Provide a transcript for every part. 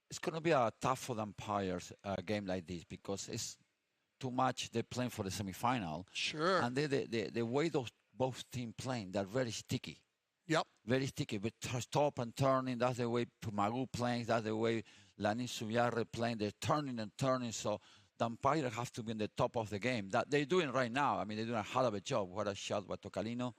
It's going to be a tough for the umpires game like this because it's too much. They're playing for the semifinal. Sure. And the way those both teams playing, they're very sticky. Yep. Very sticky. But stop and turning, that's the way Pumagu playing, that's the way Lanin Subiarre playing. They're turning and turning. So the umpire have to be in the top of the game. That they're doing right now. I mean, they're doing a hell of a job. What a shot by Tocalino.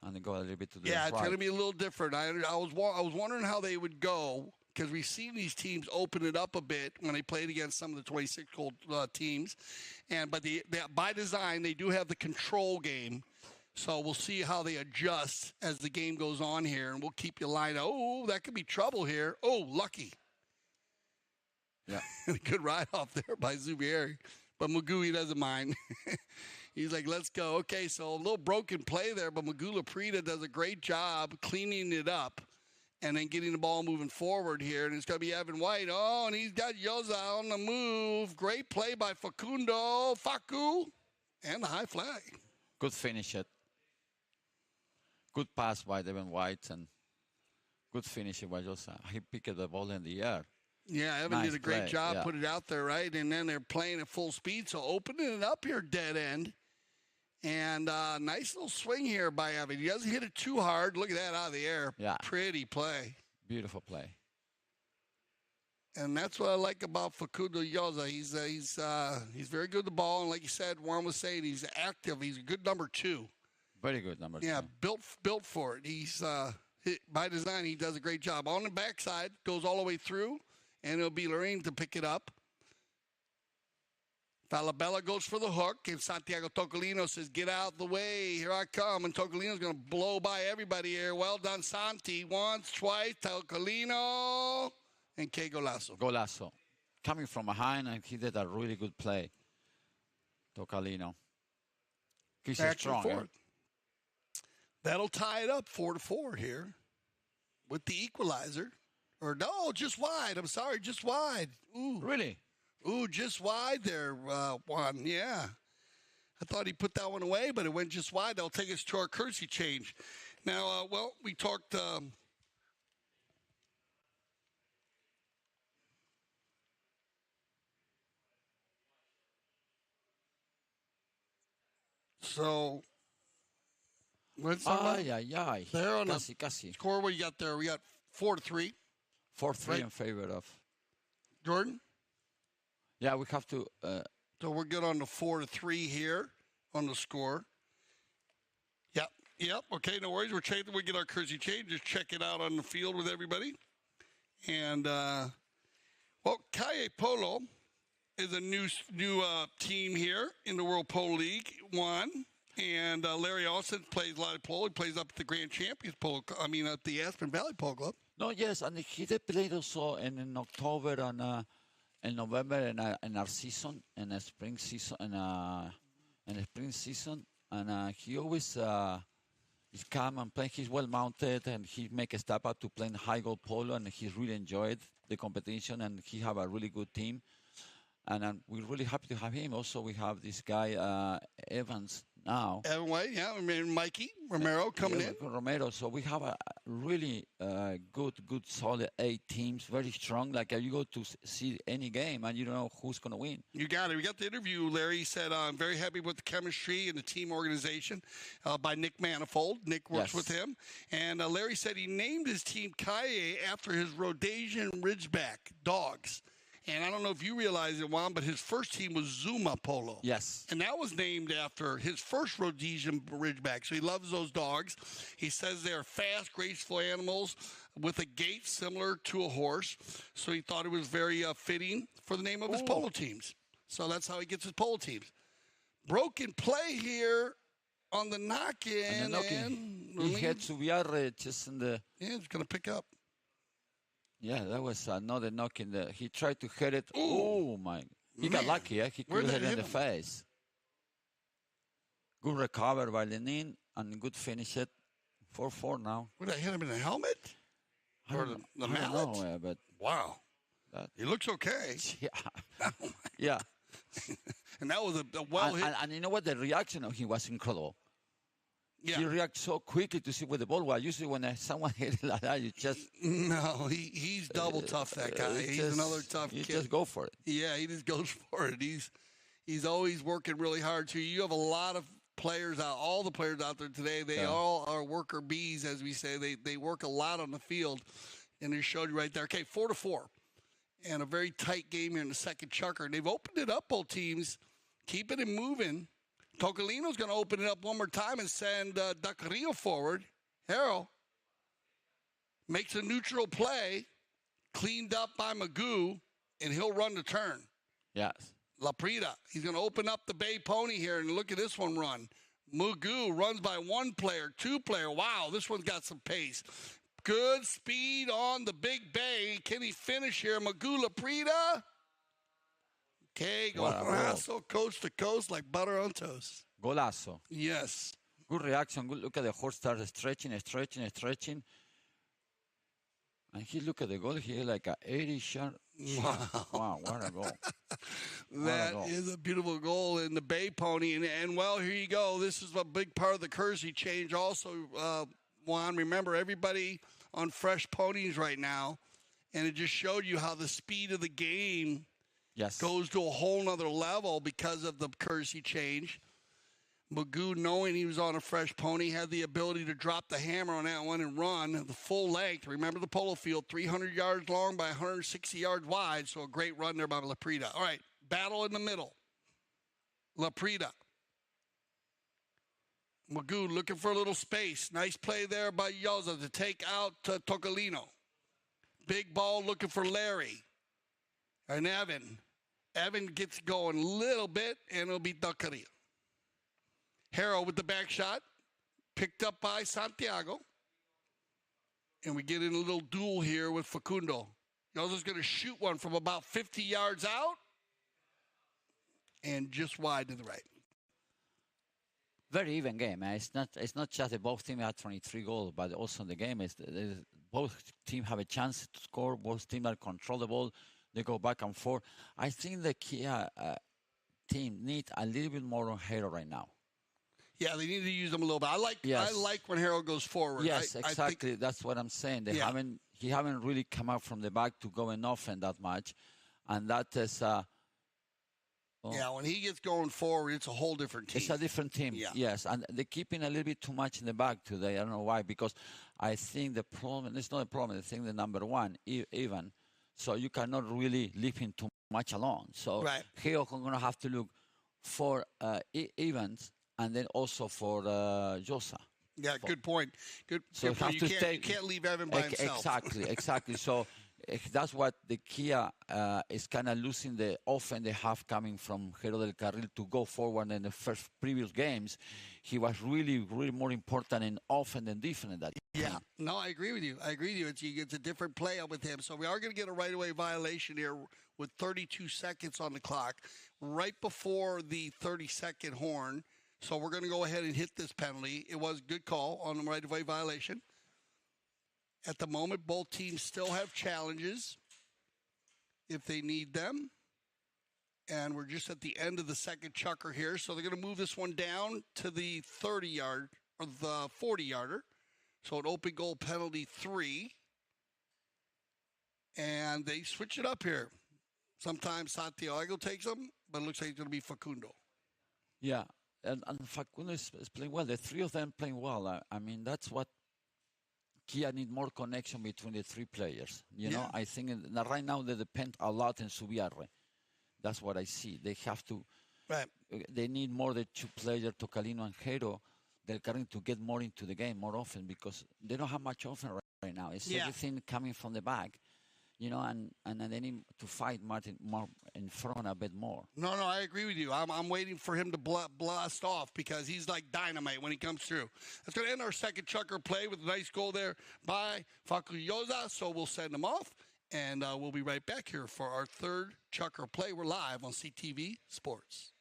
And they go a little bit to the right. It's going to be a little different. I was wondering how they would go because we've seen these teams open it up a bit when they played against some of the 26-year-old teams. But by design, they do have the control game. So we'll see how they adjust as the game goes on here, and we'll keep you lined up. Oh, that could be trouble here. Oh, lucky. Yeah. Good ride off there by Zubieri. But Magoo, doesn't mind. He's like, let's go. Okay, so a little broken play there, but Magoo Laprida does a great job cleaning it up and then getting the ball moving forward here. And it's going to be Evan White. Oh, and he's got Yoza on the move. Great play by Facu. And the high flag. Good finish it. Good pass by Evan White and good finish by Yoza. He picked the ball in the air. Yeah, Evan did a great job, put it out there, right? And then they're playing at full speed, so opening it up here, dead end. And nice little swing here by Evan. He doesn't hit it too hard. Look at that out of the air. Yeah. Pretty play. Beautiful play. And that's what I like about Facundo Yoza. He's very good with the ball, and like you said, Juan was saying, he's active. He's a good number 2. Very good number 2. Yeah, built for it. He's by design, he does a great job. On the backside, goes all the way through, and it'll be Lorraine to pick it up. Falabella goes for the hook, and Santiago Tocolino says, get out the way, here I come. And Tocolino's going to blow by everybody here. Well done, Santi. Once, twice, Tocolino, and K. Golazo. Golazo. Coming from behind, and he did a really good play. Tocalino. He's strong. That'll tie it up 4-4 here with the equalizer. Or no, just wide. I'm sorry, just wide. Ooh. Really? Ooh, just wide there, Juan. Yeah. I thought he put that one away, but it went just wide. They'll take us to our courtesy change. Now, we talked so what's there on the score? What you got there? We got 4-3. 4-3 right? In favor of Jordan. Yeah, we have to. So we're good on the 4-3 here on the score. Yep. Okay, no worries. We're checking. We get our courtesy change. Just check it out on the field with everybody. And Kaia Polo is a new team here in the World Polo League. One. And Larry Austin plays a lot of polo. He plays up at the Grand Champions Polo. At the Aspen Valley Polo Club. No, yes, and he did play also in October and in November in our season, in the spring season, and he always is calm and play. He's well mounted, and he make a step up to playing high goal polo, and he's really enjoyed the competition, and he have a really good team. And we're really happy to have him. Also, we have this guy, Evans, now. Evan White, yeah. Mikey Romero coming in. Romero. So we have a really good, solid 8 teams, very strong. Like you go to see any game, and you don't know who's going to win. You got it. We got the interview, Larry. He said, I'm very happy with the chemistry and the team organization by Nick Manifold. Nick works with him. And Larry said he named his team Kaia after his Rhodesian Ridgeback dogs. And I don't know if you realize it, Juan, but his first team was Zuma Polo. Yes. And that was named after his first Rhodesian Ridgeback. So he loves those dogs. He says they're fast, graceful animals with a gait similar to a horse. So he thought it was very fitting for the name of his polo teams. So that's how he gets his polo teams. Broken play here on the knock-in. He had Subiarre just in the... Yeah, it's going to pick up. Yeah, that was another knock in the... He tried to hit it. Oh, my... He got lucky, He could hit it in the face. Good recover by Lenin and good finish it. 4-4 now. Would I hit him in the helmet? Or the mallet? No, but... Wow. He looks okay. Yeah. Yeah. And that was a well hit. And you know what? The reaction of him was incredible. Yeah. He reacts so quickly to see where the ball was. Usually when someone hit it like that, you just... No, he's double tough, that guy. He's another tough kid. You just go for it. Yeah, he just goes for it. He's always working really hard, too. You have a lot of players out, all the players out there today, they all are worker bees, as we say. They work a lot on the field, and they showed you right there. Okay, 4-4, and a very tight game here in the second chucker. And they've opened it up, both teams, keeping it moving. Tocolino's going to open it up one more time and send Dacario forward. Harrell makes a neutral play, cleaned up by Magoo, and he'll run the turn. Yes. Laprida, he's going to open up the Bay Pony here, and look at this one run. Magoo runs by one player, two player. Wow, this one's got some pace. Good speed on the Big Bay. Can he finish here? Magoo, Laprida. Okay, golazo, coast to coast like butter on toast. Golazo. Yes. Good reaction. Good look at the horse started stretching. And he look at the goal. He had like a 80-shot. Wow, what a goal. That is a beautiful goal in the Bay Pony. And well, here you go. This is a big part of the currency change also, Juan. Remember, everybody on fresh ponies right now. And it just showed you how the speed of the game goes to a whole nother level because of the currency change. Magoo, knowing he was on a fresh pony, had the ability to drop the hammer on that one and run the full length. Remember the Polo field, 300 yards long by 160 yards wide, so a great run there by Laprida. All right, battle in the middle. Laprida. Magoo looking for a little space. Nice play there by Yoza to take out Tocolino. Big ball looking for Larry. And Evan. Evan gets going a little bit, and it'll be Dacario. Harrow with the back shot, picked up by Santiago. And we get in a little duel here with Facundo. Yoza's going to shoot one from about 50 yards out and just wide to the right. Very even game. It's not just that both teams had 23 goals, but also the game is both teams have a chance to score. Both teams are control the ball. They go back and forth. I think the Kia team needs a little bit more on Hero right now. Yeah, they need to use them a little bit. I like when Harrell goes forward. Yes, exactly. That's what I'm saying. He haven't really come out from the back to go in offense that much, and that is. When he gets going forward, it's a whole different team. It's a different team. Yeah. Yes, and they're keeping a little bit too much in the back today. I don't know why, because I think the problem. It's not a problem. I think the number one even, so you cannot really leave him too much alone. So Hero going to have to look for events. And then also for Josa. Yeah, good point. Good. So you can't leave Evan by himself. Exactly. So that's what the Kia is kind of losing the offense they have coming from Hero del Carril to go forward in the first previous games. He was really, really more important in offense than defense. Yeah, no, I agree with you. It's a different play up with him. So we are going to get a right-of-way violation here with 32 seconds on the clock, right before the 30-second horn. So we're going to go ahead and hit this penalty. It was a good call on the right-of-way violation. At the moment, both teams still have challenges if they need them. And we're just at the end of the second chucker here. So they're going to move this one down to the 30-yard or the 40-yarder. So an open goal penalty 3. And they switch it up here. Sometimes Santiago takes them, but it looks like it's going to be Facundo. Yeah. And Facundo is playing well. The three of them playing well. I mean, that's what Kia need more connection between the three players. You know, I think right now they depend a lot on Subiarre. That's what I see. They have to. Right. They need more the two players, Tocolino and Hero, they're going to get more into the game more often because they don't have much offense right now. It's everything coming from the back. You know, and they need to fight Martin more in front a bit more. No, I agree with you. I'm waiting for him to blast off because he's like dynamite when he comes through. That's going to end our second chucker play with a nice goal there by Facuyoza. So we'll send him off, and we'll be right back here for our third chucker play. We're live on CTV Sports.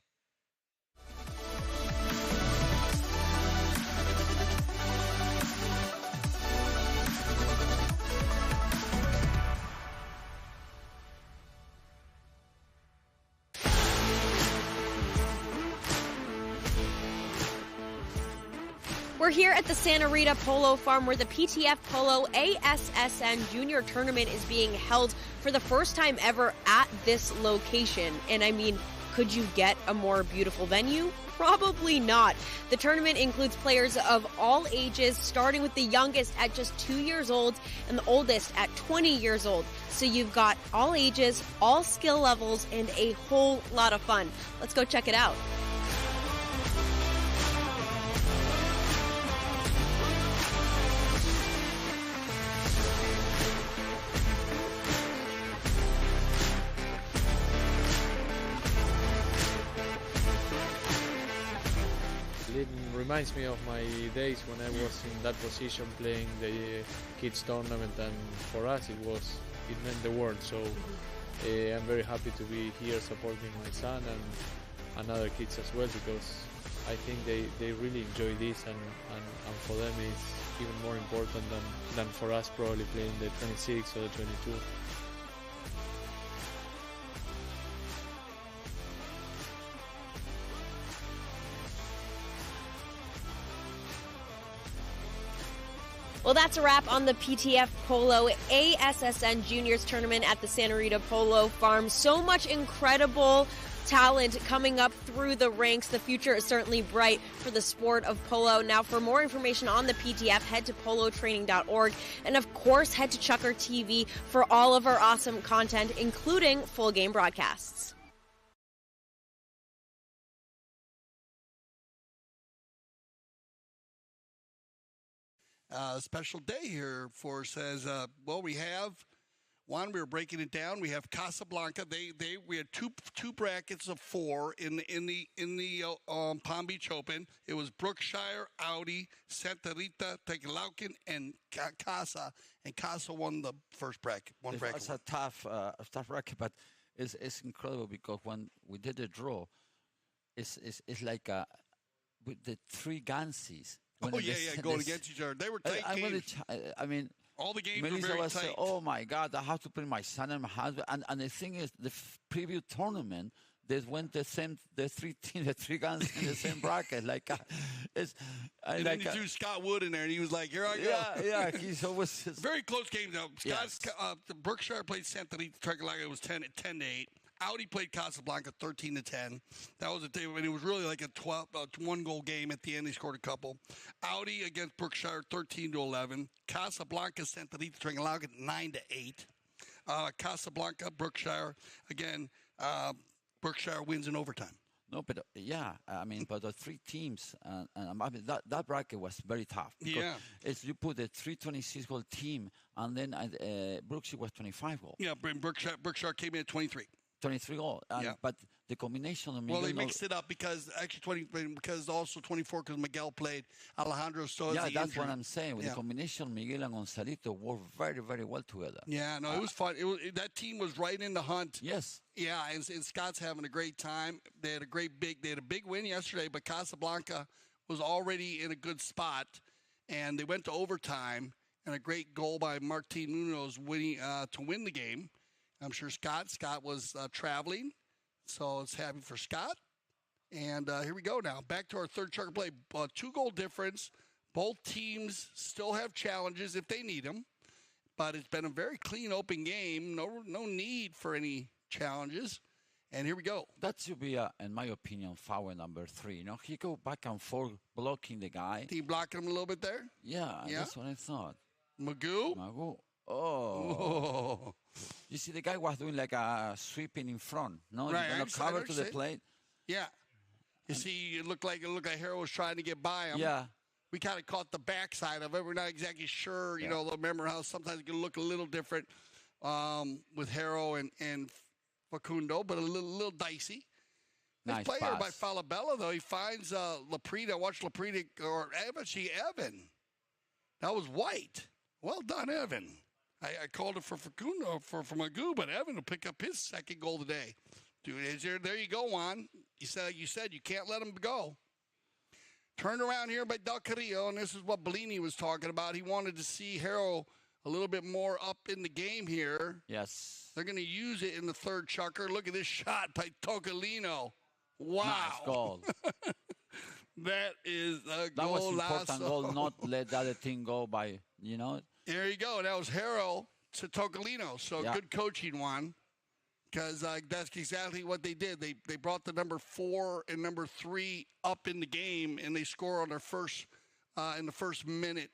We're here at the Santa Rita Polo Farm where the PTF Polo ASSN Junior Tournament is being held for the first time ever at this location. And I mean, could you get a more beautiful venue? Probably not. The tournament includes players of all ages, starting with the youngest at just 2 years old and the oldest at 20 years old. So you've got all ages, all skill levels, and a whole lot of fun. Let's go check it out. It reminds me of my days when I was in that position playing the kids tournament, and for us it meant the world. So I'm very happy to be here supporting my son and other kids as well, because I think they really enjoy this, and for them it's even more important than for us probably playing the 26 or the 22. Well, that's a wrap on the PTF Polo ASSN Juniors Tournament at the Santa Rita Polo Farm. So much incredible talent coming up through the ranks. The future is certainly bright for the sport of polo. Now, for more information on the PTF, head to polotraining.org. And of course, head to Chucker TV for all of our awesome content, including full game broadcasts. Special day here for says well, we have one. We were breaking it down. We have Casablanca. We had two brackets of 4 in the Palm Beach Open. It was Brookshire, Audi, Santa Rita, Tegelauken, and Casa. And Casa won the first bracket. It's a tough bracket, but it's incredible because when we did the draw, it's like with the 3 Ganses. Oh, yeah, going against each other. They were tight games. I mean, all the games Melissa were very was tight. Say, oh, my God, I have to put my son and my husband. And the thing is, the preview tournament, they went the 3 guns in the same bracket. Like, and then you threw Scott Wood in there, and he was like, here I go. Yeah, he's always... Very close game, though. The Brookshire played Santa Rita, Tegelauken. It was 10-8. Audi played Casablanca 13-10. That was a day when it was really like a 1-goal game. At the end, they scored a couple. Audi against Brookshire 13-11. Casablanca Santa Rita Tegelauken 9-8. Casablanca Brookshire again. Brookshire wins in overtime. No, but but the 3 teams, and I mean, that bracket was very tough. Yeah. It's you put the 326-goal team, and then Brookshire was 25-goal. Yeah, Brookshire came in at 23. 23 goal. But the combination of Miguel... Well, they mixed it up because actually because also 24 because Miguel played Alejandro. So yeah, that's injury. what I'm saying. With the combination, Miguel and Gonzalito worked very, very well together. Yeah, no, it was fun. That team was right in the hunt. Yes. Yeah, and Scott's having a great time. They had a big win yesterday, but Casablanca was already in a good spot, and they went to overtime, and a great goal by Martin Munoz winning to win the game. I'm sure Scott was traveling, so it's happy for Scott. And here we go now. Back to our third Chucker play. 2-goal difference. Both teams still have challenges if they need them, but it's been a very clean, open game. No need for any challenges. And here we go. That should be, in my opinion, foul number 3. You know, he go back and forth blocking the guy. He blocking him a little bit there? Yeah, that's what I thought. Magoo. Oh. You see, the guy was doing like a sweeping in front. No, right. You're cover to the plate. Yeah. You see, it looked like Harrell was trying to get by him. Yeah. We kind of caught the backside of it. We're not exactly sure. You know, remember how sometimes it can look a little different with Harrell and Facundo, but a little dicey. Nice player pass by Falabella, though. He finds Laprida. Watch Laprida, or Evan. That was White. Well done, Evan. I called it for Facundo, for Magoo, but Evan will pick up his second goal today. Dude, there you go, Juan. You said you can't let him go. Turned around here by Del Carrillo, and this is what Bellini was talking about. He wanted to see Harrell a little bit more up in the game here. Yes. They're going to use it in the third Chucker. Look at this shot by Tocolino. Wow. Nice goal. That is a That was important golazo. goal, not let the other team go by, you know. There you go. That was Harrell to Tocolino. So Yeah. good coaching, Juan. Because that's exactly what they did. They brought the number 4 and number 3 up in the game, and they score on their first in the first minute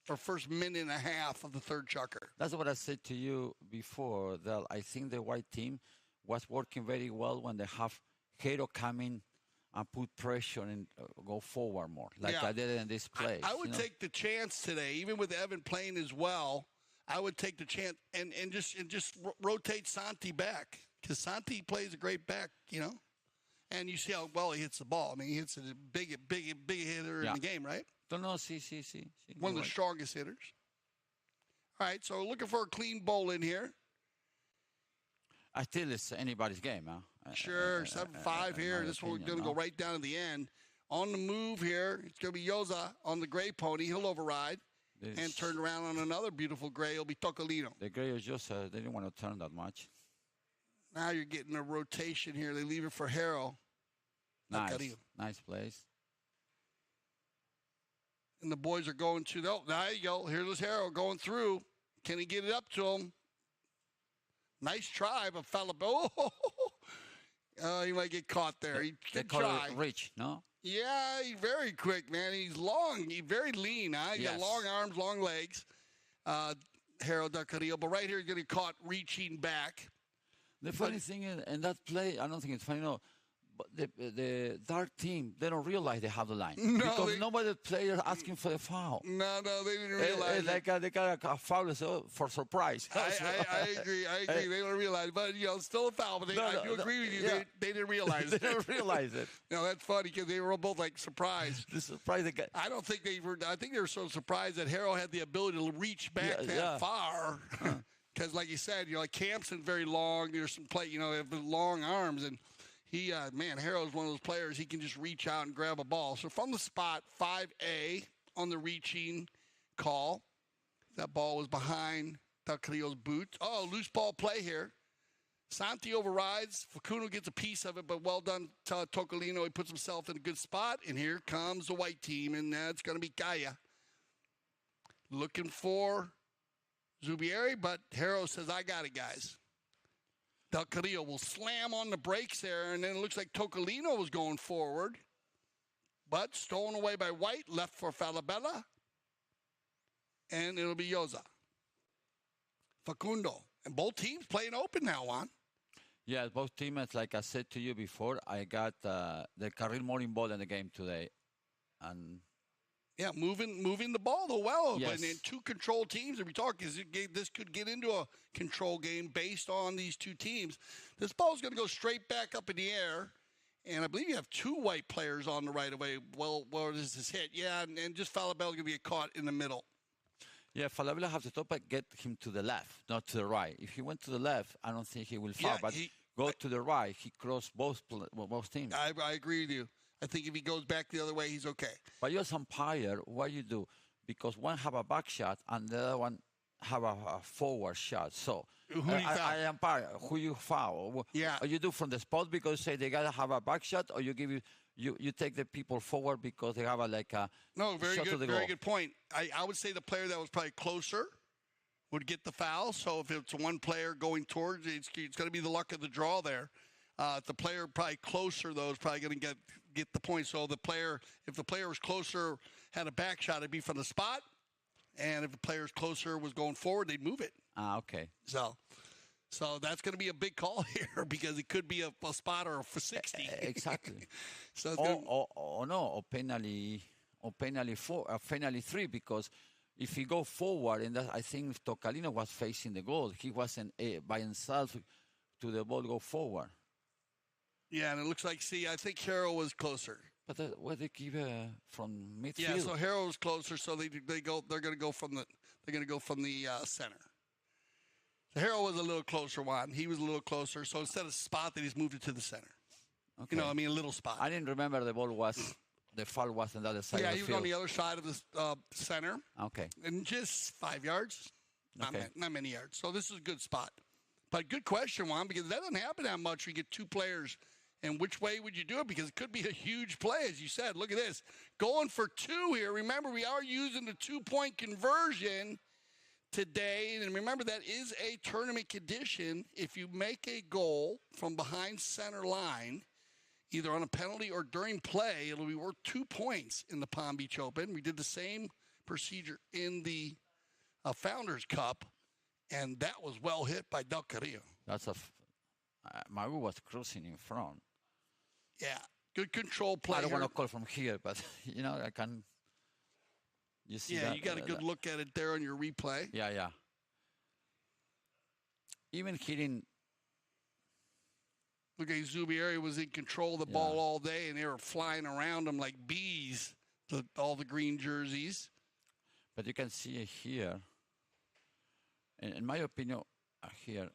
or first minute and a half of the third chucker. That's what I said to you before, that I think the white team was working very well when they have Hero coming and put pressure and go forward more, like Yeah. I did in this play. I would take the chance today, even with Evan playing as well. I would take the chance and just rotate Santi back, because Santi plays a great back, you know. And you see how well he hits the ball. I mean, he hits a big hitter in the game, right? No, see. One of the strongest hitters. All right, so looking for a clean bowl in here. I still it's anybody's game, huh? Sure, 7-5 here. This one's going to go right down to the end. On the move here, it's going to be Yoza on the gray pony. He'll override and turn around on another beautiful gray. It'll be Tocolino. The gray is just, they didn't want to turn that much. Now you're getting a rotation here. They leave it for Harrell. Nice place. And the boys are going to, oh, there you go. Here's Harrell going through. Can he get it up to him? Nice try, but he might get caught there. They Good call try. it Rich, no? Yeah, he's very quick, man. He's long. He's very lean. Huh? He's got long arms, long legs. Harold Del Carrillo. But right here, he's going to get caught reaching back. The funny thing is, in that play, I don't think it's funny, no. But the dark team, they don't realize they have the line. No, because nobody player asking for the foul. No, they didn't realize it. They got a foul for surprise. I agree. They don't realize it. But, still a foul. But I do agree with you. Yeah. They didn't realize it. They didn't realize it. That's funny because they were both, surprised. The surprise guy. I don't think they were. I think they were so surprised that Harrell had the ability to reach back that far. Because, like you said, Campson's very long. There's some play, they have long arms. And he, Harrell's one of those players. He can just reach out and grab a ball. So from the spot, 5A on the reaching call. That ball was behind Del Carrillo's boot. Oh, loose ball play here. Santi overrides. Facundo gets a piece of it, but well done to Tocolino. He puts himself in a good spot. And here comes the white team, and that's going to be Kaia. Looking for Zubieri, but Harrow says, I got it, guys. Del Carrillo will slam on the brakes there, and then it looks like Tocolino was going forward. But stolen away by White, left for Falabella. And it'll be Yoza. Facundo. And both teams playing open now, Juan. Yeah, both teams, like I said to you before, I got the Carril more involved in the game today. And yeah, moving the ball though well. Yes. But in two control teams, if we talk, this could get into a control game based on these two teams. This ball's going to go straight back up in the air, and I believe you have two white players on the right of way. Well, where does this hit? Yeah, and just Falabella's going to be caught in the middle. yeah, Falabella has to stop and get him to the left, not to the right. If he went to the left, I don't think he will foul. Yeah, but go to the right, he crossed both teams. I agree with you. I think if he goes back the other way, he's okay. But you're umpire, what you do? Because one have a back shot and the other one have a forward shot. So Who do you foul? I umpire. Who you foul? Yeah. Or you do from the spot because say they gotta have a back shot, or you take the people forward because they have a No, very shot good, to the very goal. good point. I would say the player that was probably closer would get the foul. So if it's one player going towards it, it's going to be the luck of the draw there. The player probably closer, though, is probably going to get the point. So if the player was closer, had a back shot, it'd be from the spot. And if the player's closer was going forward, they'd move it. Okay. So that's going to be a big call here because it could be a spot or for 60. Exactly. So it's gonna, or penalty 3 because if he go forward, and that, I think Tocalino was facing the goal. He wasn't by himself to the ball go forward. yeah, and it looks like, I think Harrell was closer. But what they give from midfield? Yeah, so Harrell was closer, so they're going to go from the center. So Harrell was a little closer, Juan. He was a little closer, so instead of spot, they just moved it to the center. Okay. A little spot. I didn't remember the foul was on the other side Yeah, of the he was field. on the other side of the center, Okay. and just 5 yards, Okay. not many yards. So this is a good spot. But good question, Juan, because that doesn't happen that much. We get two players And which way would you do it? Because it could be a huge play, as you said. Look at this. Going for 2 here. Remember, we are using the 2-point conversion today. And remember, that is a tournament condition. If you make a goal from behind center line, either on a penalty or during play, it'll be worth 2 points in the Palm Beach Open. We did the same procedure in the Founders Cup, and that was well hit by Del Carrillo. That's Magu was cruising in front. Yeah, good control play. I don't here. want to call from here, but I can. You see Yeah, that, you got a good look at it there on your replay. Yeah. Even hitting. Look at Zubieri was in control of the ball all day, and they were flying around him like bees, all the green jerseys. But you can see it here. In my opinion, here,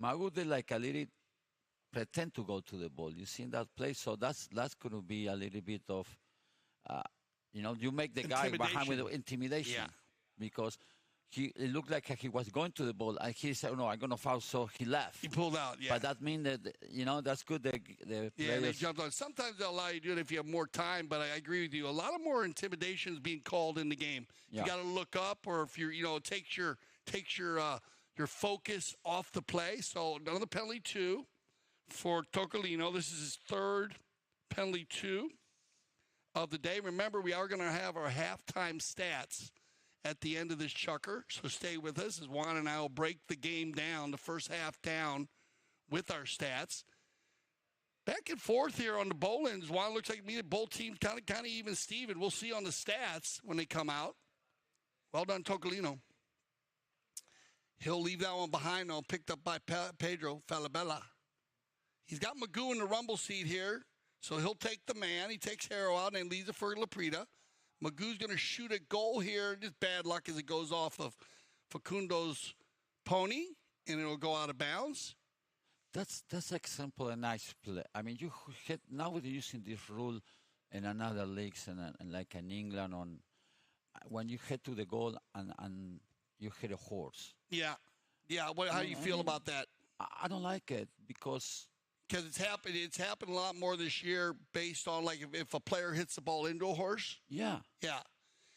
Magu did like a little pretend to go to the ball. You see that play? So that's going to be a little bit of, you make the guy behind with intimidation. Yeah. Because it looked like he was going to the ball, and he said, "No, I'm going to foul," so he left. He pulled out, yeah. But that means that, that's good. The yeah, they jumped on. Sometimes they'll allow you to do it if you have more time, but I agree with you. A lot of more intimidation is being called in the game. Yeah. You got to look up, or if you're, takes your focus off the play. So another penalty 2 for Tocolino. This is his 3rd penalty 2 of the day. Remember, we are going to have our halftime stats at the end of this chucker, so stay with us as Juan and I will break the game down, the first half down, with our stats. Back and forth here on the Bolins. Juan, looks like me and both teams kind of even Steven. We'll see on the stats when they come out. Well done, Tocolino. He'll leave that one behind, though, picked up by Pedro Falabella. He's got Magoo in the rumble seat here, so he'll take the man. He takes Harrow out and leaves it for Laprida. Magoo's going to shoot a goal here. Just bad luck as it goes off of Facundo's pony, and it'll go out of bounds. That's example a nice play. I mean, you hit now we're using this rule in another leagues and like in England when you head to the goal and you hit a horse. Yeah. How do you feel about that? I don't like it because it's happened a lot more this year based on like if a player hits the ball into a horse. Yeah.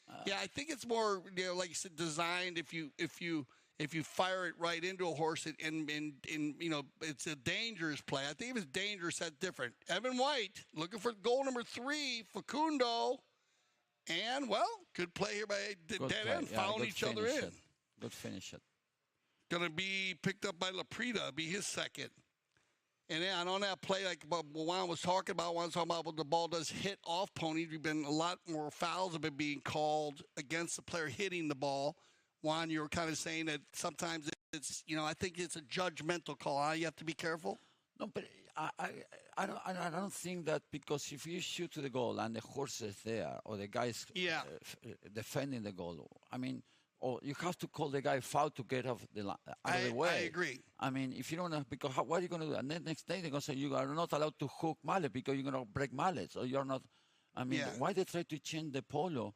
I think it's more like you said, designed if you fire it right into a horse and it's a dangerous play. I think if it's dangerous, that's different. Evan White looking for goal number 3, Facundo, and good play here by dead end, found each other in. Good finish it. Going to be picked up by Laprida, be his second. And then on that play, like Juan was talking about, when the ball does hit off ponies, we've been a lot more fouls have been being called against the player hitting the ball. Juan, you were kind of saying that sometimes it's, I think it's a judgmental call. You have to be careful. No, but I don't think that, because if you shoot to the goal and the horse is there or the guy's defending the goal, I mean, or you have to call the guy foul to get out of the way. I agree. I mean, if you don't know, because what are you going to do? And then next day they're going to say you are not allowed to hook mallet because you're going to break mallets, or you're not. I mean, why they try to change the polo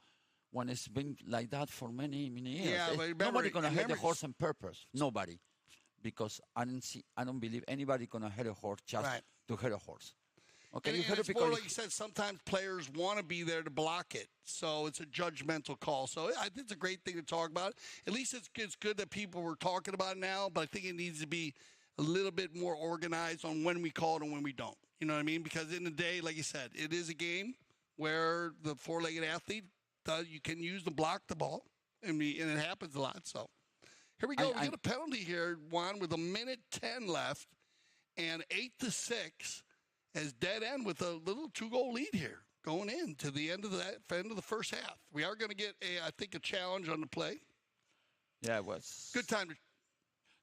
when it's been like that for many years? Yeah, but remember, nobody's going to hit the horse on purpose. Nobody, because I don't believe anybody going to hit a horse just to hit a horse. Okay, and it's more like you said, sometimes players want to be there to block it, so it's a judgmental call. So I think it's a great thing to talk about. At least it's good that people were talking about it now, but I think it needs to be a little bit more organized on when we call it and when we don't. You know what I mean? Because in the day, like you said, it is a game where the four-legged athlete, you can use to block the ball, and it happens a lot. So here we go. We get a penalty here, Juan, with 1:10 left, and 8-6. As dead end with a little 2-goal lead here going into the end of the first half. We are going to get a challenge on the play. Yeah, it was good time.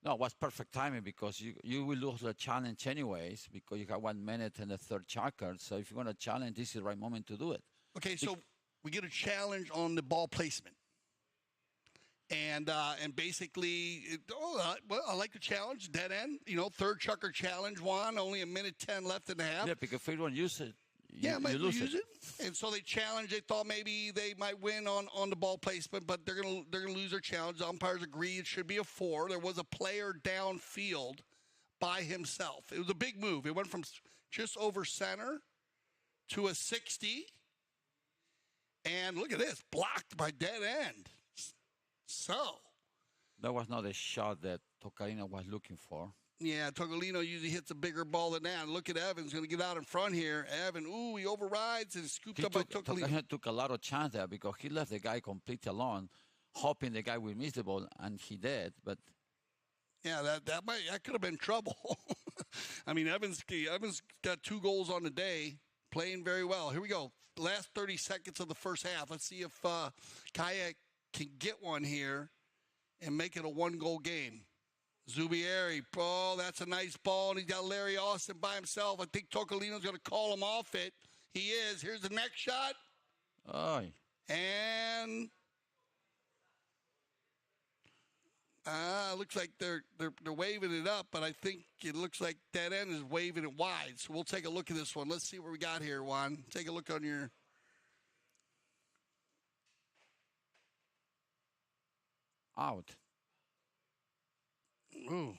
No, it was perfect timing, because you will lose the challenge anyways, because you have 1 minute and the third checker. So if you want to challenge, this is the right moment to do it. Okay, so we get a challenge on the ball placement. And basically, I like the challenge, dead end. Third chucker challenge, Juan. Only 1:10 left in the half. Yeah, because if you don't use it, you lose lose it. And so they challenged. They thought maybe they might win on the ball placement, but they're gonna lose their challenge. The umpires agree it should be a 4. There was a player downfield by himself. It was a big move. It went from just over center to a 60. And look at this, blocked by dead end. So. That was not a shot that Tocarino was looking for. Yeah, Togolino usually hits a bigger ball than that. Look at Evans going to get out in front here. Evan, he overrides and scooped up by Togolino. He took a lot of chance there because he left the guy completely alone, hoping the guy would miss the ball, and he did. But yeah, that could have been trouble. I mean, Evans got 2 goals on the day, playing very well. Here we go. Last 30 seconds of the first half. Let's see if Kaia can get one here and make it a 1-goal game. Zubieri, that's a nice ball, and he's got Larry Austin by himself. I think Tocolino's going to call him off it. He is. Here's the next shot. Oh. And looks like they're waving it up, but I think it looks like that end is waving it wide. So we'll take a look at this one. Let's see what we got here, Juan. Take a look on your. Out. Ooh.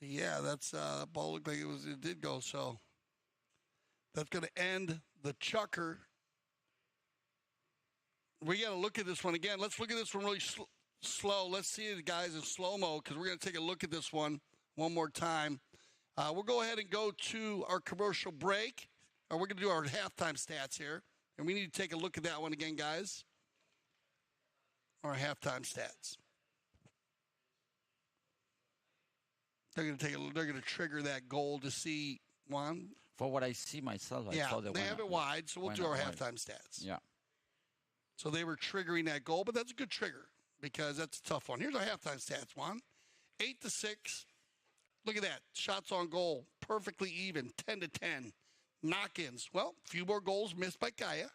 Yeah, that's ball looked like it did go. So that's going to end the chucker. We got to look at this one again. Let's look at this one really slow. Let's see it, guys, in slow-mo, because we're going to take a look at this one more time. We'll go ahead and go to our commercial break. We're going to do our halftime stats here. And we need to take a look at that one again, guys. Our halftime stats. They're going to trigger that goal to see, Juan. For what I see myself, I saw they have it wide, so we'll do our halftime stats. Yeah. So they were triggering that goal, but that's a good trigger because that's a tough one. Here's our halftime stats, Juan. 8-6. Look at that. Shots on goal. Perfectly even. 10-10. Knock-ins. Well, a few more goals missed by Kaia,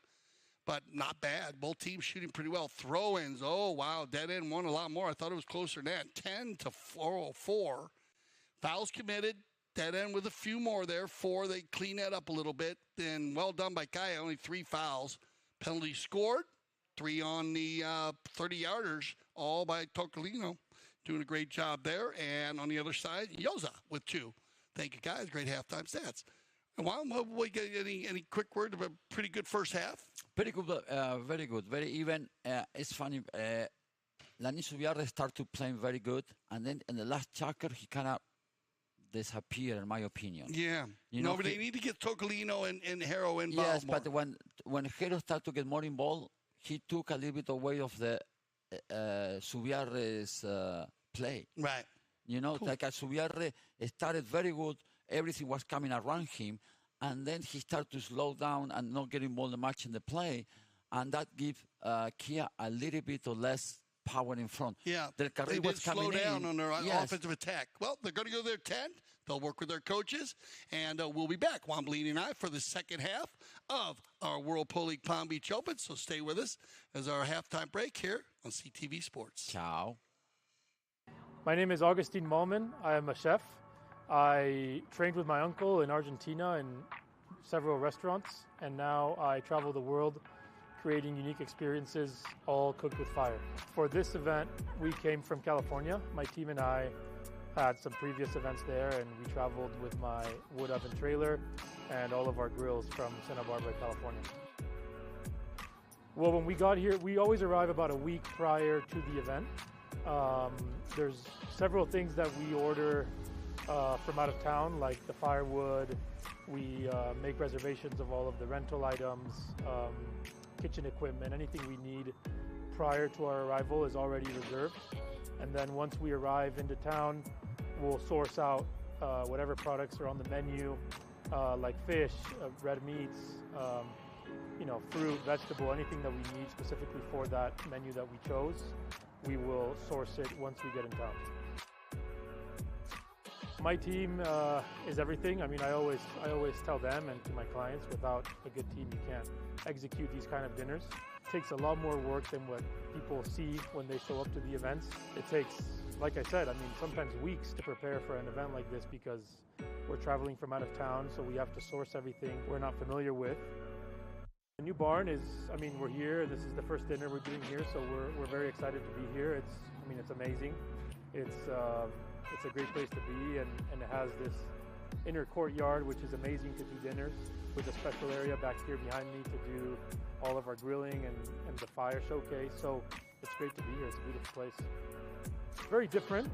but not bad. Both teams shooting pretty well. Throw-ins. Oh, wow. Dead end won a lot more. I thought it was closer than that. 10-4. Fouls committed. Dead end with a few more there. 4. They clean that up a little bit. And well done by Kaia. Only 3 fouls. Penalty scored. 3 on the 30-yarders, all by Tocolino. Doing a great job there. And on the other side, Yoza with 2. Thank you, guys. Great halftime stats. And Juan, we get any quick word of a pretty good first half? Pretty good, very good, very even. It's funny. Lani Subiarre started playing very good, and then in the last chucker, he kind of disappeared, in my opinion. Yeah. But they need to get Tocolino and Hero involved. Yes, more. but when Hero started to get more involved, he took a little bit away of the Subiarre's play. Right. Cool. Like Subiarre started very good. Everything was coming around him. And then he started to slow down and not get involved much in the play. And that gives Kia a little bit of less power in front. Yeah, they did slow down on their offensive attack. Well, they're going to go to their 10th. They'll work with their coaches, and we'll be back, Juan Bellini and I, for the second half of our World Polo League Palm Beach Open. So stay with us as our halftime break here on CTV Sports. Ciao. My name is Augustine Malman. I am a chef. I trained with my uncle in Argentina in several restaurants, and now I travel the world creating unique experiences, all cooked with fire. For this event, we came from California. My team and I had some previous events there, and we traveled with my wood oven trailer and all of our grills from Santa Barbara, California. Well, when we got here, we always arrive about a week prior to the event. There's several things that we order from out of town, like the firewood. We make reservations of all of the rental items, kitchen equipment, anything we need prior to our arrival is already reserved. And then once we arrive into town, we'll source out whatever products are on the menu, like fish, red meats, fruit, vegetable, anything that we need specifically for that menu that we chose. We will source it once we get in town. My team is everything. I mean, I always tell them and to my clients, without a good team, you can't execute these kind of dinners. It takes a lot more work than what people see when they show up to the events. It takes, like I said, sometimes weeks to prepare for an event like this because we're traveling from out of town, so we have to source everything we're not familiar with. The new barn is, we're here. This is the first dinner we're doing here, so we're very excited to be here. It's amazing. It's a great place to be, and it has this inner courtyard, which is amazing to do dinners, with a special area back here behind me to do all of our grilling and the fire showcase. So it's great to be here. It's a beautiful place. Very different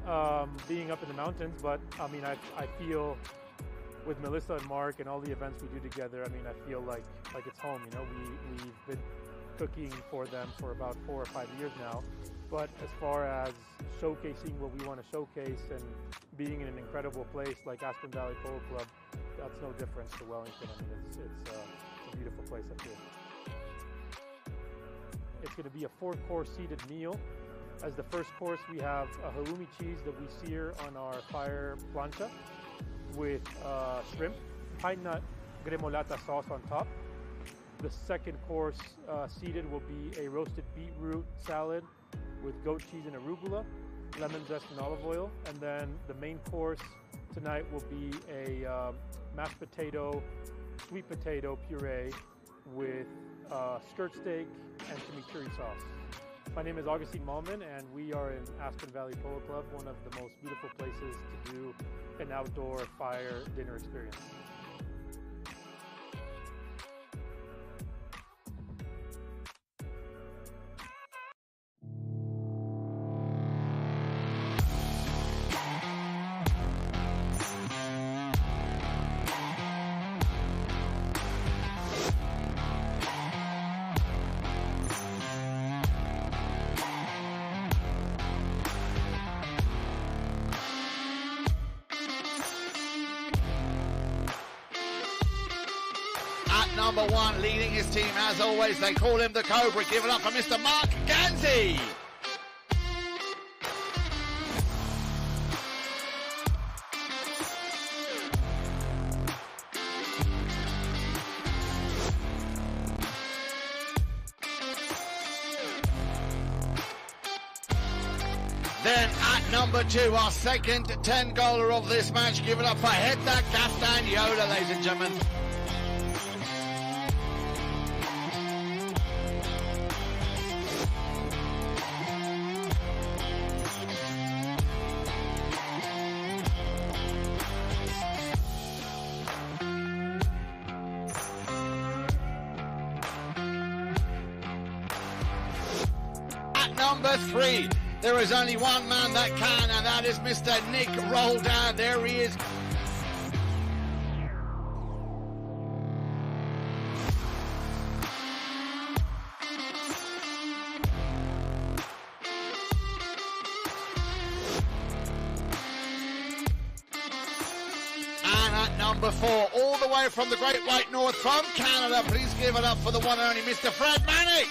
being up in the mountains, but I mean, I feel with Melissa and Mark and all the events we do together, I mean, I feel like it's home. You know, we've been cooking for them for about 4 or 5 years now. But as far as showcasing what we want to showcase and being in an incredible place like Aspen Valley Polo Club, that's no different to Wellington. I mean, it's a beautiful place up here. It's going to be a 4-course seated meal. As the first course, we have a halloumi cheese that we sear on our fire plancha with shrimp, pine nut gremolata sauce on top. The second course seated will be a roasted beetroot salad with goat cheese and arugula, lemon zest and olive oil. And then the main course tonight will be a mashed potato, sweet potato puree with skirt steak and chimichurri sauce. My name is Augustine Malman, and we are in Aspen Valley Polo Club, one of the most beautiful places to do an outdoor fire dinner experience. Number 1 leading his team as always. They call him the Cobra. Give it up for Mr. Mark Ganzi. Then at number 2, our second 10-goaler of this match. Give it up for Hector Castagnola, ladies and gentlemen. Number 3, there is only one man that can, and that is Mr. Nick Roldan. There he is. And at number 4, all the way from the Great White North from Canada, please give it up for the one and only Mr. Fred Mannix.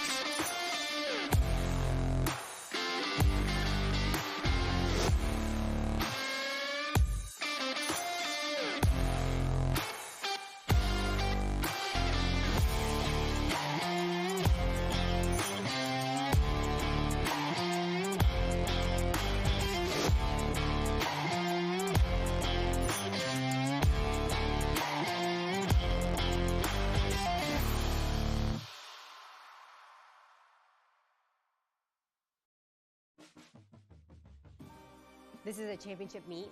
This is a championship meet.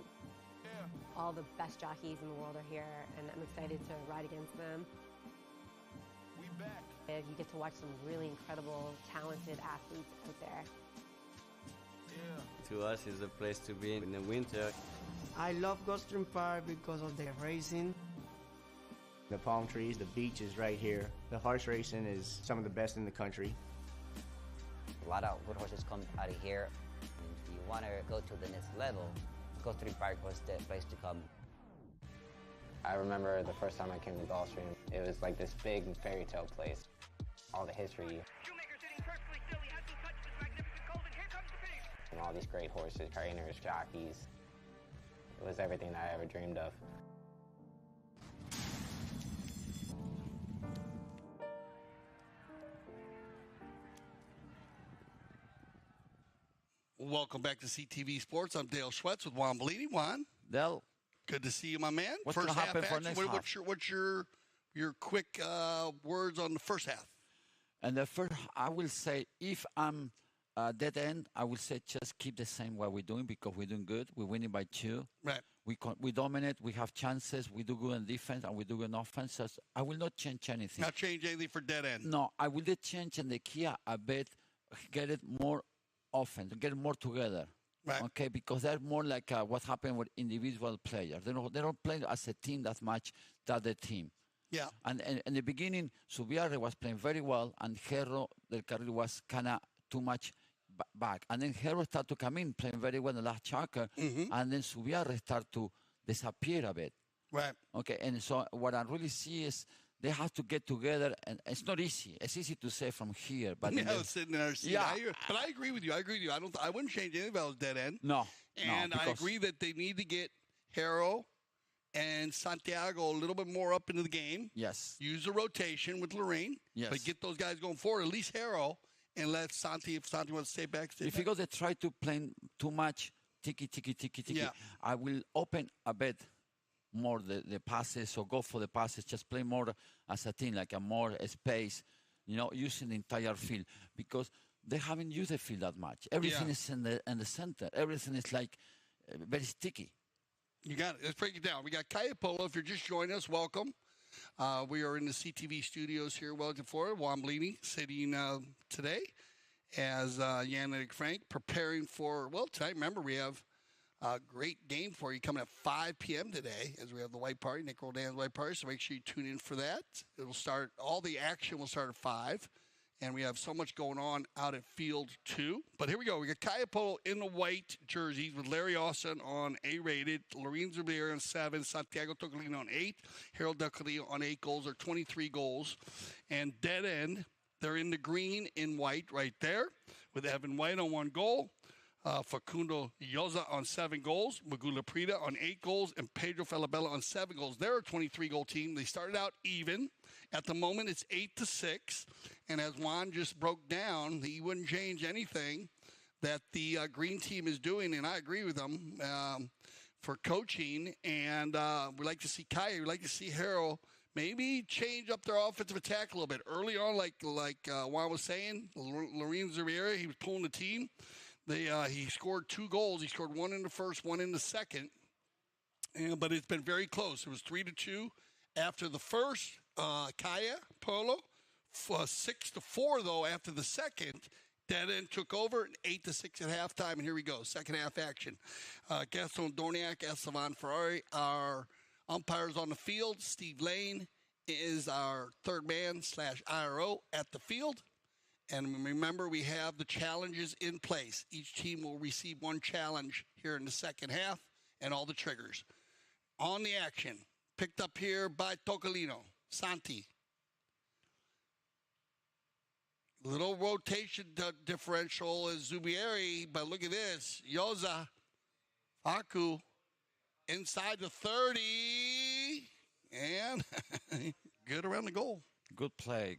All the best jockeys in the world are here, and I'm excited to ride against them. We back. You get to watch some really incredible, talented athletes out there. Yeah. To us, it's a place to be in the winter. I love Gulfstream Park because of the racing. The palm trees, the beach is right here. The horse racing is some of the best in the country. A lot of good horses come out of here. If you want to go to the next level, Gulfstream Park was the place to come. I remember the first time I came to Gulfstream, it was like this big fairy tale place. All the history. And all these great horses, trainers, jockeys. It was everything that I ever dreamed of. Welcome back to CTV Sports. I'm Dale Schwetz with Juan Bellini. Juan. Dale. Good to see you, my man. What's first going to half happen for action. next half? What's your quick words on the first half? And the first, I will say, if I'm Dead end, I will say just keep the same what we're doing because we're doing good. We're winning by 2. Right. We dominate. We have chances. We do good in defense and we do good in offense. So I will not change anything. Not change anything for dead end. No, I will change in the Kia a bit, get it more offense, get it more together. Right. Okay, because they're more like what happened with individual players. They don't play as a team that much that the team. Yeah. And in the beginning, Subiarre was playing very well, and Hero del Carril was kind of too much back. And then Hero started to come in, playing very well in the last chapter, and then Subiarre started to disappear a bit. Right. Okay, and so what I really see is they have to get together, and it's not easy. It's easy to say from here, but sitting there, but I agree with you. I wouldn't change anything if I was dead end. No. And I agree that they need to get Hero and Santiago a little bit more up into the game. Yes. Use a rotation with Lorraine. Yes. But get those guys going forward. At least Hero, and let Santi, if Santi wants to stay back, stay back. Because they try to play too much tiki, Yeah. I will open a bit more the passes or go for the passes. Just play more as a team, like a more space, using the entire field. Because they haven't used the field that much. Everything is in the center. Everything is like very sticky. You got it. Let's break it down. We got Kaia Polo. If you're just joining us, welcome. We are in the CTV studios here in Wellington, Florida. Wamblini sitting today as Yannick Frank preparing for, tonight, remember, we have a great game for you coming at 5 p.m. today as we have the White Party, Nick Roldan's White Party, so make sure you tune in for that. All the action will start at 5. And we have so much going on out at Field 2. But here we go. We got Kaia Polo in the white jerseys with Larry Austin on A-rated, Lorene Zubier on 7, Santiago Tocolino on 8, Harold Del Carril on 8 goals, or 23 goals. And dead end, they're in the green in white right there with Evan White on 1 goal, Facundo Yoza on 7 goals, Magula Prida on 8 goals, and Pedro Falabella on 7 goals. They're a 23-goal team. They started out even. At the moment, it's 8-6. And as Juan just broke down, he wouldn't change anything that the green team is doing, and I agree with him for coaching. And we like to see Kaia, we like to see Harold maybe change up their offensive attack a little bit. Early on, like Juan was saying, Lorene Zubiera, he was pulling the team. He scored 2 goals. He scored 1 in the first, 1 in the second. But it's been very close. It was 3-2 after the first, Kaia Polo. 6-4, though, after the second. Dead end took over, 8-6 at halftime, and here we go, second half action. Gaston Dorniak, Esteban Ferrari, our umpires on the field. Steve Lane is our third man / IRO at the field. And remember, we have the challenges in place. Each team will receive 1 challenge here in the second half, and all the triggers. On the action, picked up here by Tocolino, Santi. Little rotation differential is Zubieri, but look at this. Yoza, Facu, inside the 30, and good around the goal. Good play.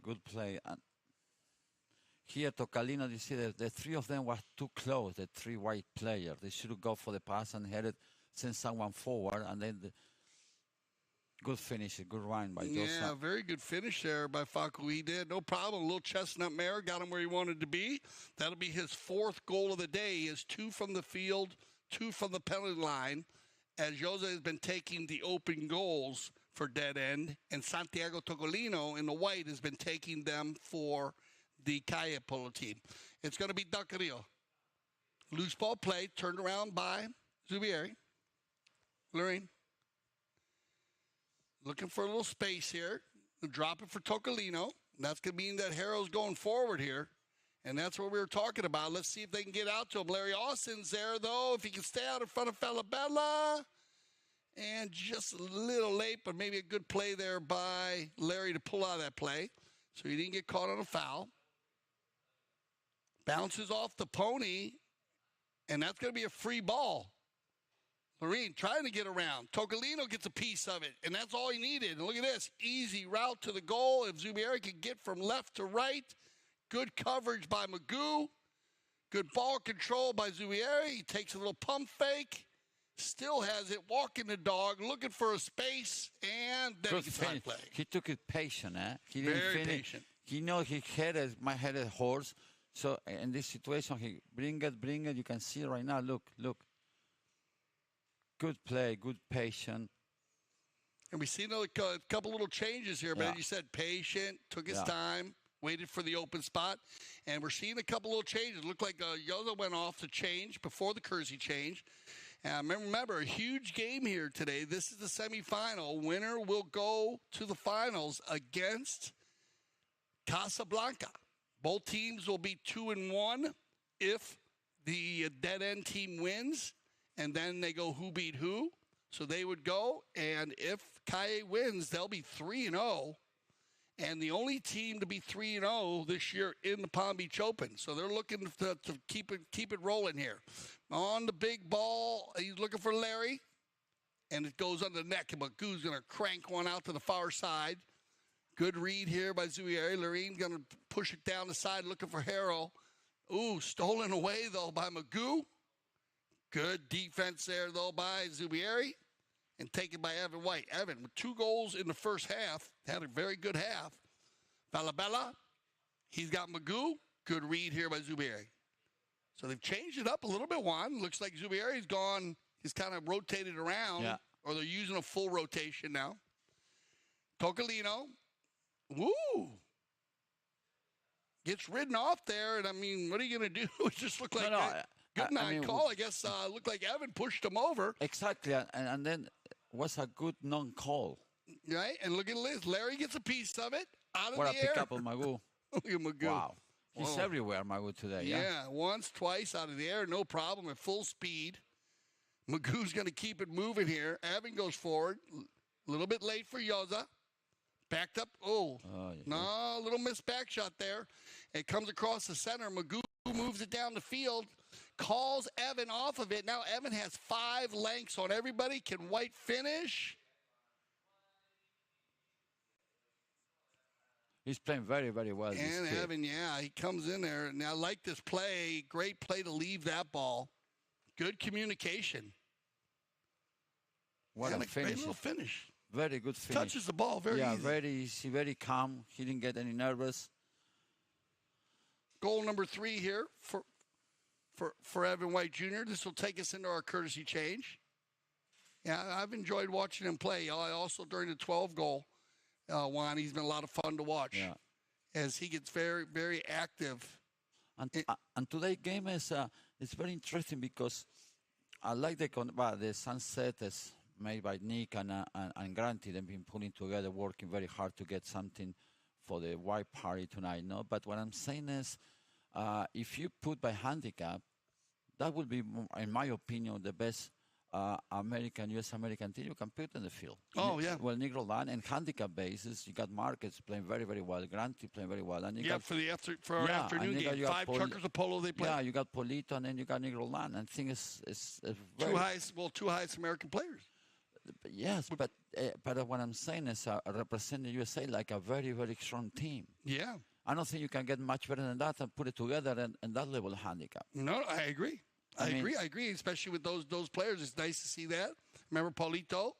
And here, Tocolino, you see the 3 of them were too close, the 3 white players. They should go for the pass and send someone forward, and then good finish, a good run by Yoza. Yeah, very good finish there by Facu. He did, no problem. A little chestnut mare, got him where he wanted to be. That'll be his 4th goal of the day. He has 2 from the field, 2 from the penalty line, as Yoza has been taking the open goals for dead end, and Santiago Tocolino in the white has been taking them for the Kaia Polo team. It's going to be Del Carril. Loose ball play, turned around by Zubieri. Lorraine. Looking for a little space here. Drop it for Tocolino. That's going to mean that Harrow's going forward here. And that's what we were talking about. Let's see if they can get out to him. Larry Austin's there, though. If he can stay out in front of Falabella. And just a little late, but maybe a good play there by Larry to pull out of that play. So he didn't get caught on a foul. Bounces off the pony. And that's going to be a free ball. Lorene trying to get around. Tocolino gets a piece of it, and that's all he needed. And look at this. Easy route to the goal. If Zubieri can get from left to right. Good coverage by Magoo. Good ball control by Zubieri. He takes a little pump fake. Still has it. Walking the dog. Looking for a space. And then he gets high play. He took it patient, eh? He didn't Very finish. patient. He knows he might head a horse. So in this situation, he bring it. You can see right now. Look. Good play, good patience. And we see a couple little changes here, but Yeah. as you said, patient, took his Yeah. time, waited for the open spot. And we're seeing a couple little changes. Looked like Yoza went off to change before the Kersey change. And remember, a huge game here today. This is the semifinal. Winner will go to the finals against Casablanca. Both teams will be 2-1 if the dead end team wins, and then they go who beat who. So they would go, and if Kaia wins, they'll be 3-0, and the only team to be 3-0 this year in the Palm Beach Open. So they're looking to keep it rolling here. On the big ball, he's looking for Larry, and it goes under the neck, and Magoo's going to crank one out to the far side. Good read here by Zubieri. Lorene going to push it down the side, looking for Harrell. Ooh, stolen away, though, by Magoo. Good defense there, though, by Zubieri. And taken by Evan White. Evan, with 2 goals in the first half, had a very good half. Bella, he's got Magoo. Good read here by Zubieri. So they've changed it up a little bit, Juan. Looks like Zubieri's gone. He's kind of rotated around. Yeah. Or they're using a full rotation now. Tocolino. Woo! Gets ridden off there, and I mean, what are you going to do? It just looked like a good call. I guess looked like Evan pushed him over. Exactly, and then was a good non-call. Right, and look at Liz. Larry gets a piece of it out of What the a air. pick up of Magoo. Look at Magoo. Wow. He's Whoa. everywhere, Magoo, today. Yeah, once, twice out of the air, no problem, at full speed. Magoo's going to keep it moving here. Evan goes forward. A little bit late for Yoza. Backed up. Oh, no, a little missed back shot there. It comes across the center. Magoo moves it down the field, calls Evan off of it. Now Evan has 5 lengths on everybody. Can White finish? He's playing very, very well. And Evan, yeah, he comes in there. And I like this play. Great play to leave that ball. Good communication. What and a finish. great little finish. Very good finish. Touches the ball very easy. very easy, very calm. He didn't get any nervous. Goal number 3 here for Evan White Jr. This will take us into our courtesy change. Yeah, I've enjoyed watching him play. I also, during the 12 goal, Juan, he's been a lot of fun to watch as he gets very, very active. And today's game is it's very interesting because I like the sunset is made by Nick and Granty. They've been putting together, working very hard to get something for the white party tonight. No, but what I'm saying is, if you put by handicap, that would be, in my opinion, the best U.S. American team you can put in the field. Oh, yeah. Well, Nick Roland, and handicap basis, you got Marcus playing very, very well. Granty playing very well. And you got, for our afternoon game. 5 truckers of Polo they play. Yeah, you got Polito, and then you got Nick Roland. And I think it's very... two highest American players. Yes, but what I'm saying is represent the USA like a very, very strong team. Yeah. I don't think you can get much better than that and put it together and that level of handicap. No, I agree. I agree, especially with those players. It's nice to see that. Remember Paulito,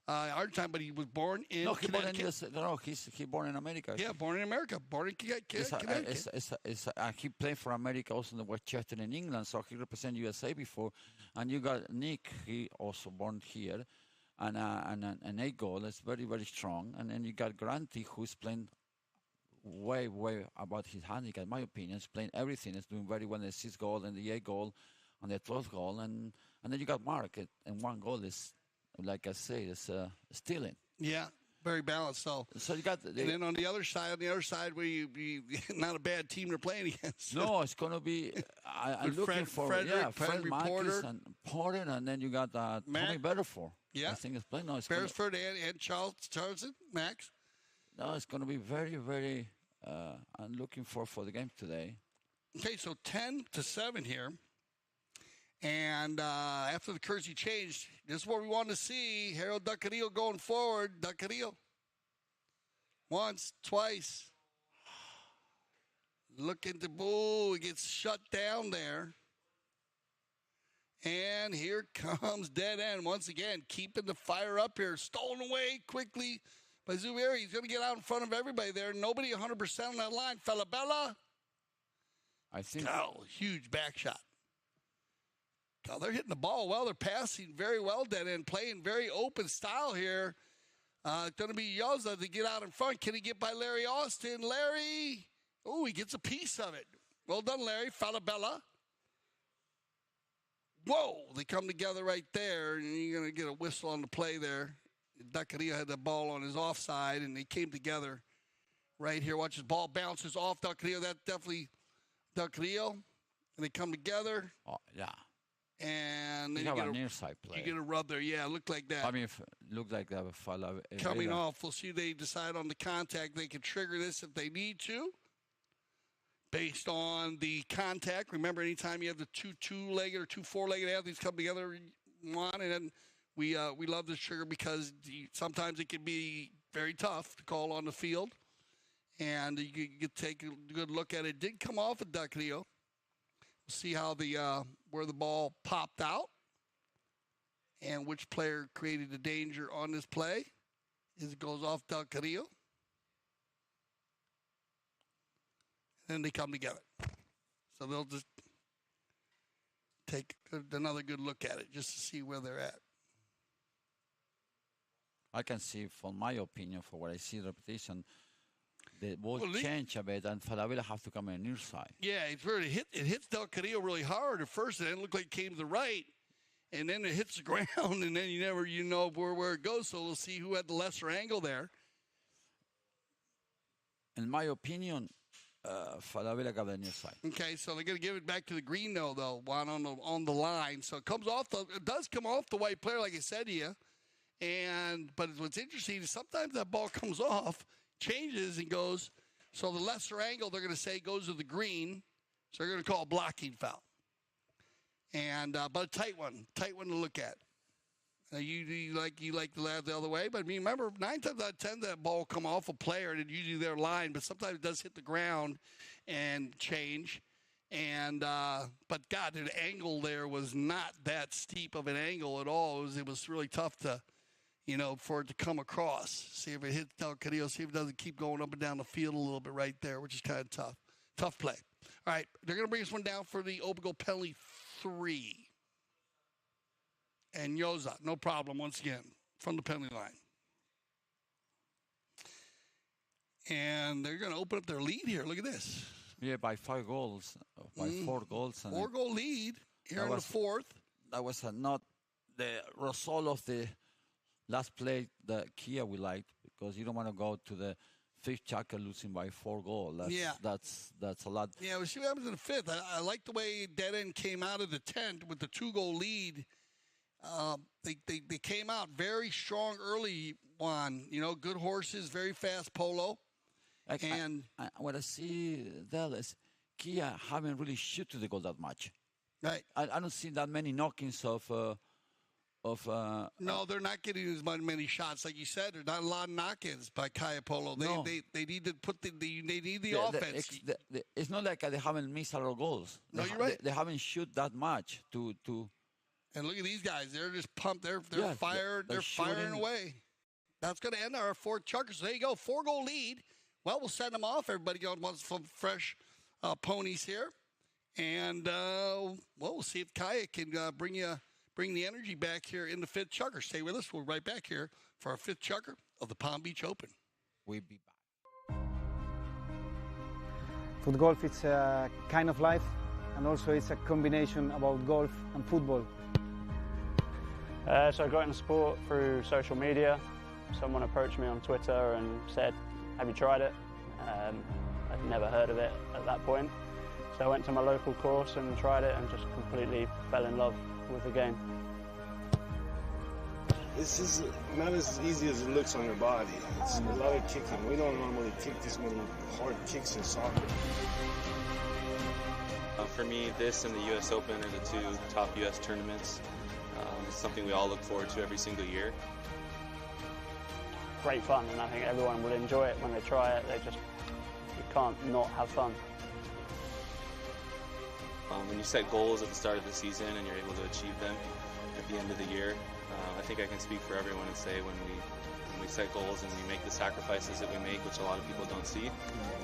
Argentine, but he was born in Connecticut. He born in America. Yeah, born in America. Born in Connecticut. He played for America also in the Westchester in England, so he represented USA before. And you got Nick, he also born here. And an 8 goal is very, very strong. And then you got Granty, who's playing way, way about his handicap, in my opinion. He's playing everything. He's doing very well in the 6 goal and the 8 goal and the 12th goal. And then you got Mark, and 1 goal is, like I say, is stealing. Yeah, very balanced. So you got... and then on the other side, where you not a bad team they're playing against. No, it's going to be... I'm looking for Fred Marcus and Porter, and then you got Tommy Betterford. Yeah. I think it's playing. No, it's Beresford and Charleston, Max. No, it's going to be very, very... I'm looking for the game today. Okay, so 10-7 here. And after the Kersey changed, this is what we wanted to see. Harold Ducarillo going forward. Ducarillo. Once, twice. Looking to boo. He gets shut down there. And here comes dead end once again, keeping the fire up here. Stolen away quickly by Zubieri. He's going to get out in front of everybody there. Nobody 100% on that line. Falabella. I think. Oh, huge back shot. God, they're hitting the ball well. They're passing very well, dead end, playing very open style here. Going to be Yoza to get out in front. Can he get by Larry Austin? Larry, oh, he gets a piece of it. Well done, Larry. Falabella. Whoa, they come together right there, and you're going to get a whistle on the play there. Dacaria had the ball on his offside, and they came together right here. Watch his ball bounces off Dacaria. That's definitely Dacaria. And they come together. Oh, yeah. And then you have a near side play. You get a rub there. Yeah, it looked like that. I mean, looked like they have a foul. Coming off, we'll see they decide on the contact. They can trigger this if they need to. Based on the contact. Remember, anytime you have the two-legged or two four-legged athletes come together, and then we love this trigger because sometimes it can be very tough to call on the field. And you can take a good look at it. It did come off at Duck Rio. We'll see how where the ball popped out and which player created the danger on this play as it goes off Del Carrillo. Then they come together. So they'll just take another good look at it just to see where they're at. I can see, from my opinion, for what I see the repetition, the ball change a bit, and Falabella have to come on the near side. Yeah, it hits Del Carrillo really hard at first, and then it looked like it came to the right, and then it hits the ground, and then you know where it goes. So we'll see who had the lesser angle there. In my opinion, Falabella got the near side. Okay, so they're going to give it back to the green though, Juan, on the line. So it does come off the white player, like I said to you. But what's interesting is sometimes that ball comes off, changes, and goes. So the lesser angle, they're going to say, goes to the green. So they're going to call a blocking foul. But a tight one to look at. You like to laugh the other way, but I mean, remember, 9 times out of 10 that ball come off a player and it's usually their line, but sometimes it does hit the ground and change. But God, the angle there was not that steep of an angle at all. It was really tough to, for it to come across. See if it hits Del Carrillo. See if it doesn't keep going up and down the field a little bit right there, which is kind of tough. Tough play. All right, they're going to bring this one down for the open goal penalty 3. And Yoza, no problem, once again, from the penalty line. And they're going to open up their lead here. Look at this. Yeah, by 5 goals, by 4 goals. 4-goal lead here in the fourth. That was not the result of the last play that Kaia we liked, because you don't want to go to the fifth checker losing by 4 goals. That's a lot. Yeah, we'll see what happens in the fifth. I like the way Dead End came out of the tent with the 2-goal lead. They came out very strong early on. Good horses, very fast Polo. What I see there is Kaia haven't really shoot to the goal that much. Right. I don't see that many knockings of. No, they're not getting as many shots, like you said. There's not a lot of knock-ins by Kaia Polo. They need to put they need the offense. It's not like they haven't missed a lot of goals. No, you're right. They haven't shoot that much to. And look at these guys. They're just pumped. They're fired. They're firing away. That's going to end our 4th chucker. So there you go. 4-goal lead. Well, we'll send them off. Everybody wants some fresh ponies here. And, we'll see if Kaia can bring the energy back here in the 5th chucker. Stay with us. We'll be right back here for our 5th chucker of the Palm Beach Open. We'll be back. Foot golf, it's a kind of life. And also it's a combination about golf and football. So I got into sport through social media. Someone approached me on Twitter and said, have you tried it? I'd never heard of it at that point. So I went to my local course and tried it and just completely fell in love with the game. This is not as easy as it looks on your body. It's a lot of kicking. We don't normally kick this many hard kicks in soccer. For me, this and the U.S. Open are the 2 top U.S. tournaments. It's something we all look forward to every single year. Great fun, and I think everyone will enjoy it when they try it. You can't not have fun. When you set goals at the start of the season and you're able to achieve them at the end of the year, I think I can speak for everyone and say when we set goals and we make the sacrifices that we make, which a lot of people don't see,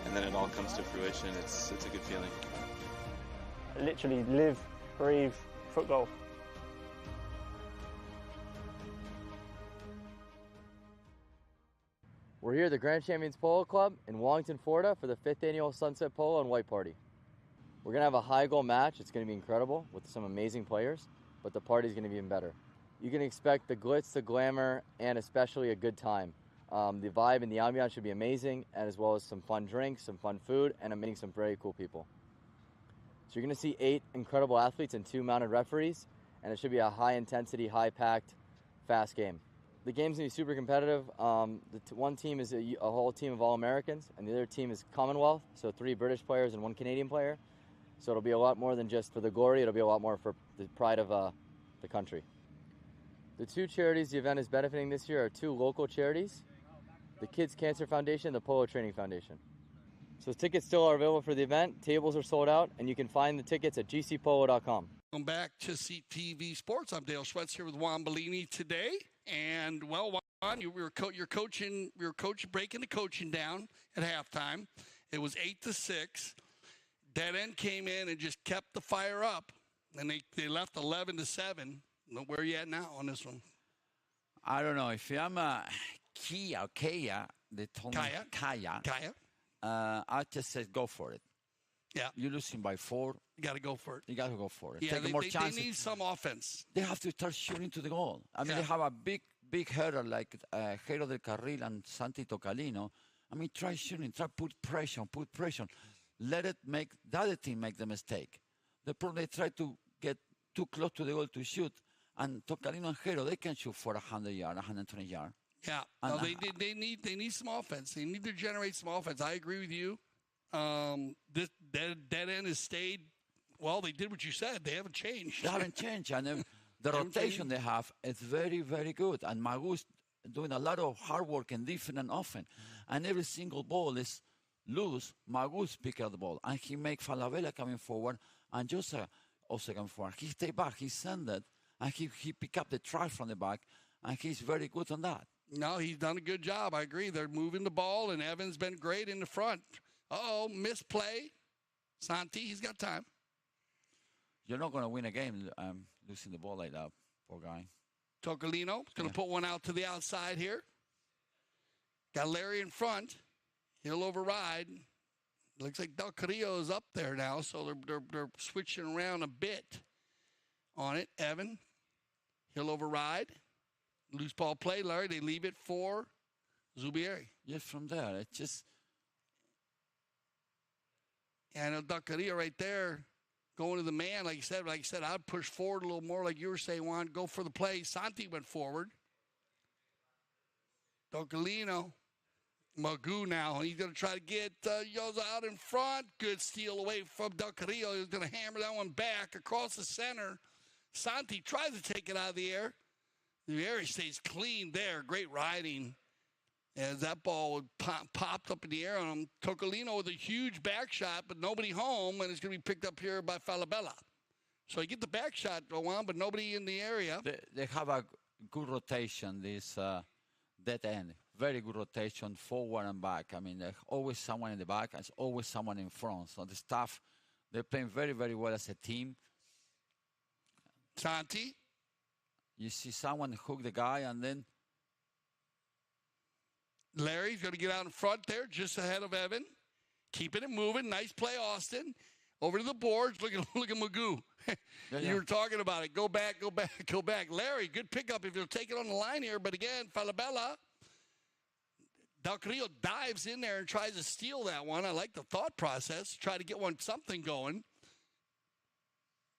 and then it all comes to fruition, it's a good feeling. literally live, breathe foot golf. We're here at the Grand Champions Polo Club in Wellington, Florida for the 5th annual Sunset Polo and White Party. We're going to have a high goal match. It's going to be incredible with some amazing players, but the party's going to be even better. You can expect the glitz, the glamour, and especially a good time. The vibe and the ambiance should be amazing, and as well as some fun drinks, some fun food, and I'm meeting some very cool people. So you're going to see 8 incredible athletes and 2 mounted referees, and it should be a high-intensity, high-packed, fast game. The game's going to be super competitive. One team is a whole team of All-Americans, and the other team is Commonwealth, so 3 British players and 1 Canadian player. So it'll be a lot more than just for the glory. It'll be a lot more for the pride of the country. The 2 charities the event is benefiting this year are 2 local charities, the Kids Cancer Foundation and the Polo Training Foundation. So tickets still are available for the event. Tables are sold out, and you can find the tickets at gcpolo.com. Welcome back to CTV Sports. I'm Dale Schwetz here with Juan Bellini today. And, well, Juan, you're coaching, breaking the coaching down at halftime. It was 8-6. Dead End came in and just kept the fire up, and they left 11-7. Where are you at now on this one? I don't know. If I'm Kaia, they told me Kaia. I just said go for it. Yeah. You're losing by 4. You got to go for it. You got to go for it. Yeah, Take more chances. They need some offense. They have to start shooting to the goal. I mean, they have a big header like Jero del Carril and Santi Tocalino. I mean, try shooting. Try put pressure. Let it make the other team make the mistake. The problem, they try to get too close to the goal to shoot, and Tocalino and Jero, they can shoot for 100 yards, 120 yards. Yeah, no, they need some offense. They need to generate some offense. I agree with you. This dead end has stayed. Well, they did what you said. They haven't changed. They haven't changed, and the rotation they have is very, very good. And Magu's doing a lot of hard work and defense and offense. And every single ball is loose. Magu's pick up the ball, and he make Falabella coming forward, and Jose also coming forward. He stay back, he send it, and he pick up the try from the back, and he's very good on that. No, he's done a good job. I agree. They're moving the ball, and Evan's been great in the front. Misplay. Santi, he's got time. You're not going to win a game losing the ball like that, poor guy. Tocalino is going to put one out to the outside here. Got Larry in front. He'll override. Looks like Del Carrillo is up there now, so they're switching around a bit on it. Evan, he'll override. Loose ball play, Larry. They leave it for Zubieri. Yes, from there. It's just. And Del Carrillo right there going to the man. Like I said, I'd push forward a little more like you were saying, Juan. Go for the play. Santi went forward. Tocalino. Magu now. He's going to try to get Yoza out in front. Good steal away from Del Carrillo. He's going to hammer that one back across the center. Santi tries to take it out of the air. The area stays clean there. Great riding as that ball popped up in the air on him. Tocalino with a huge back shot, but nobody home, and it's going to be picked up here by Falabella. So you get the back shot go on, but nobody in the area. They have a good rotation, this dead end. Very good rotation, forward and back. I mean, there's always someone in the back, there's always someone in front. So the staff, they're playing very, very well as a team. Santi. You see someone hook the guy, and then Larry's going to get out in front there, just ahead of Evan. Keeping it moving. Nice play, Austin. Over to the boards. Look at Magoo. You were talking about it. Go back. Larry, good pickup if you'll take it on the line here. But again, Falabella. Del Carrillo dives in there and tries to steal that one. I like the thought process. Try to get something going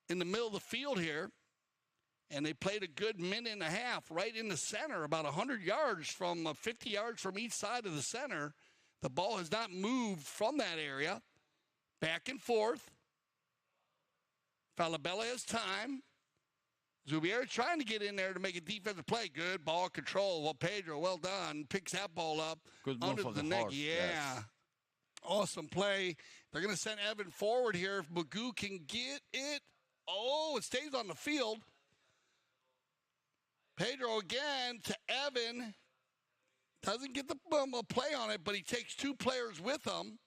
in the middle of the field here. And they played a good minute and a half right in the center, about 100 yards from 50 yards from each side of the center. The ball has not moved from that area. Back and forth. Falabella has time. Zubieri trying to get in there to make a defensive play. Good ball control. Well, Pedro, well done. Picks that ball up under the neck. Horse, yeah. Yes. Awesome play. They're going to send Evan forward here if Magoo can get it. Oh, it stays on the field. Pedro again to Evan. Doesn't get the play on it, but he takes 2 players with him.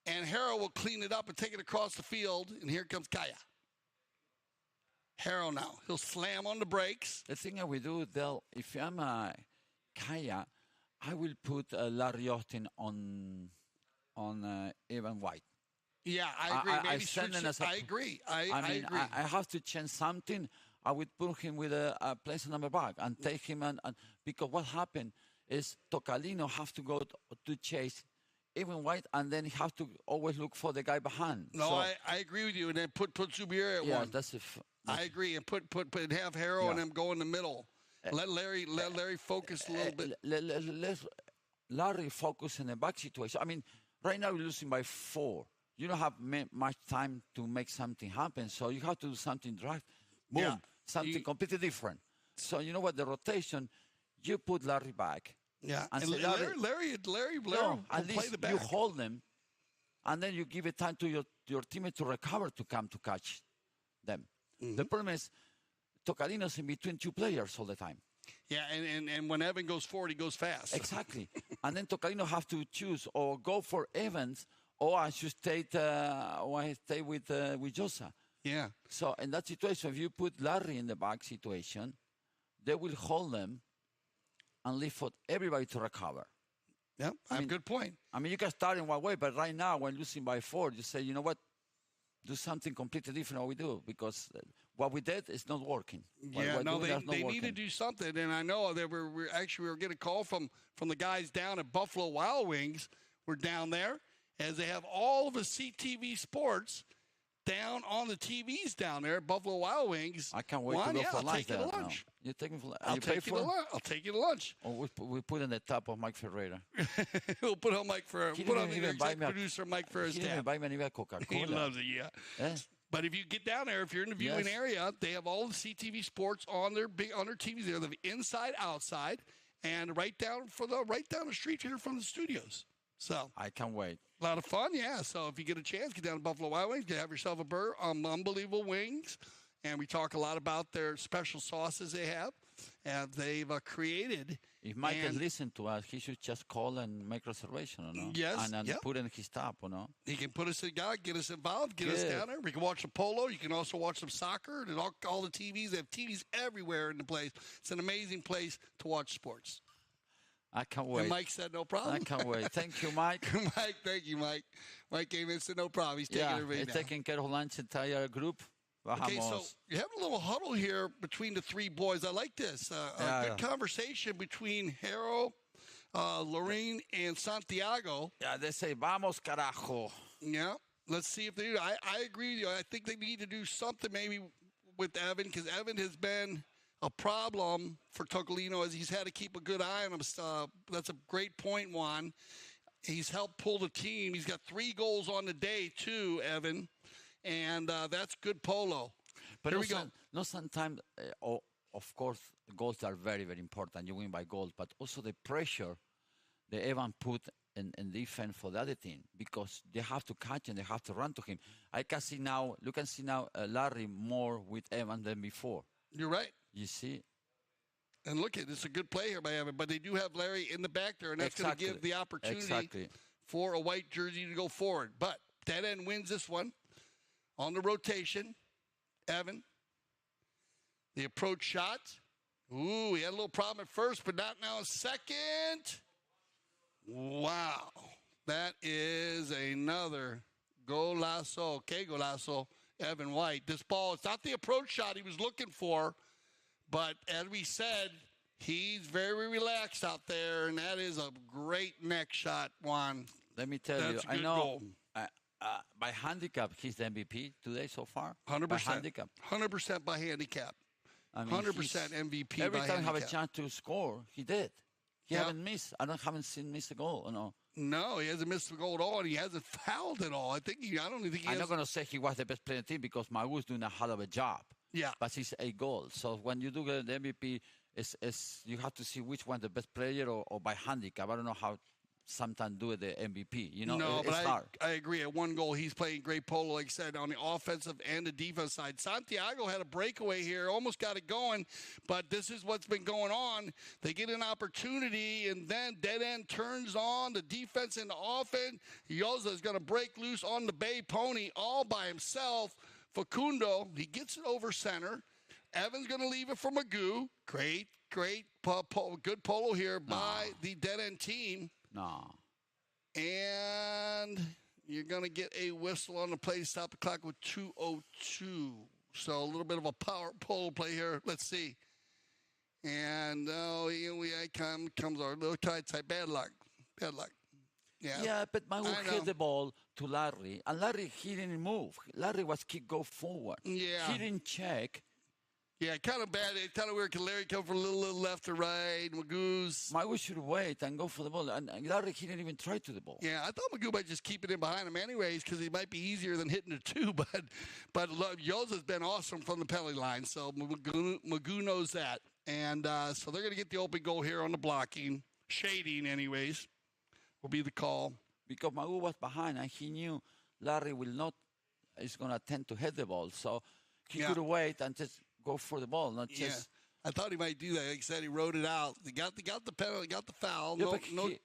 And Harrow will clean it up and take it across the field. And here comes Kaia. Harrow now. He'll slam on the brakes. The thing I will do, Del, if I'm a Kaia, I will put Larry Austin on Evan White. Yeah, I agree. Maybe send switch him as I agree. I mean, agree. I have to change something. I would put him with a place on number back and take him and because what happened is Tocalino have to go to chase Evan White, and then he have to always look for the guy behind. No, so, I agree with you. And then put Zubier at one. That's I agree. And put have Harrow and them go in the middle. Let Larry focus a little bit. Let Larry focus in the back situation. I mean, right now we're losing by 4. You don't have much time to make something happen, so you have to do something right. Boom, something completely different. So you know what? The rotation, you put Larry back. Yeah, and Larry no, at play least the back. You hold them, and then you give it time to your teammate to recover to come to catch them. Mm-hmm. The problem is Tocalino's in between 2 players all the time. Yeah, and when Evan goes forward, he goes fast. Exactly. And then Tocalino have to choose or go for Evans, or I should stay with Josa. Yeah. So in that situation, if you put Larry in the back situation, they will hold them and leave for everybody to recover. Yeah, good point. I mean, you can start in one way, but right now, when losing by 4, you say, you know what? Do something completely different what we do, because what we did is not working. Yeah, they need to do something. And I know they were getting a call from the guys down at Buffalo Wild Wings. We're down there as they have all of the CTV Sports down on the TVs down there at Buffalo Wild Wings. I can't wait to go for lunch. You take me for lunch. I'll take you to lunch. Oh, we put in the top of Mike Ferreira. We'll put on Mike Ferreira. Put on the producer Mike Ferreira's tab. He didn't buy me any Coca-Cola. He loves it, yeah. But if you get down there, if you're in the viewing area, they have all the CTV Sports on their TVs. They're the inside, outside, and right down the street here from the studios. So I can't wait. A lot of fun, yeah. So if you get a chance, get down to Buffalo Wild Wings, have yourself a burger, unbelievable wings. And we talk a lot about their special sauces they have, and they've created. If Mike can listen to us, he should just call and make reservation, you know? Yes, and put in his tab, you know? He can put us in, get us involved, get us down there. We can watch the polo. You can also watch some soccer. And all the TVs. They have TVs everywhere in the place. It's an amazing place to watch sports. I can't wait. And Mike said no problem. I can't wait. Thank you, Mike. Thank you, Mike. Mike came in and said no problem. He's taking everybody down. Taking care of lunch entire group. Okay, so you have a little huddle here between the 3 boys. I like this. Good conversation between Harrow, Lorene, and Santiago. Yeah, they say, vamos, carajo. Yeah, let's see if they do. I agree with you. I think they need to do something maybe with Evan, because Evan has been a problem for Tocalino as he's had to keep a good eye on him. That's a great point, Juan. He's helped pull the team. He's got 3 goals on the day, too, Evan. And that's good polo. But here we go. No, sometimes, of course, goals are very, very important. You win by goals. But also the pressure that Evan put in defense for the other team, because they have to catch and they have to run to him. You can see now Larry more with Evan than before. You're right. You see? And look, it's a good play here by Evan. But they do have Larry in the back there, and that's going to give the opportunity for a white jersey to go forward. But Dead End wins this one. On the rotation, Evan. The approach shot. Ooh, he had a little problem at first, but not now. Second. Wow. That is another golazo. Okay, golazo, Evan White. This ball, it's not the approach shot he was looking for, but as we said, he's very relaxed out there, and that is a great neck shot, Juan. Let me tell you, I know. Goal. By handicap, he's the MVP today so far. 100%. By handicap. 100% by handicap. I mean, 100% MVP every by time handicap. he have a chance to score, he did. He haven't missed. Haven't seen miss a goal. You know. No, he hasn't missed a goal at all, and he hasn't fouled at all. I don't think he has. I'm not going to say he was the best player in the team, because Magu's doing a hell of a job. Yeah. But he's 8 goals. So when you do get the MVP, you have to see which one the best player or by handicap. I don't know how sometimes do the MVP. You know, no, it's hard. I agree. At 1 goal, he's playing great polo, like I said, on the offensive and the defense side. Santiago had a breakaway here, almost got it going, but this is what's been going on. They get an opportunity, and then Dead End turns on the defense and the offense. Yoza is going to break loose on the Bay Pony all by himself. Facundo, he gets it over center. Evan's going to leave it for Magoo. Great, good polo here by the dead-end team. No. And you're going to get a whistle on the play to stop the clock with 2:02. So a little bit of a power polo play here. Let's see. And here comes our little tight. Bad luck. Yeah, but Magoo hit the ball to Larry, and Larry, he didn't move. Larry was go forward. Yeah. He didn't check. Yeah, kind of bad. It's kind of weird. Larry come from a little left or right. Magoo should wait and go for the ball. And Larry, he didn't even try to the ball. Yeah, I thought Magoo might just keep it in behind him anyways because he might be easier than hitting it too. But Yoza's been awesome from the penalty line, so Magoo knows that. And so they're going to get the open goal here on the blocking. Shading, anyways, will be the call. Because Magoo was behind, and he knew Larry is going to attempt to hit the ball. So he could wait and just go for the ball, not just... I thought he might do that. Like I said, he wrote it out. He got the penalty, got the foul. Yeah,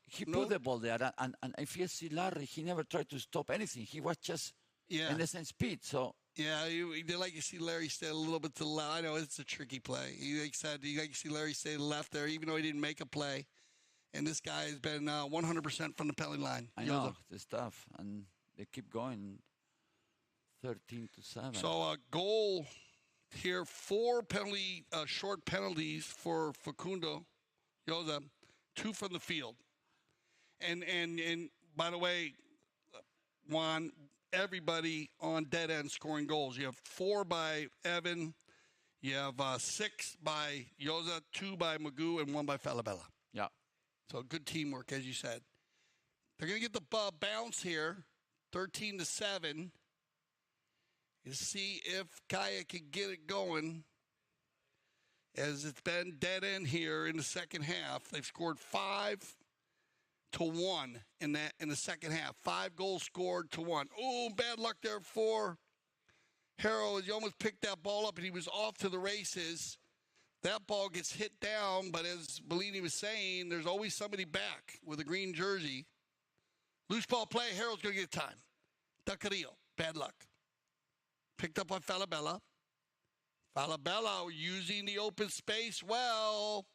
he put the ball there. And if you see Larry, he never tried to stop anything. He was just in the same speed. So yeah, he did like you see Larry stay a little bit to the left. I know it's a tricky play. You see Larry stay to the left there, even though he didn't make a play. And this guy has been 100% from the penalty line. I know the stuff, and they keep going 13-7. So a goal here, 4 short penalties for Facundo Yoza, 2 from the field. And by the way, Juan, everybody on dead end scoring goals. You have 4 by Evan, you have 6 by Yoza, 2 by Magoo, and 1 by Falabella. Yeah. So good teamwork, as you said. They're going to get the bounce here, 13-7. You see if Kaia can get it going, as it's been dead end here in the second half. They've scored 5-1 in the second half. 5 goals scored to 1. Oh, bad luck there for Harrow. He almost picked that ball up, and he was off to the races. That ball gets hit down, but as Bellini was saying, there's always somebody back with a green jersey. Loose ball play. Harrow's going to get time. Tacarillo, bad luck. Picked up by Falabella. Falabella using the open space well.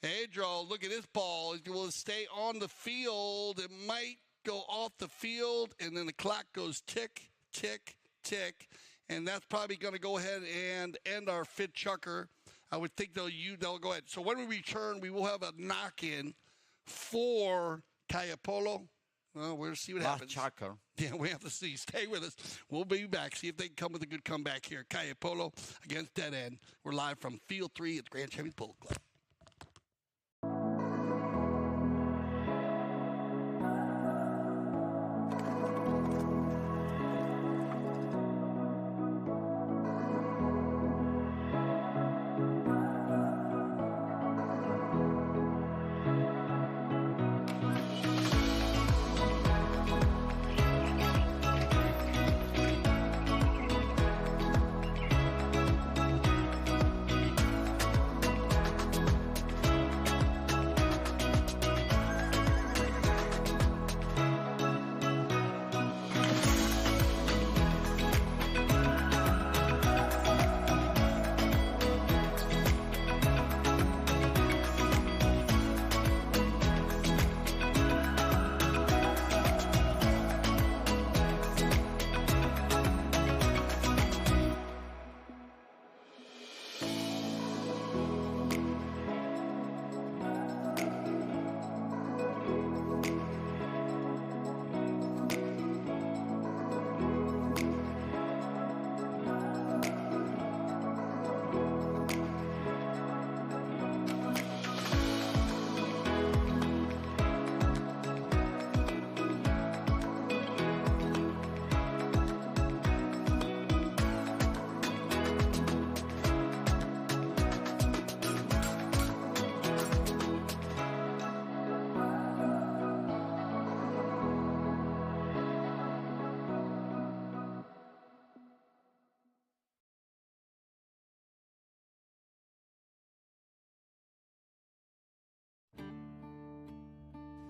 Pedro, look at this ball. It will stay on the field. It might go off the field, and then the clock goes tick, tick, tick. And that's probably going to go ahead and end our fit chucker. I would think they'll go ahead. So when we return, we will have a knock-in for Kaia Polo. Well, we'll see what happens. Chucker. Yeah, we have to see. Stay with us. We'll be back. See if they can come with a good comeback here. Kaia Polo against Dead End. We're live from Field 3 at the Grand Champions Polo Club.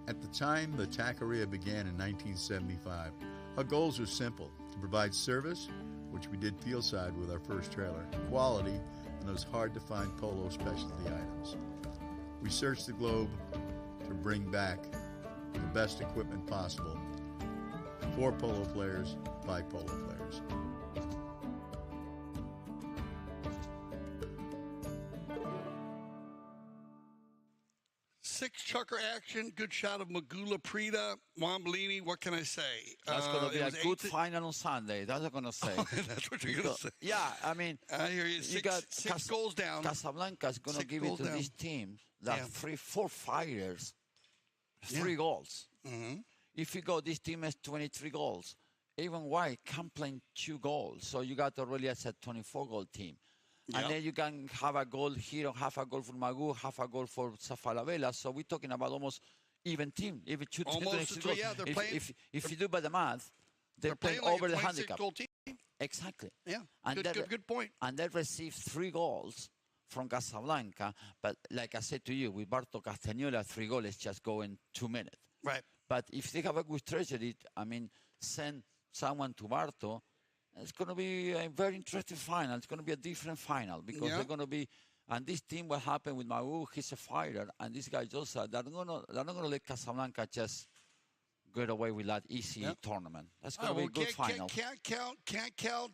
At the time the taqueria began in 1975, our goals were simple: to provide service, which we did fieldside with our first trailer, quality, on those hard-to-find Polo specialty items. We search the globe to bring back the best equipment possible for Polo players by Polo players. Six chucker action, good shot of Magula Prida, Wamblini. What can I say? That's going to be a good final on Sunday. That's what I'm going to say. That's what you're going to say. Yeah, I mean, I hear you. Six goals down. Casablanca's going to give it to this team that 4 fighters, 3 goals. Mm-hmm. If you go, this team has 23 goals. Even White can play 2 goals. So you got already a 24-goal team. And then you can have a goal here, half a goal for Magu, half a goal for Falabella. So we're talking about almost even team. Even 2 almost, goals. Yeah, they're playing. If you do by the math, they're playing like over the handicap. Goal team. Exactly. Yeah, and good point. And they received 3 goals from Casablanca. But like I said to you, with Barto Castagnola, 3 goals is just go in 2 minutes. Right. But if they have a good treasury, I mean, send someone to Barto, it's going to be a very interesting final. It's going to be a different final because they're going to be. And this team, what happened with Magu, he's a fighter, and this guy Josa, they're not going to let Casablanca just get away with that easy tournament. That's going to be a good final. Can't count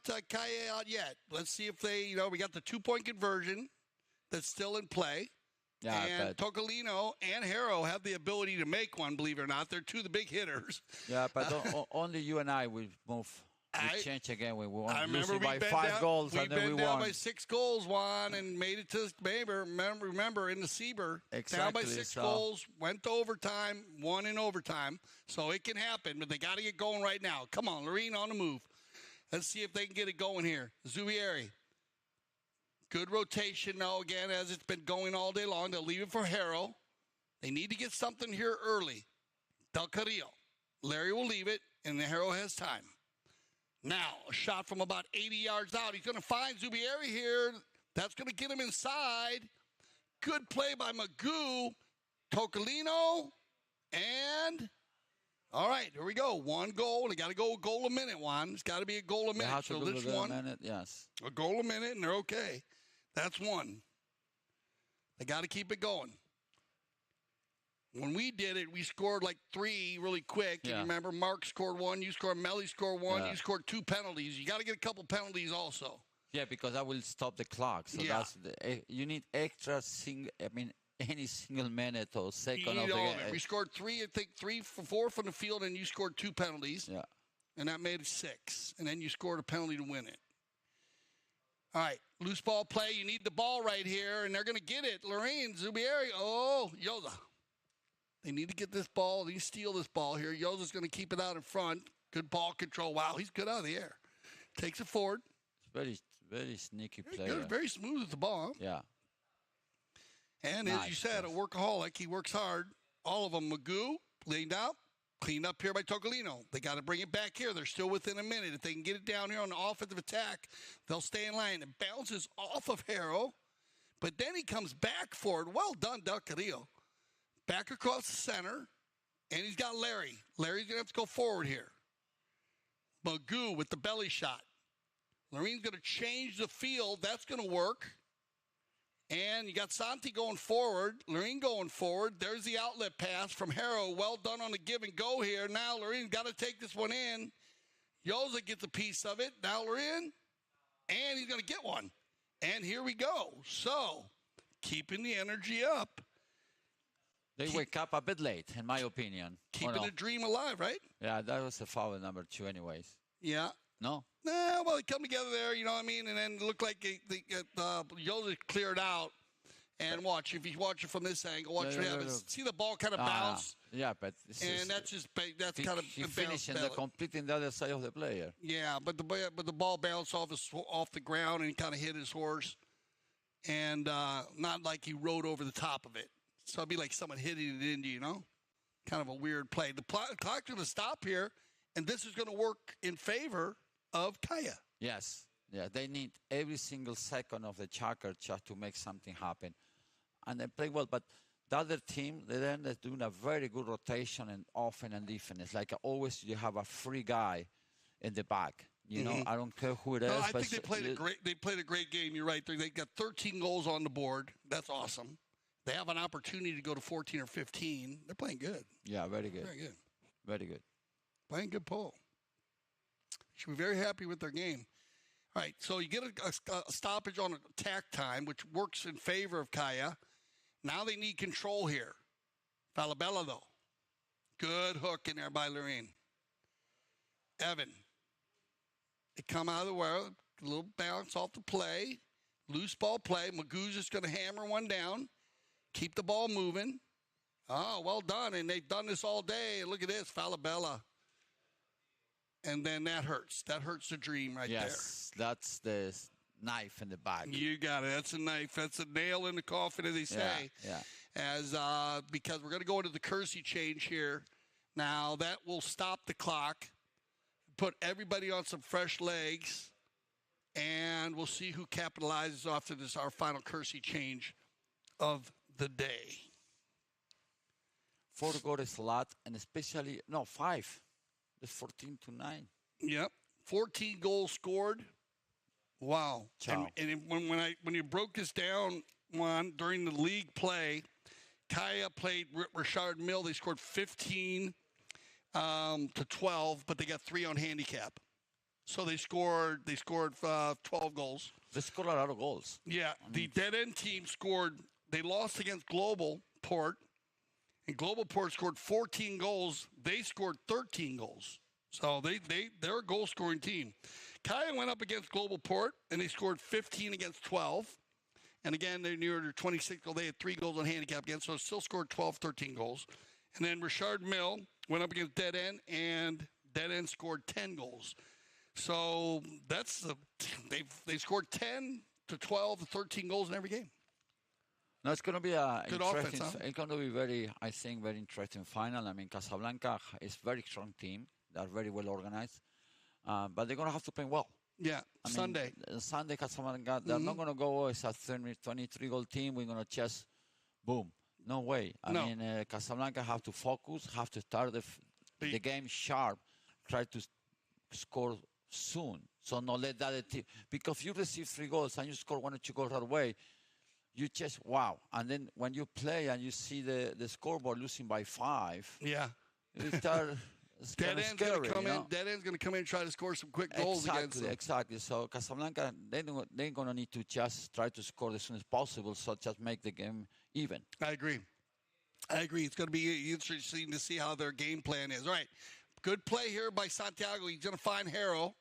Kaia out yet. Let's see if they, we got the 2-point conversion that's still in play. Yeah, and Tocolino and Harrow have the ability to make one, believe it or not. They're 2 of the big hitters. Yeah, but only you and I will move. We change again. We won. I remember by 5 goals, and then we down won. by 6 goals, Juan, and made it to remember in the Sieber. Exactly. Down by 6 goals, went to overtime, won in overtime. So it can happen, but they got to get going right now. Come on, Lorene on the move. Let's see if they can get it going here. Zubieri. Good rotation now again, as it's been going all day long. They'll leave it for Harrow. They need to get something here early. Del Carrillo. Larry will leave it, and the Harrow has time. Now, a shot from about 80 yards out. He's going to find Zubieri here. That's going to get him inside. Good play by Magoo. Tocolino. And, all right, here we go. 1 goal. They got to go a goal a minute, Juan. It's got to be a goal a minute. So there's one. A minute, yes. A goal a minute, and they're okay. That's 1. They got to keep it going. When we did it, we scored like 3 really quick. Yeah. You remember, Mark scored 1, you scored, Melly scored 1, you scored 2 penalties. You got to get a couple penalties also. Yeah, because that will stop the clock. So that's you need extra any single minute or second of the game. We scored 3, I think 4 from the field, and you scored 2 penalties. Yeah. And that made it 6. And then you scored a penalty to win it. All right, loose ball play. You need the ball right here, and they're going to get it. Lorraine, Zubieri, Yoza. They need to get this ball. They steal this ball here. Yoza's going to keep it out in front. Good ball control. Wow, he's good out of the air. Takes it forward. Very, very sneaky player. Good, very smooth with the ball. Huh? Yeah. And as you said, a workaholic. He works hard. All of them. Magoo, cleaned out. Cleaned up here by Tocolino. They got to bring it back here. They're still within a minute. If they can get it down here on the offensive attack, they'll stay in line. It bounces off of Harrow, but then he comes back forward. Well done, Del Carrillo. Back across the center, and he's got Larry. Larry's going to have to go forward here. Magoo with the belly shot. Lorene's going to change the field. That's going to work. And you got Santi going forward. Lorene going forward. There's the outlet pass from Harrow. Well done on the give and go here. Now Lorene's got to take this one in. Yoza gets a piece of it. Now Lorene. And he's going to get one. And here we go. So, keeping the energy up. They wake up a bit late, in my opinion. Keeping the dream alive, right? Yeah, that was a foul number 2 anyways. Yeah. No? Nah, well, they come together there, you know what I mean? And then it looked like Yoza cleared out. And watch, if you watch it from this angle, watch what happens. See the ball kind of bounce? Yeah, but... And that's kind of... He finishing completing the other side of the player. Yeah, but the ball bounced off the ground and kind of hit his horse. And not like he rode over the top of it. So it'd be like someone hitting it into, kind of a weird play. The clock's going to stop here, and this is going to work in favor of Kaia. Yes. Yeah, they need every single second of the checker just to make something happen. And they play well, but the other team, they're doing a very good rotation and offense and defense. Like always, you have a free guy in the back. You know, I don't care who it is. No, I but think they played a great game. You're right. They got 13 goals on the board. That's awesome. They have an opportunity to go to 14 or 15. They're playing good. Yeah, very good. Very good. Very good. Playing good polo. Should be very happy with their game. All right, so you get a stoppage on attack time, which works in favor of Kaia. Now they need control here. Falabella, though. Good hook in there by Lorraine. Evan. They come out of the way, a little bounce off the play. Loose ball play. Magoo's just going to hammer one down. Keep the ball moving. Oh, well done. And they've done this all day. Look at this, Falabella. And then that hurts. That hurts the dream right there. Yes, that's the knife in the back. You got it. That's a knife. That's a nail in the coffin, as they say. Yeah. As because we're going to go into the Kersey change here. Now, that will stop the clock, put everybody on some fresh legs, and we'll see who capitalizes off to this, our final Kersey change of the day. 4 goals is a lot, and especially, 5. It's 14-9. Yep. 14 goals scored. Wow. Ciao. And when you broke this down, Juan, during the league play, Kaia played Richard Mill. They scored 15 to 12, but they got 3 on handicap. So they scored 12 goals. They scored a lot of goals. Yeah. The dead-end team scored. They lost against Global Port. And Global Port scored 14 goals. They scored 13 goals. So they're a goal-scoring team. Kaia went up against Global Port, and they scored 15 against 12. And again, they're near their 26 goal. They had 3 goals on handicap again, so still scored 12, 13 goals. And then Richard Mill went up against Dead End, and Dead End scored 10 goals. So they scored 10 to 12 to 13 goals in every game. No, it's going to be a good interesting. Offense, huh? It's going to be very interesting final. I mean, Casablanca is a very strong team. They're very well organized, but they're going to have to play well. Yeah, Sunday. Sunday, Casablanca. They're not going to go as a 23-goal team. We're going to just boom. No way. I mean, Casablanca have to focus, have to start the game sharp, try to score soon. So not let that team, because if you receive 3 goals and you score 1 or 2 goals right away, you just wow. And then when you play and you see the scoreboard losing by 5, yeah, you start. Dead End's going to come in. Dead End's going to come in and try to score some quick goals against them. Exactly. So Casablanca, they're going to need to just try to score as soon as possible, so just make the game even. I agree. It's going to be interesting to see how their game plan is. All right, good play here by Santiago. He's going to find Harrow.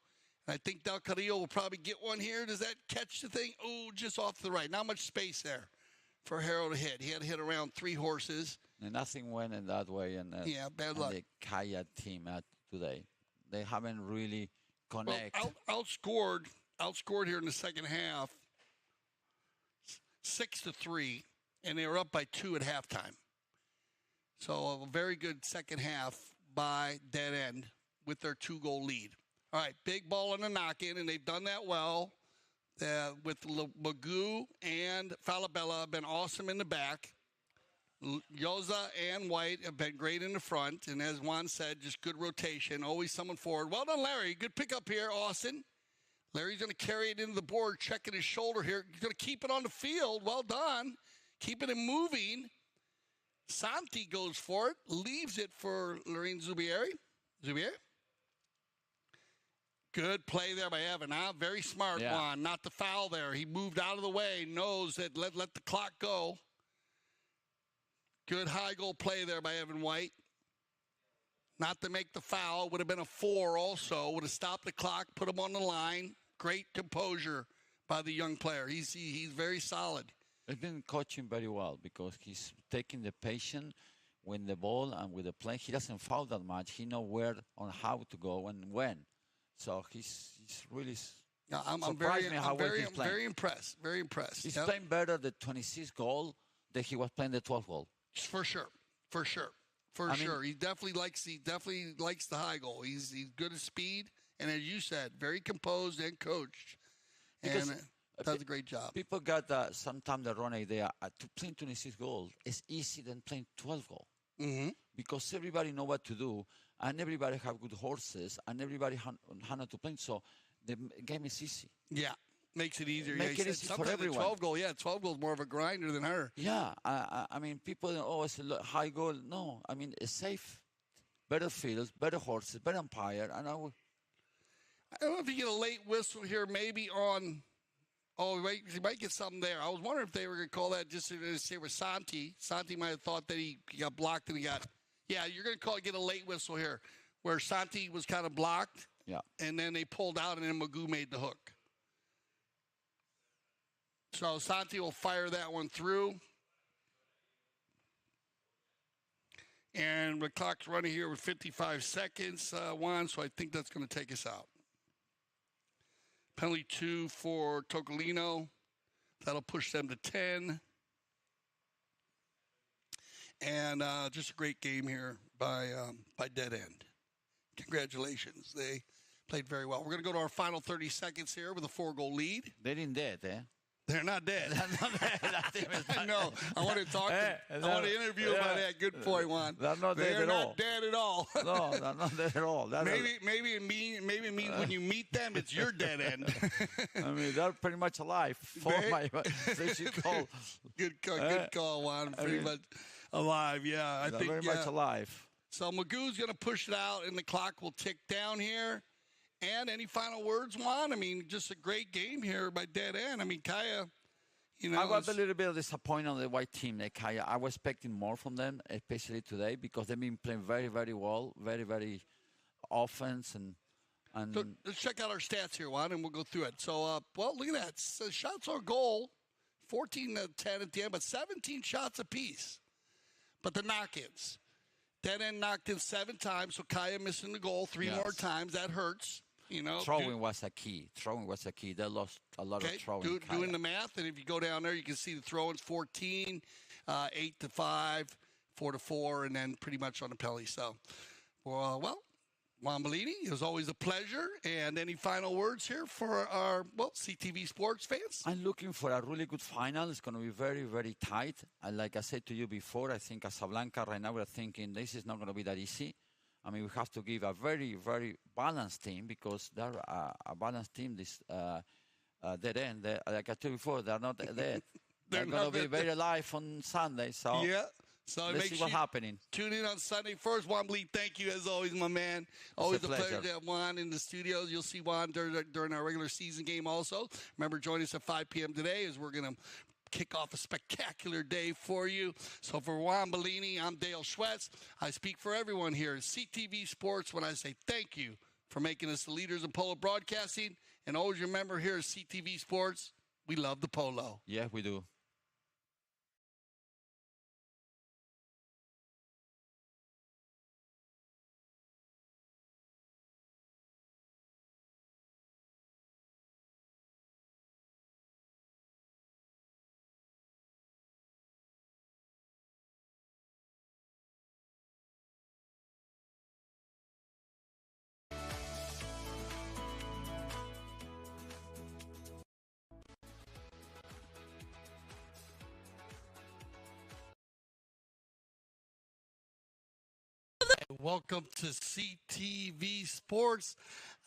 I think Del Carrillo will probably get one here. Does that catch the thing? Oh, just off to the right. Not much space there for Harrow to hit. He had to hit around 3 horses. And nothing went in that way. And bad luck. The Kaia team today, they haven't really connected. Well, outscored here in the second half, 6-3, and they were up by 2 at halftime. So a very good second half by Dead End with their 2-goal lead. All right, big ball and a knock-in, and they've done that well. With Magoo and Falabella have been awesome in the back. Yoza and White have been great in the front. And as Juan said, just good rotation, always someone forward. Well done, Larry. Good pickup here, Austin. Larry's going to carry it into the board, checking his shoulder here. He's going to keep it on the field. Well done. Keeping it moving. Santi goes for it, leaves it for Lorraine Zubieri. Good play there by Evan. Very smart, Juan. Not the foul there. He moved out of the way, knows that let the clock go. Good high goal play there by Evan White. Not to make the foul. Would have been a 4 also. Would have stopped the clock, put him on the line. Great composure by the young player. He's very solid. They've been coaching very well because he's taking the patience with the ball and with the play. He doesn't foul that much. He knows where on how to go and when. So he's really I'm very impressed. Very impressed. He's playing better the 26th goal than he was playing the 12th goal. For sure. He definitely likes the high goal. He's good at speed, and as you said, very composed and coached. And does a great job. People got sometimes the wrong idea. To play 26 goals is easier than playing 12 goals. Mm-hmm. Because everybody know what to do. and everybody have good horses, and everybody how to play. So the game is easy. Yeah. Makes it easier. Make it easy for everyone. 12 goal, 12 goals more of a grinder than her. Yeah, I mean, people always look high goal. No, I mean, it's safe. Better fields, better horses, better umpire. And I don't know if you get a late whistle here, maybe on. Oh, you might get something there. I was wondering if they were going to call that just to say with Santi. Santi might have thought that he got blocked and he got. Yeah, you're going to get a late whistle here, where Santi was kind of blocked. Yeah. And then they pulled out, and then Magoo made the hook. So Santi will fire that one through. And the clock's running here with 55 seconds, Juan, so I think that's going to take us out. Penalty 2 for Tocolino. That'll push them to 10. And just a great game here by Dead End. Congratulations. They played very well. We're going to go to our final 30 seconds here with a 4-goal lead. They didn't dead, eh? They're not dead. That team is not No, I want to talk. I want to interview about that. Good point, Juan. They're not dead They're at not all. dead at all. No, they're not dead at all. Maybe it means when you meet them, it's your dead end. I mean, they're pretty much alive. Good call, Juan. Pretty much alive. Yeah, I they're think very much alive. So Magoo's going to push it out, and the clock will tick down here. And any final words, Juan? I mean, just a great game here by Dead End. I mean, Kaia, I was a little bit disappointed on the white team, like Kaia. I was expecting more from them, especially today, because they've been playing very, very well, very, very offense. And so let's check out our stats here, Juan, and we'll go through it. So, look at that. So shots on goal, 14-10 at the end, but 17 shots apiece. But the knock-ins. Dead End knocked in 7 times, so Kaia missing the goal 3 more times. That hurts. You know, throwing was a key. They lost a lot of throwing. Doing the math, and if you go down there, you can see the throw-ins 14, 8-5, 4-4, and then pretty much on the penalty. So, well, Juan Bellini, it was always a pleasure. And any final words here for our, CTV Sports fans? I'm looking for a really good final. It's going to be very, very tight. And like I said to you before, I think Casablanca right now we're thinking this is not going to be that easy. I mean, we have to give a very, very balanced team because they're a balanced team. This Dead End, like I told you before, they're not dead. They're going to be very alive on Sunday. So yeah. So let's see what's happening. Tune in on Sunday. First, Juan Bleed, thank you as always, my man. Always a pleasure to have Juan in the studios. You'll see Juan during our regular season game also. Remember, join us at 5 p.m. today as we're going to kick off a spectacular day for you. So for Juan Bellini, I'm Dale Schwetz. I speak for everyone here at CTV Sports when I say thank you for making us the leaders in polo broadcasting. And always remember here at CTV Sports, we love the polo. Yeah, we do. Welcome to CTV Sports.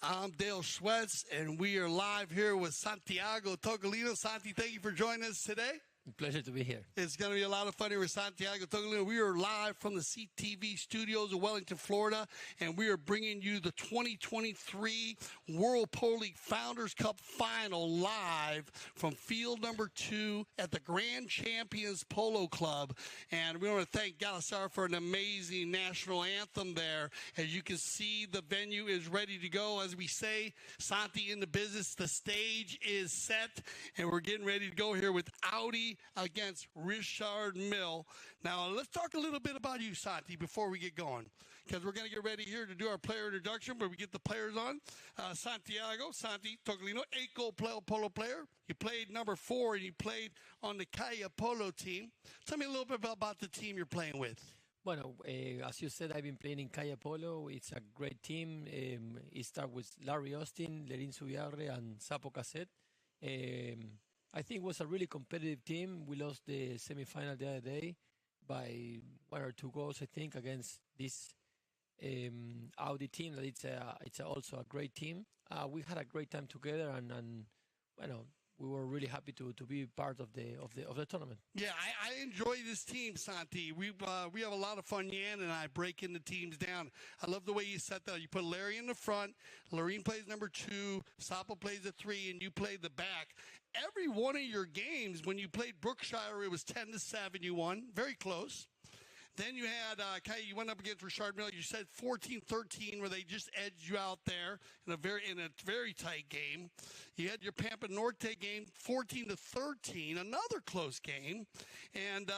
I'm Dale Schwetz, and we are live here with Santiago Tocolino. Santi, thank you for joining us today. Pleasure to be here. It's going to be a lot of fun here with Santiago Tocolino. We are live from the CTV studios of Wellington, Florida, and we are bringing you the 2023 World Polo League Founders Cup Final live from field number 2 at the Grand Champions Polo Club. And we want to thank Galasar for an amazing national anthem there. As you can see, the venue is ready to go. As we say, Santi in the business, the stage is set, and we're getting ready to go here with Audi against Richard Mill. Now, let's talk a little bit about you, Santi, before we get going, because we're going to get ready here to do our player introduction where we get the players on. Santi Tocolino, 8-goal polo player. You played number 4, and you played on the Kaia Polo team. Tell me a little bit about the team you're playing with. Bueno, as you said, I've been playing in Kaia Polo. It's a great team. It starts with Larry Austin, Lerin Subiarre, and Sapo Cassette. I think it was a really competitive team. We lost the semifinal the other day by 1 or 2 goals, I think, against this Audi team. That it's also a great team. We had a great time together, and we were really happy to be part of the tournament. Yeah, I enjoy this team, Santi. We have a lot of fun. Yan and I breaking the teams down. I love the way you set that. You put Larry in the front. Lorene plays number 2. Sapo plays the 3, and you play the back. Every one of your games, when you played Brookshire, it was 10-7. You won, very close. Then you had, Kaia, you went up against Richard Mille. You said 14-13, where they just edged you out there in a very tight game. You had your Pampa Norte game, 14-13, another close game. And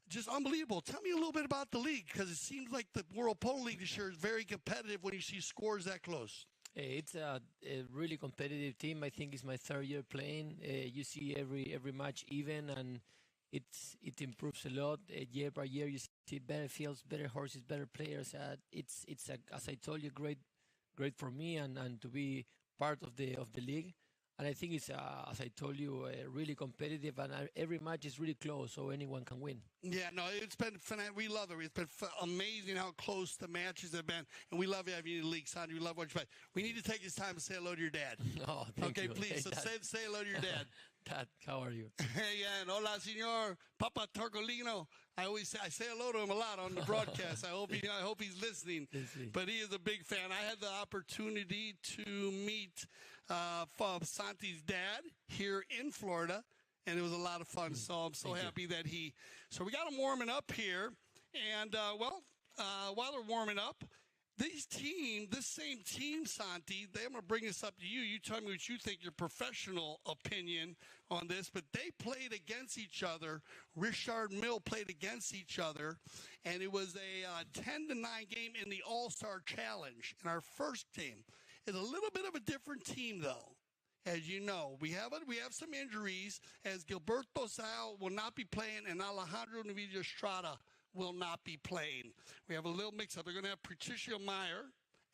just unbelievable. Tell me a little bit about the league, because it seems like the World Polo League this year is very competitive when you see scores that close. It's a really competitive team. I think it's my 3rd year playing. You see every match even, and it improves a lot year by year. You see better fields, better horses, better players. It's as I told you, great for me and to be part of the league. And I think it's as I told you, really competitive, and every match is really close, so anyone can win. Yeah, no, it's been we love it. It's been amazing how close the matches have been, and we love having you in the league, Sandra. We love what you play. We need to take this time to say hello to your dad. Oh, thank you. Okay, please. So say hello to your dad. Dad, how are you? Hey, and hola, señor Papa Torcolino. I say hello to him a lot on the broadcast. I hope he's listening. But he is a big fan. I had the opportunity to meet Santi's dad here in Florida, and it was a lot of fun. So I'm so happy that So we got him warming up here, and while they're warming up, this same team, Santi, I'm going to bring this up to you. You tell me what you think, your professional opinion on this. But they played against each other. Richard Mille played against each other. And it was a 10-9 game in the All-Star Challenge. And our first team is a little bit of a different team, though. As you know, we have some injuries, as Gilberto Sal will not be playing and Alejandro Navilla Estrada will not be playing. We have a little mix-up. They're going to have Patricio Meyer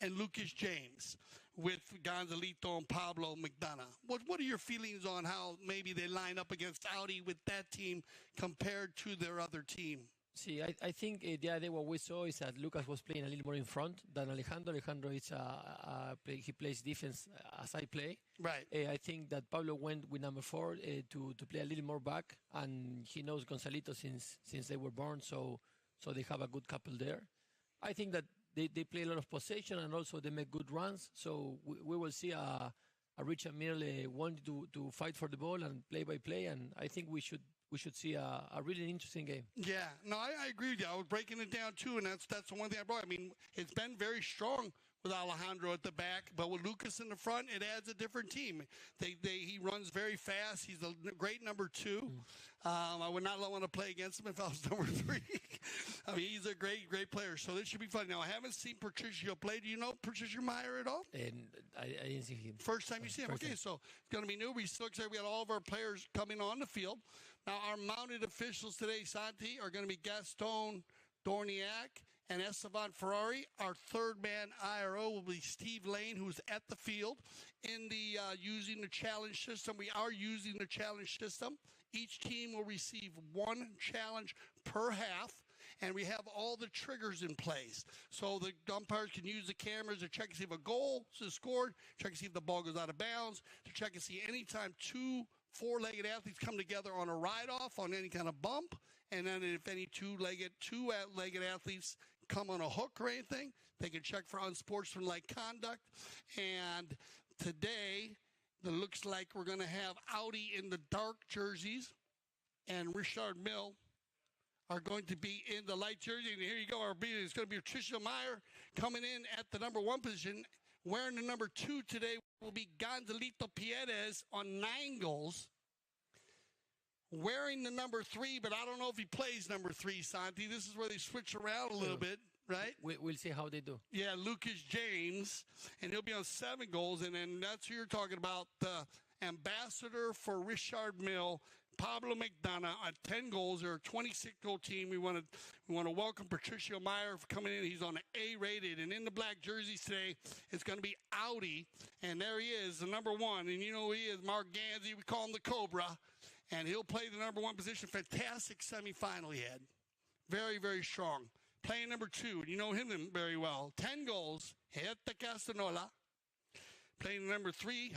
and Lucas James with Gonzalito and Pablo McDonough. What are your feelings on how maybe they line up against Audi with that team compared to their other team? See, I think the idea what we saw is that Lucas was playing a little more in front than Alejandro. Alejandro is he plays defense as I play. Right. I think that Pablo went with number 4 to play a little more back, and he knows Gonzalito since they were born, so they have a good couple there. I think that they play a lot of possession, and also they make good runs. So we will see a Richard Mille wanting to fight for the ball and play by play, and I think we should see a really interesting game. Yeah, no, I agree with you. I was breaking it down too, and that's the one thing I brought. I mean, it's been very strong with Alejandro at the back, but with Lucas in the front, it adds a different team. He runs very fast. He's a great number 2. I would not want to play against him if I was number 3. I mean, he's a great player, so this should be fun. Now, I haven't seen Patricio play. Do you know Patricio Meyer at all? And I didn't see him. First time you see him. Okay, so it's going to be new. We still excited. We got all of our players coming on the field. Now, our mounted officials today, Santi, are going to be Gaston Dorniak and Esteban Ferrari. Our third man IRO will be Steve Lane, who's at the field in the using the challenge system. We are using the challenge system. Each team will receive 1 challenge per half, and we have all the triggers in place. So the umpires can use the cameras to check and see if a goal is scored, check and see if the ball goes out of bounds, to check and see anytime 2 4-legged athletes come together on a ride-off on any kind of bump, and then if any two-legged athletes come on a hook or anything, they can check for unsportsmanlike conduct. And today, it looks like we're going to have Audi in the dark jerseys, and Richard Mille are going to be in the light jersey. And here you go, it's going to be Patricio Meyer coming in at the number 1 position. Wearing the number 2 today will be Gonzalito Pierez on 9 goals. Wearing the number 3, but I don't know if he plays number 3, Santi. This is where they switch around a little bit, right? We'll see how they do. Yeah, Lucas James, and he'll be on 7 goals. And then that's who you're talking about, the ambassador for Richard Mille, Pablo McDonough, on 10 goals. They're a 26-goal team. We want to welcome Patricio Meyer for coming in. He's on an A-rated. And in the black jerseys today, it's going to be Audi. And there he is, the number 1. And you know who he is, Mark Ganzi. We call him the Cobra. And he'll play the number 1 position. Fantastic semifinal he had. Very, very strong. Playing number 2, and you know him very well. 10 goals, Heta Castanola. Playing number 3,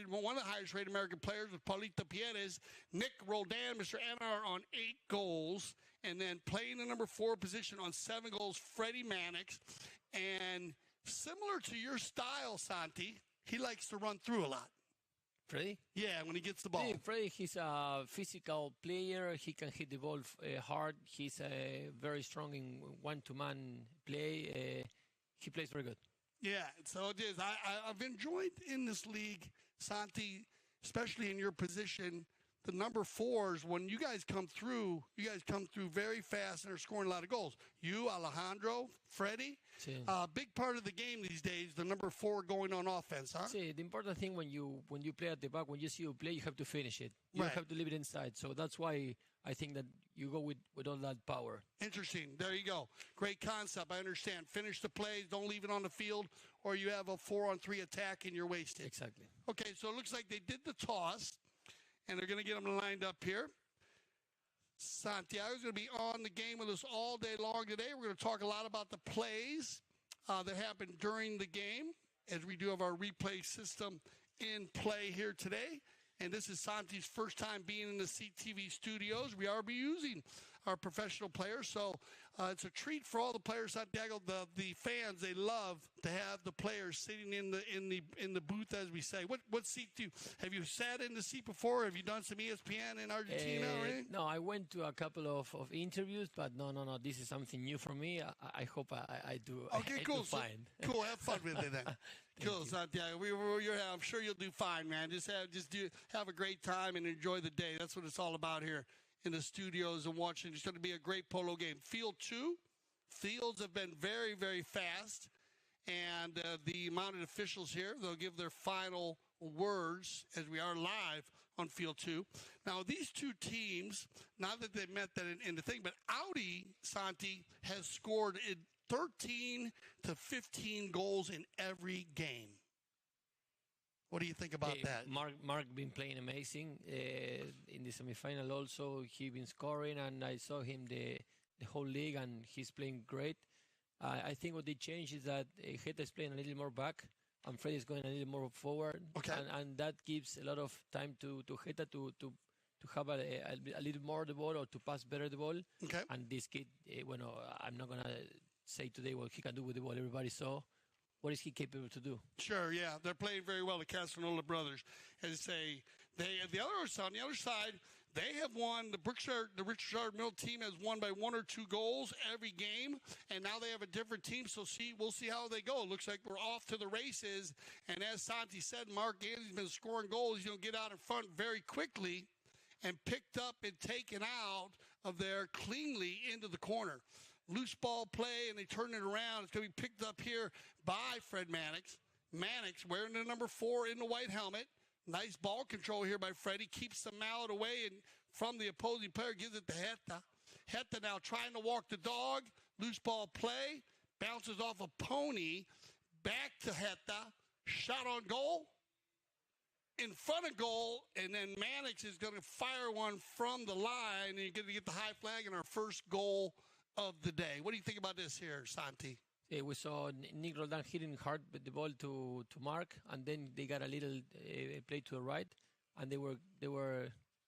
one of the highest rated American players with Paulita Pierres, Nick Roldan, Mr. NR on 8 goals. And then playing the number 4 position on 7 goals, Freddie Mannix. And similar to your style, Santi, he likes to run through a lot. Freddie? Yeah, when he gets the ball. Yeah, Freddie, he's a physical player. He can hit the ball hard. He's very strong in one-to-man play. He plays very good. Yeah, so it is. I've enjoyed in this league, Santi, especially in your position, the number 4s, when you guys come through very fast and are scoring a lot of goals. You, Alejandro, Freddie, big part of the game these days, the number 4 going on offense, huh? See, the important thing when you play at the back, when you see you play, you have to finish it. You don't have to leave it inside. So that's why I think that you go with all that power. Interesting. There you go. Great concept. I understand. Finish the plays. Don't leave it on the field, or you have a 4-on-3 attack and you're wasted. Exactly. Okay, so it looks like they did the toss, and they're going to get them lined up here. Santiago's going to be on the game with us all day long today. We're going to talk a lot about the plays that happened during the game, as we do have our replay system in play here today. And this is Santi's first time being in the CTV studios. We are using our professional players, so it's a treat for all the players. Santiago, the fans, they love to have the players sitting in the booth, as we say. What seat have you sat in the seat before? Have you done some ESPN in Argentina or anything? No, I went to a couple of interviews, but no. This is something new for me. I hope I do. Okay, cool. Fine. Cool. Have fun with it then. Cool, Santiago. I'm sure you'll do fine, man. Just have a great time and enjoy the day. That's what it's all about here in the studios and watching. It's going to be a great polo game. Field 2, fields have been very, very fast, and the mounted officials here, they'll give their final words as we are live on Field 2. Now, these two teams, not that they met that in the thing, but Audi, Santi, has scored 13 to 15 goals in every game. What do you think about that? Mark been playing amazing in the semifinal. Also, he been scoring, and I saw him the whole league, and he's playing great. I think what they changed is that Heta is playing a little more back, and Freddy is going a little more forward. Okay. And that gives a lot of time to Heta to have a little more the ball or to pass better the ball. Okay. And this kid, I'm not gonna say today what he can do with the ball. Everybody saw. What is he capable to do? Sure, yeah. They're playing very well, the Castanola brothers. As on the other side, they have won. The Richard Mill team has won by 1 or 2 goals every game, and now they have a different team, so we'll see how they go. It looks like we're off to the races, and as Santi said, Mark Andy's been scoring goals. He's going to get out in front very quickly and picked up and taken out of there cleanly into the corner. Loose ball play, and they turn it around. It's going to be picked up here by Fred Mannix. Mannix wearing the number 4 in the white helmet. Nice ball control here by Freddie. Keeps the mallet away and from the opposing player. Gives it to Heta. Heta now trying to walk the dog. Loose ball play. Bounces off a pony. Back to Heta. Shot on goal. In front of goal. And then Mannix is going to fire one from the line. And you're going to get the high flag and our first goal of the day. What do you think about this here, Santi? We saw Nick Roldan hitting hard with the ball to Mark, and then they got a little play to the right, and they were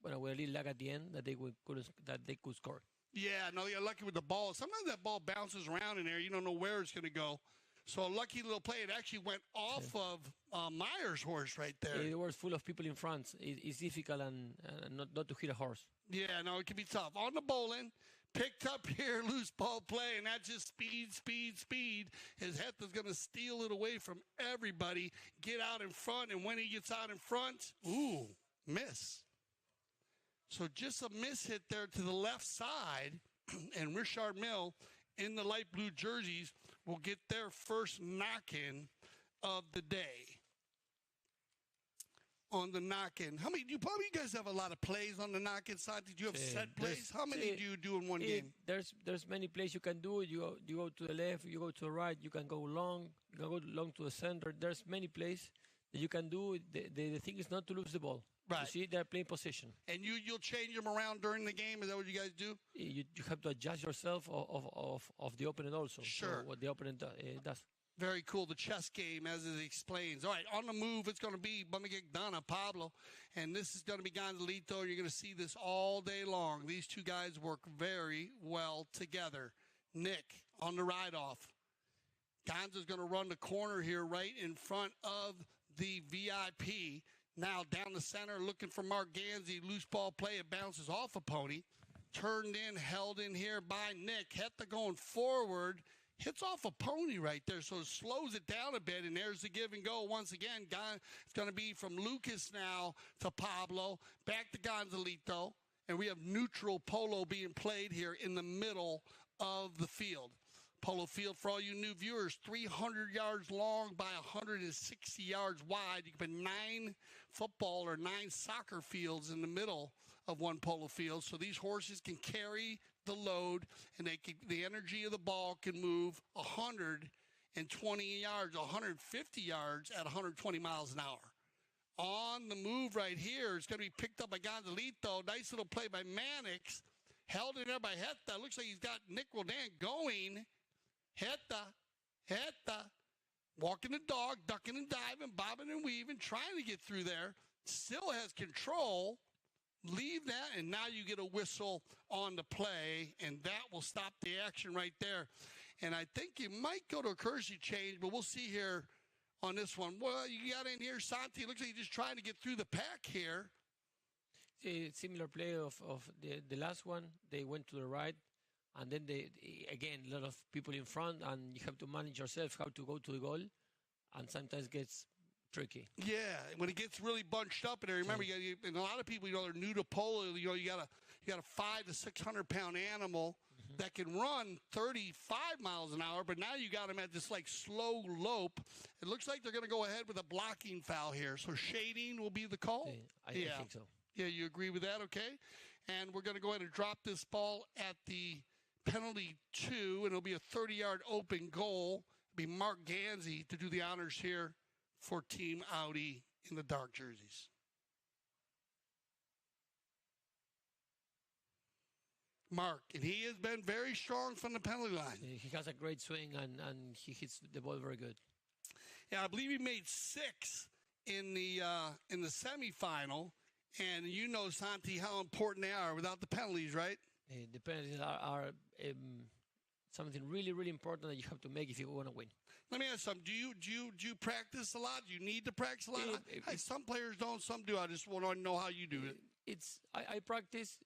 with a little lag at the end that they could score. Yeah, no, they got lucky with the ball. Sometimes that ball bounces around in there. You don't know where it's going to go. So a lucky little play. It actually went off of Meyer's horse right there. It was full of people in front. It's difficult and not to hit a horse. Yeah, no, it can be tough. On the bowling. Picked up here, loose ball play, and that's just speed. His Heta's going to steal it away from everybody, get out in front, and when he gets out in front, miss. So just a miss hit there to the left side, and Richard Mill in the light blue jerseys will get their first knock-in of the day. On the knock-in. How many? You guys have a lot of plays on the knock-in side. Did you have set plays? How many do you do in one game? There's many plays you can do. You go to the left, you go to the right, you can go long, you can go long to the center. There's many plays that you can do. The thing is not to lose the ball. Right. You see, they're playing position. And you'll change them around during the game? Is that what you guys do? You have to adjust yourself of the opponent also. Sure. So what the opponent does. Very cool. The chess game, as it explains. All right, on the move, it's going to be Bumagigdana, Pablo. And this is going to be Gonzalito. You're going to see this all day long. These two guys work very well together. Nick on the ride-off. Gonza's going to run the corner here right in front of the VIP. Now down the center, looking for Mark Ganzi. Loose ball play. It bounces off a pony. Turned in, held in here by Nick. Hetta going forward. Hits off a pony right there, so it slows it down a bit, and there's the give and go once again. It's going to be from Lucas now to Pablo, back to Gonzalito, and we have neutral polo being played here in the middle of the field. Polo field, for all you new viewers, 300 yards long by 160 yards wide. You can put 9 football or 9 soccer fields in the middle of one polo field, so these horses can carry the load, and the energy of the ball can move 120 yards, 150 yards at 120 miles an hour. On the move right here, it's going to be picked up by Gonzalito. Nice little play by Mannix. Held in there by Hetta. Looks like he's got Nick Roldan going. Hetta, walking the dog, ducking and diving, bobbing and weaving, trying to get through there. Still has control. Leave that, and now you get a whistle on the play, and that will stop the action right there. And I think you might go to a courtesy change, but we'll see here on this one. Well, you got in here, Santi. Looks like he's just trying to get through the pack here. Similar play of the last one. They went to the right. And then, again, a lot of people in front, and you have to manage yourself how to go to the goal, and sometimes gets tricky. Yeah, when it gets really bunched up in there, remember, and a lot of people, they're new to polo. You got a 500 to 600 pound animal that can run 35 miles an hour, but now you got them at this slow lope. It looks like they're going to go ahead with a blocking foul here. So shading will be the call. I think so. Yeah, you agree with that? Okay, and we're going to go ahead and drop this ball at the penalty 2, and it'll be a 30-yard open goal. It'll be Mark Ganzi to do the honors here for Team Audi in the dark jerseys. Mark, and he has been very strong from the penalty line. He has a great swing, and he hits the ball very good. Yeah, I believe he made 6 in the semifinal, and you know, Santi, how important they are without the penalties, right? The penalties are something really, really important that you have to make if you want to win. Let me ask you something. Do you practice a lot? Do you need to practice a lot? Some players don't, some do. I just want to know how you do it. I practice.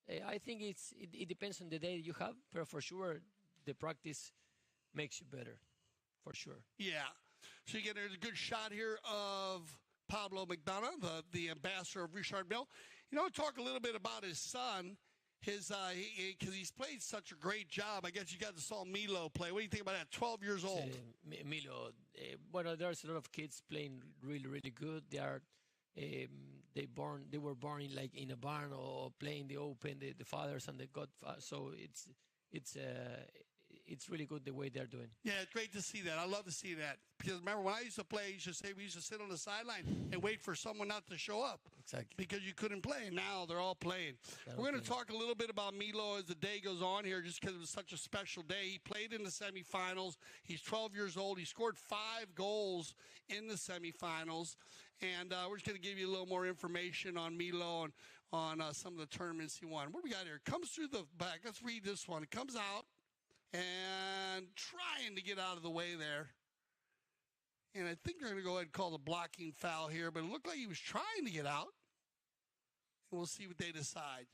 I think it depends on the day you have, but for sure the practice makes you better, for sure. Yeah. So you get a good shot here of Pablo McDonough, the ambassador of Richard Mille. Talk a little bit about his son. Because he's played such a great job. I guess you guys saw Milo play. What do you think about that? 12 years old. Milo. There's a lot of kids playing really, really good. They are. They were born in a barn or playing the open. The fathers and the godfathers. So it's really good the way they're doing. Yeah, it's great to see that. I love to see that. Because remember, when I used to play, we used to sit on the sideline and wait for someone not to show up. Exactly. Because you couldn't play. And now they're all playing. We're going to talk a little bit about Milo as the day goes on here, just because it was such a special day. He played in the semifinals. He's 12 years old. He scored 5 goals in the semifinals. And we're just going to give you a little more information on Milo and on some of the tournaments he won. What do we got here? Comes through the back. Let's read this one. It comes out. And trying to get out of the way there. And I think they're going to go ahead and call the blocking foul here, but it looked like he was trying to get out. And we'll see what they decide.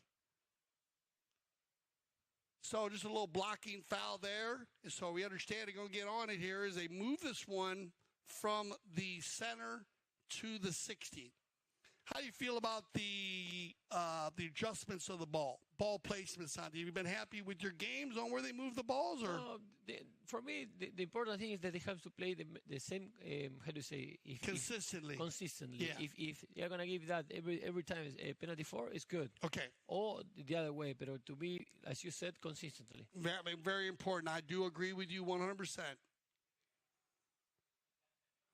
So just a little blocking foul there. So we understand they're going to get on it here as they move this one from the center to the 60. How do you feel about the adjustments of the ball placement, Santi? Have you been happy with your games on where they move the balls? Or for me, the important thing is that they have to play the same. How do you say? Consistently. Consistently. Yeah. If you're gonna give that every time a penalty for, it's good. Okay. Or the other way, but to be, as you said, consistently. Very, very important. I do agree with you 100%.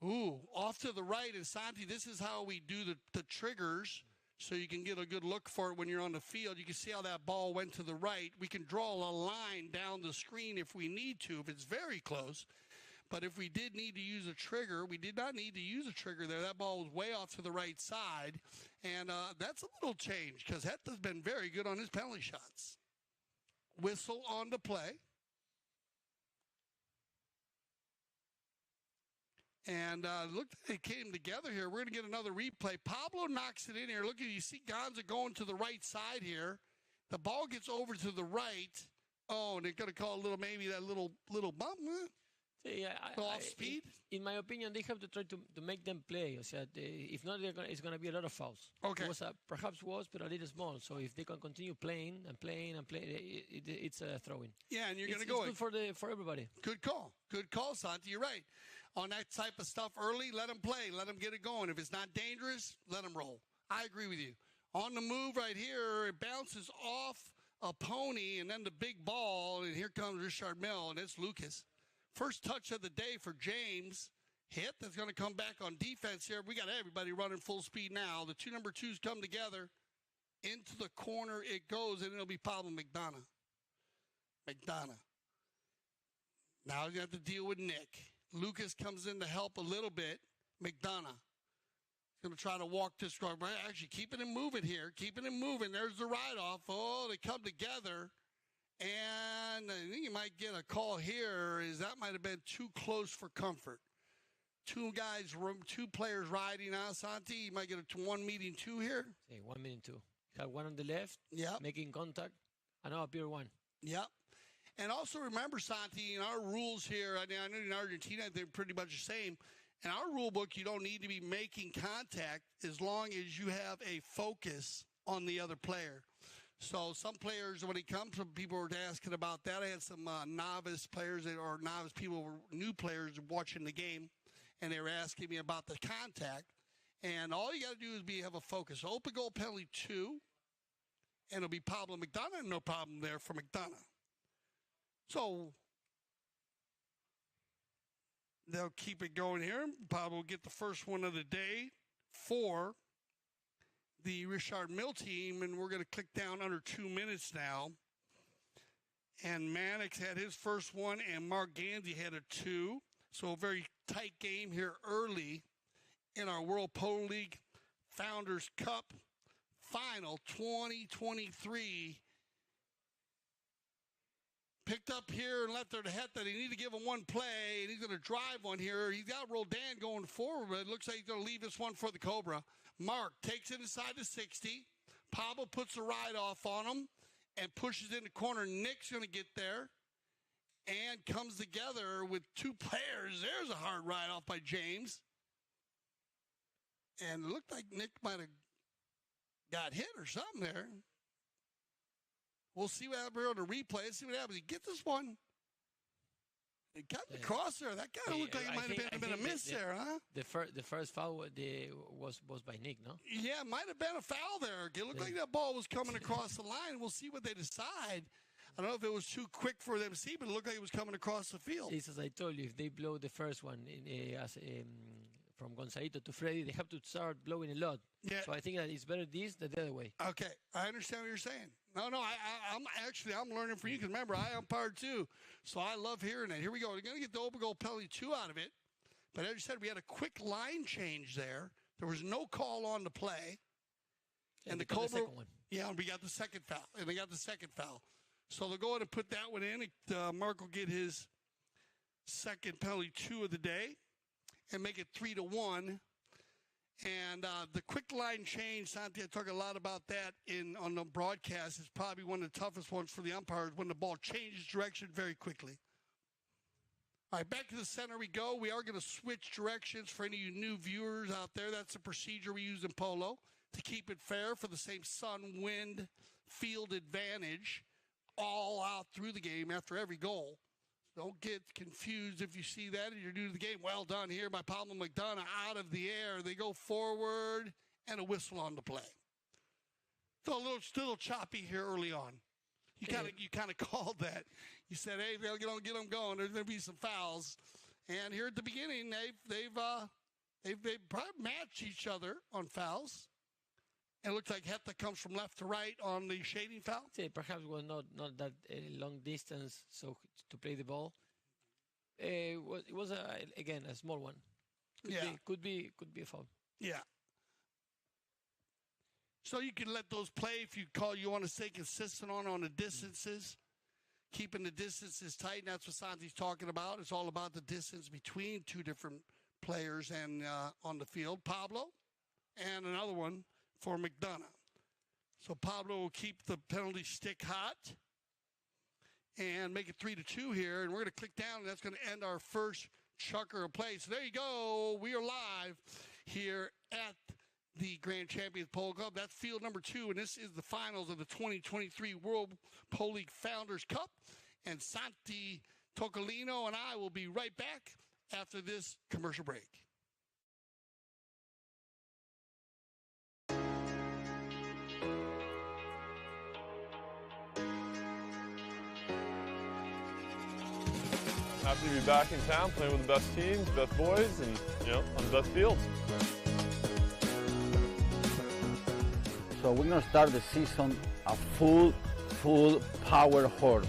Ooh, off to the right. And Santi, this is how we do the triggers so you can get a good look for it when you're on the field. You can see how that ball went to the right. We can draw a line down the screen if we need to, if it's very close. But if we did need to use a trigger, we did not need to use a trigger there. That ball was way off to the right side. And that's a little change because Heta's been very good on his penalty shots. Whistle on the play. And look, they came together here. We're going to get another replay. Pablo knocks it in here. Look, you see Gonza going to the right side here. The ball gets over to the right. Oh, and they're going to call maybe that little bump. Yeah, off speed. In my opinion, they have to try to make them play. O sea, if not, it's going to be a lot of fouls. Okay. Perhaps but a little small. So if they can continue playing and playing and playing, it's a throw-in. Yeah, and you're going to go. It's good for everybody. Good call. Good call, Santi. You're right. On that type of stuff early, let them play. Let them get it going. If it's not dangerous, let them roll. I agree with you. On the move right here, it bounces off a pony and then the big ball, and here comes Richard Mill, and it's Lucas. First touch of the day for James. Hit. That's going to come back on defense here. We got everybody running full speed now. The two number twos come together. Into the corner it goes, and it'll be Pablo McDonough. Now you have to deal with Nick. Lucas comes in to help a little bit. McDonough is going to try to walk this strong. Actually, keeping him moving here. Keeping him moving. There's the ride-off. Oh, they come together. And I think you might get a call here. That might have been too close for comfort. Two players riding now, Santi. You might get a 1 meeting 2 here. Hey, 1 meeting 2. You have one on the left, making contact, and now appear one. Yep. And also remember, Santi, in our rules here, I know in Argentina they're pretty much the same. In our rule book, you don't need to be making contact as long as you have a focus on the other player. So some players, when it comes to people were asking about that, I had some novice players or novice people, new players watching the game, and they were asking me about the contact. And all you got to do is have a focus. Open goal penalty 2, and it'll be Pablo McDonough. No problem there for McDonough. So they'll keep it going here. Pablo will get the first one of the day for the Richard Mill team, and we're going to click down under 2 minutes now. And Mannix had his first one, and Mark Gandy had a 2. So a very tight game here early in our World Polo League Founders Cup Final 2023. Picked up here and left there to Heta. They need to give him one play, and he's going to drive one here. He's got Roldan going forward, but it looks like he's going to leave this one for the Cobra. Mark takes it inside the 60. Pablo puts the ride off on him and pushes in the corner. Nick's going to get there and comes together with 2 players. There's a hard ride off by James. And it looked like Nick might have got hit or something there. We'll see what happens on the replay. Let's see what happens. He gets this one. It got the cross there. That kind of looked like it might have been a miss there, huh? The first foul was by Nick, no? Yeah, it might have been a foul there. It looked like that ball was coming across the line. We'll see what they decide. I don't know if it was too quick for them to see, but it looked like it was coming across the field. It's as I told you, if they blow the first one from Gonzalito to Freddy, they have to start blowing a lot. Yeah. So I think that it's better this than the other way. Okay, I understand what you're saying. No, I'm learning from you because remember, I umpired too. So I love hearing it. Here we go. We're going to get the open goal penalty 2 out of it. But as you said, we had a quick line change there. There was no call on the play. And the Cobra, second one. Yeah, we got the second foul. And they got the second foul. So they'll go ahead and put that one in. Mark will get his second penalty 2 of the day and make it 3-1. And the quick line change, Santi, I talk a lot about that on the broadcast. It's probably one of the toughest ones for the umpires when the ball changes direction very quickly. All right, back to the center we go. We are going to switch directions for any of you new viewers out there. That's the procedure we use in polo to keep it fair for the same sun, wind, field advantage all out through the game after every goal. Don't get confused if you see that and you're new to the game. Well done here by Pablo McDonough out of the air. They go forward and a whistle on the play. So a little choppy here early on. You kind of called that. You said, hey, they'll get them going. There's going to be some fouls. And here at the beginning, they've probably matched each other on fouls. And it looks like Heta comes from left to right on the shading foul. Say perhaps was not that long distance, so to play the ball. It was again a small one. Could be a foul. Yeah. So you can let those play if you want to stay consistent on the distances, keeping the distances tight. And that's what Santi's talking about. It's all about the distance between two different players and on the field. Pablo and another one for McDonough. So Pablo will keep the penalty stick hot and make it 3-2 here. And we're going to click down, and that's going to end our first chukker of play. So there you go. We are live here at the Grand Champions Polo Club. That's field number 2, and this is the finals of the 2023 World Polo League Founders Cup. And Santi Tocolino and I will be right back after this commercial break. Happy to be back in town playing with the best teams, best boys, and on the best fields. So we're gonna start the season a full power horse.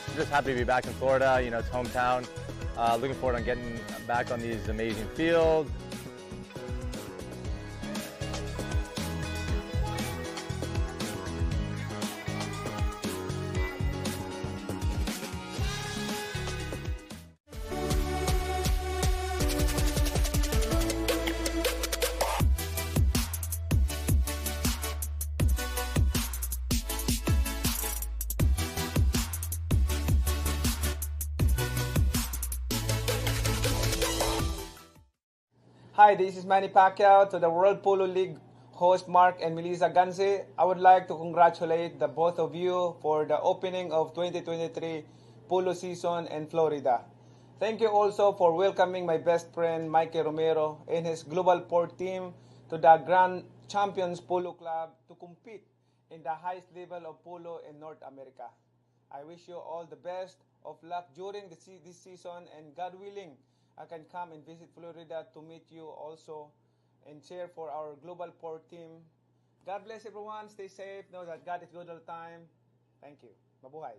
I'm just happy to be back in Florida. It's hometown. Looking forward to getting back on these amazing fields. Hi, this is Manny Pacquiao to the World Polo League host Mark and Melissa Ganzi. I would like to congratulate the both of you for the opening of 2023 Polo season in Florida. Thank you also for welcoming my best friend Mikey Romero and his Global Port team to the Grand Champions Polo Club to compete in the highest level of polo in North America. I wish you all the best of luck during this season, and God willing, I can come and visit Florida to meet you also and cheer for our Global Port team. God bless everyone. Stay safe. Know that God is good all the time. Thank you. Mabuhay.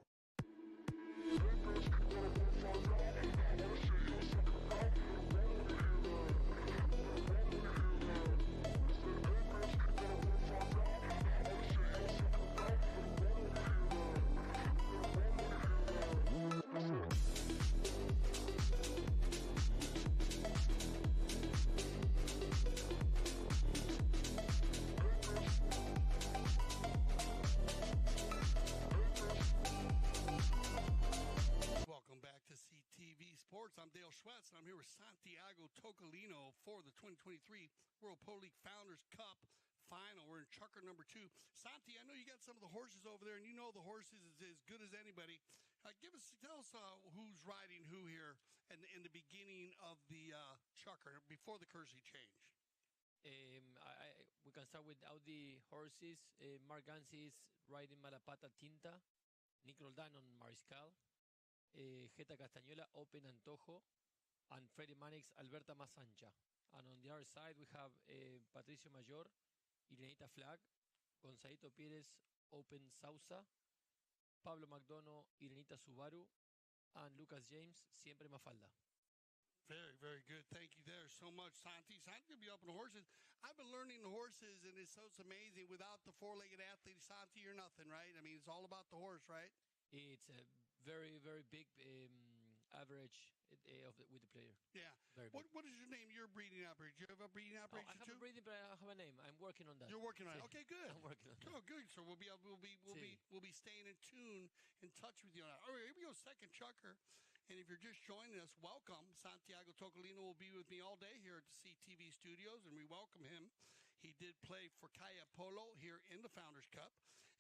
I'm Dale Schwetz, and I'm here with Santiago Tocolino for the 2023 World Polo League Founders Cup Final. We're in chukker number 2. Santi, I know you got some of the horses over there, and you know the horses is as good as anybody. Tell us who's riding who here in the beginning of the chukker before the Kersey change. We can start with Audi horses. Mark Gansi is riding Malapata Tinta, Nick Roldan on Mariscal. Geta Castañuela, Open Antojo, and Freddie Mannix, Alberta Masancha. And on the other side, we have Patricio Mayor, Irenita Flag, Gonzalito Pires, Open Sausa, Pablo McDonough, Irenita Subaru, and Lucas James, Siempre Mafalda. Very, very good. Thank you there so much, Santi. Santi will be up on the horses. I've been learning the horses, and it's amazing. Without the four-legged athlete, Santi, you're nothing, right? I mean, it's all about the horse, right? It's a very, very big average with the player. Yeah. What is your name? You're a breeding operator. Do you have a breeding operator I have too? a breeding, but I have a name. I'm working on that. You're working on it. Okay, good. I'm working on that. Oh, good. So we'll be staying in tune, in touch with you on that. All right, here we go. Second chukker. And if you're just joining us, welcome. Santiago Tocolino will be with me all day here at the CTV studios, and we welcome him. He did play for Kaia Polo here in the Founders Cup.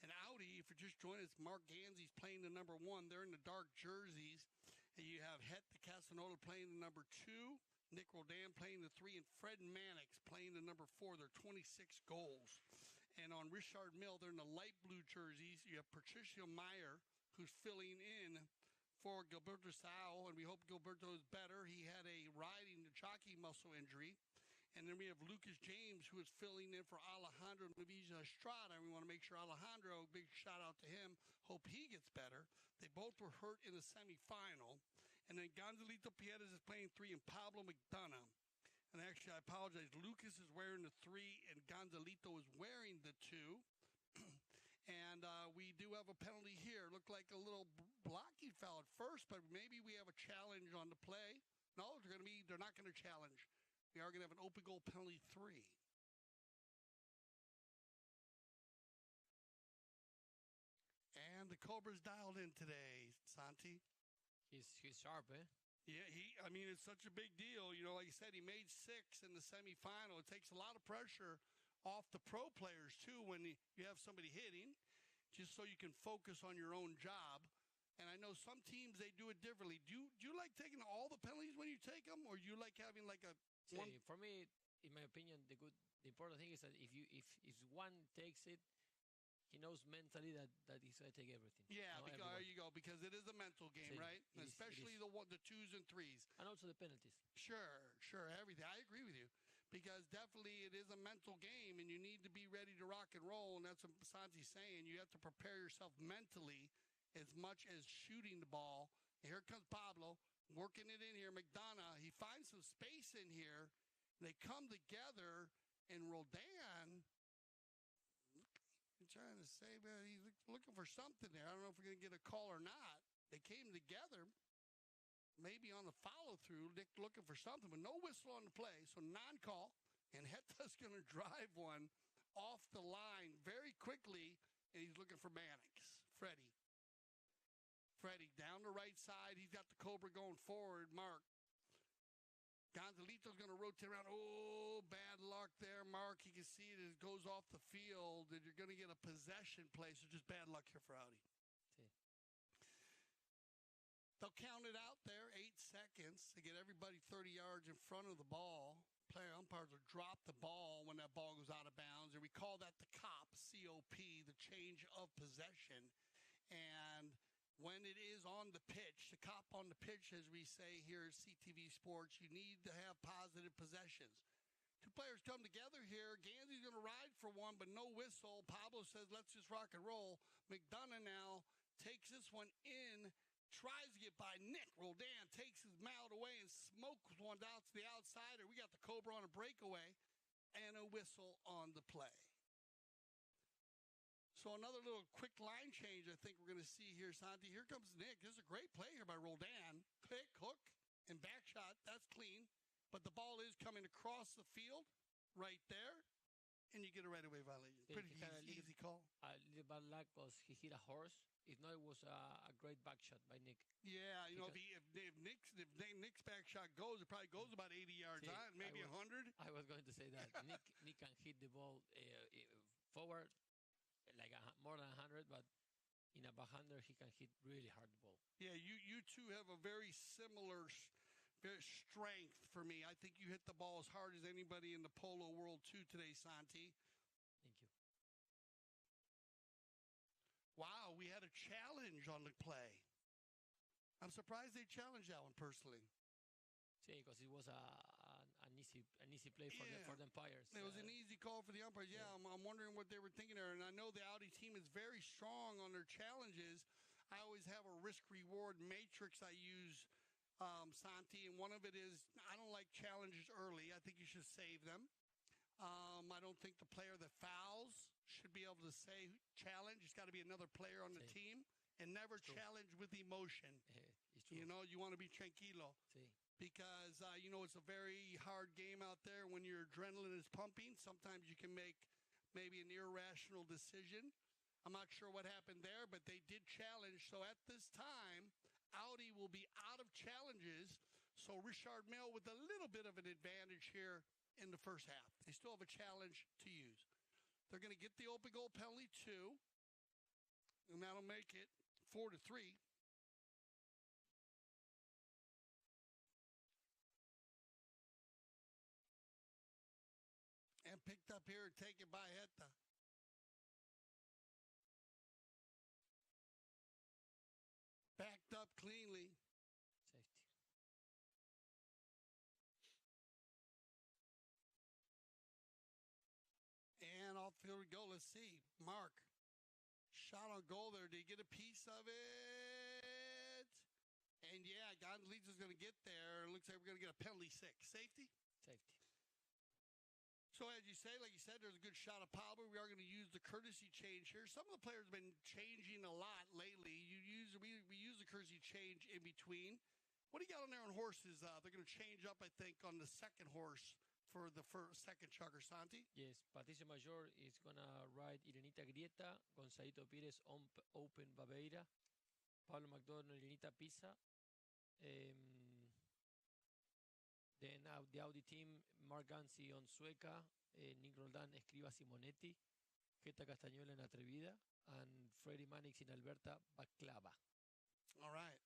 And Audi, if you're just joining us, Mark Ganzi's playing the number 1. They're in the dark jerseys. And you have Het de Casanova playing the number 2. Nick Roldan playing the 3. And Fred Mannix playing the number 4. They're 26 goals. And on Richard Mill, they're in the light blue jerseys. You have Patricio Meyer who's filling in for Gilberto Sao, and we hope Gilberto is better. He had a riding jockey muscle injury. And then we have Lucas James, who is filling in for Alejandro Navija Estrada. And we want to make sure Alejandro, big shout out to him, hope he gets better. They both were hurt in the semifinal. And then Gonzalito Pierres is playing 3 and Pablo McDonough. And actually, I apologize. Lucas is wearing the 3 and Gonzalito is wearing the 2. And we do have a penalty here. Looked like a little blocking foul at first, but maybe we have a challenge on the play. No, they're not going to challenge. We are going to have an open goal penalty 3. And the Cobra's dialed in today, Santi. He's sharp, eh? Yeah, it's such a big deal. Like you said, he made 6 in the semifinal. It takes a lot of pressure off the pro players, too, when you have somebody hitting, just so you can focus on your own job. And I know some teams, they do it differently. Do you like taking all the penalties when you take them, or do you like having like a one? For me, in my opinion, the important thing is that if one takes it, he knows mentally that he's going to take everything. Yeah, there you go, because it is a mental game, right? Especially the 2s and 3s. And also the penalties. Sure, everything. I agree with you, because definitely it is a mental game, and you need to be ready to rock and roll, and that's what Santi's saying. You have to prepare yourself mentally as much as shooting the ball. And here comes Pablo, working it in here. McDonough, he finds some space in here. They come together, and Roldan, I'm trying to say, man, he's looking for something there. I don't know if we're going to get a call or not. They came together, maybe on the follow-through, Nick looking for something, but no whistle on the play, so non-call. And Heta's going to drive one off the line very quickly, and he's looking for Mannix. Freddie down the right side. He's got the Cobra going forward. Mark. Gonzalito's going to rotate around. Oh, bad luck there, Mark. You can see it as it goes off the field, and you're going to get a possession play, so just bad luck here for Audi. See. They'll count it out there, 8 seconds, to get everybody 30 yards in front of the ball. Player umpires will drop the ball when that ball goes out of bounds, and we call that the COP, C-O-P, the change of possession. And when it is on the pitch, the cop on the pitch, as we say here at CTV Sports, you need to have positive possessions. 2 players come together here. Ganzi's going to ride for one, but no whistle. Pablo says, let's just rock and roll. McDonough now takes this one in, tries to get by Nick. Roldan takes his mallet away and smokes one out to the outside. We got the Cobra on a breakaway and a whistle on the play. So another little quick line change I think we're going to see here, Santi. Here comes Nick. This is a great play here by Roldan. Quick hook and back shot. That's clean. But the ball is coming across the field right there, and you get a right-of-way violation. Pretty easy call. A little bad luck because he hit a horse. If not, it was a great back shot by Nick. Yeah, if Nick's back shot goes, it probably goes about 80 yards on, maybe 100. I was going to say that. Nick can hit the ball forward, like more than 100, but in a backhander, he can hit really hard the ball. Yeah, you two have a very similar strength for me. I think you hit the ball as hard as anybody in the polo world, too, today, Santi. Thank you. Wow, we had a challenge on the play. I'm surprised they challenged that one, personally. See, because it was an easy play for the umpires. It was an easy call for the umpires. Yeah. I'm wondering what they were thinking there. And I know the Audi team is very strong on their challenges. I always have a risk-reward matrix I use, Santi, and one of it is I don't like challenges early. I think you should save them. I don't think the player that fouls should be able to say challenge. It's got to be another player on the team. And never challenge with emotion. You know, you want to be tranquilo. Because, it's a very hard game out there when your adrenaline is pumping. Sometimes you can make maybe an irrational decision. I'm not sure what happened there, but they did challenge. So at this time, Audi will be out of challenges. So Richard Mille with a little bit of an advantage here in the first half. They still have a challenge to use. They're going to get the open goal penalty, 2. And that'll make it 4-3. And picked up here and taken by Heta. picked up cleanly. Safety. And off here we go. Let's see. Mark. Shot on goal there. Did he get a piece of it? And yeah, Gonzalez is going to get there. It looks like we're going to get a penalty 6. Safety? Safety. So as you say, like you said, there's a good shot of Polo. We are going to use the courtesy change here. Some of the players have been changing a lot lately. We use the courtesy change in between. What do you got on there on horses? They're going to change up, I think, on the second horse for the second chucker, Santi. Yes, Patricio Mayor is going to ride Irenita Grieta, Gonzalito Pires Open Babeira, Pablo McDonald, Irenita Pisa. Then the Audi team, Mark Gansi on Sueca, Nick Roldan, Escriba Simonetti, Geta Castañuela en Atrevida, and Freddie Mannix in Alberta, Baklava. All right.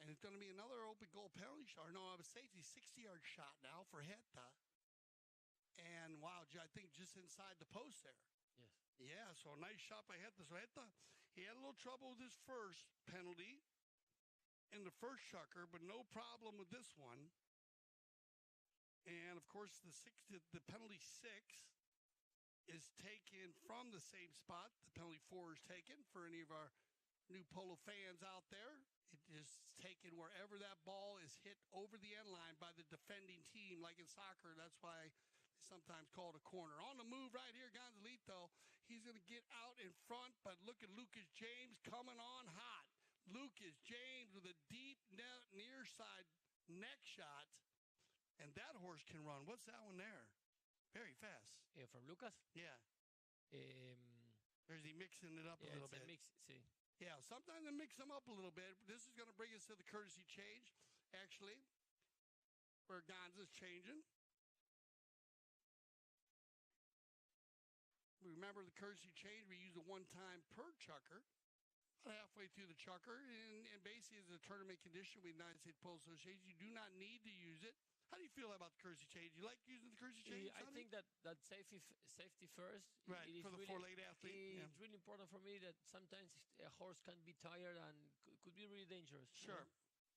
And it's going to be another open goal penalty shot. No, a safety 60-yard shot now for Geta. And, wow, I think just inside the post there. Yes. Yeah, so a nice shot by Geta. So Geta, he had a little trouble with his first penalty in the first chucker, but no problem with this one. And, of course, the penalty 6 is taken from the same spot. The penalty 4 is taken for any of our new Polo fans out there. It is taken wherever that ball is hit over the end line by the defending team, like in soccer. That's why they sometimes call it a corner. On the move right here, Gonzalito. He's going to get out in front, but look at Lucas James coming on hot. Lucas James with a deep near side neck shot. And that horse can run. What's that one there? Very fast. From Lucas? Yeah. Or is he mixing it up a little bit? Mix, see. Yeah, sometimes they mix them up a little bit. This is going to bring us to the courtesy change, actually, where Gonza's changing. Remember the courtesy change, we use a one-time per chucker. About halfway through the chucker, and basically as a tournament condition with the United States Polo Association, you do not need to use it. How do you feel about the courtesy change? You like using the courtesy change? I think that safety first. Right, for the four-legged athlete. It's really important for me that sometimes a horse can be tired and could be really dangerous. Sure.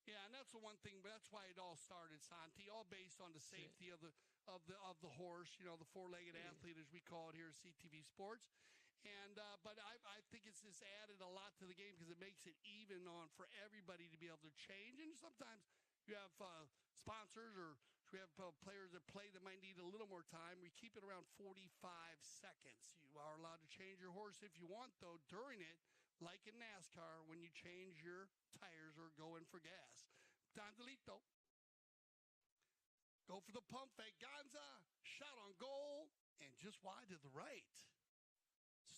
You know? Yeah, and that's the one thing. But that's why it all started, Santi. All based on the safety of the horse. You know, the four-legged athlete, as we call it here at CTV Sports. And but I think it's just added a lot to the game because it makes it even on for everybody to be able to change. And sometimes you have sponsors or we have players that play that might need a little more time. We keep it around 45 seconds. You are allowed to change your horse if you want, though, during it, like in NASCAR, when you change your tires or go in for gas. Gonzalito. Go for the pump fake. Gonza, shot on goal, and just wide to the right.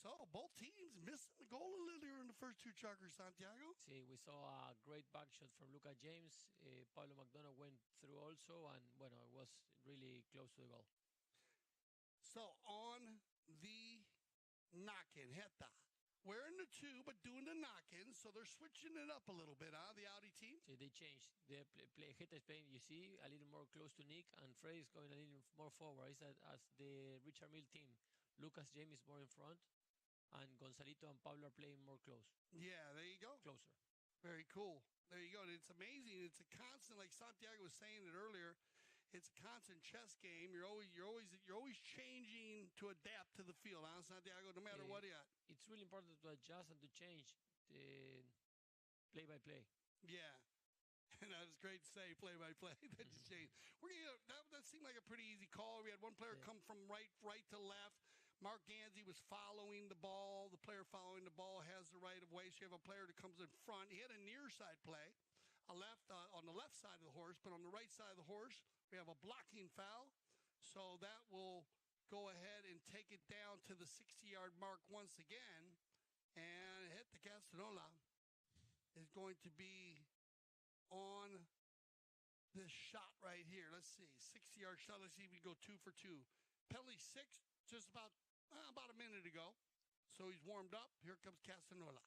So, both teams missing the goal a little here in the first two chuckers, Santiago. See, we saw a great back shot from Lucas James. Pablo McDonald went through also, and, bueno, it was really close to the goal. So, on the knock-in, Geta. We're in the two, but doing the knock-in, so they're switching it up a little bit, huh, the Audi team? See, they changed. Geta is playing, you see, a little more close to Nick, and Fred is going a little more forward. It's as the Richard Mille team. Lucas James is more in front, and Gonzalito and Pablo are playing more close. Yeah, there you go. Closer. Very cool. There you go. And it's amazing. It's a constant, like Santiago was saying it earlier. It's a constant chess game. You're always changing to adapt to the field, huh, Santiago? No matter what you got. It's really important to adjust and to change play by play. Yeah. And that was great to say, play-by-play. That just changed. That seemed like a pretty easy call. We had one player come from right to left. Mark Ganzi was following the ball. The player following the ball has the right of way. So you have a player that comes in front. He had a near side play, on the left side of the horse. But on the right side of the horse, we have a blocking foul. So that will go ahead and take it down to the 60-yard mark once again. And hit the Castañuela is going to be on this shot right here. Let's see. 60-yard shot. Let's see if we go 2 for 2. Penalty 6, just about a minute ago. So he's warmed up. Here comes Castañuela.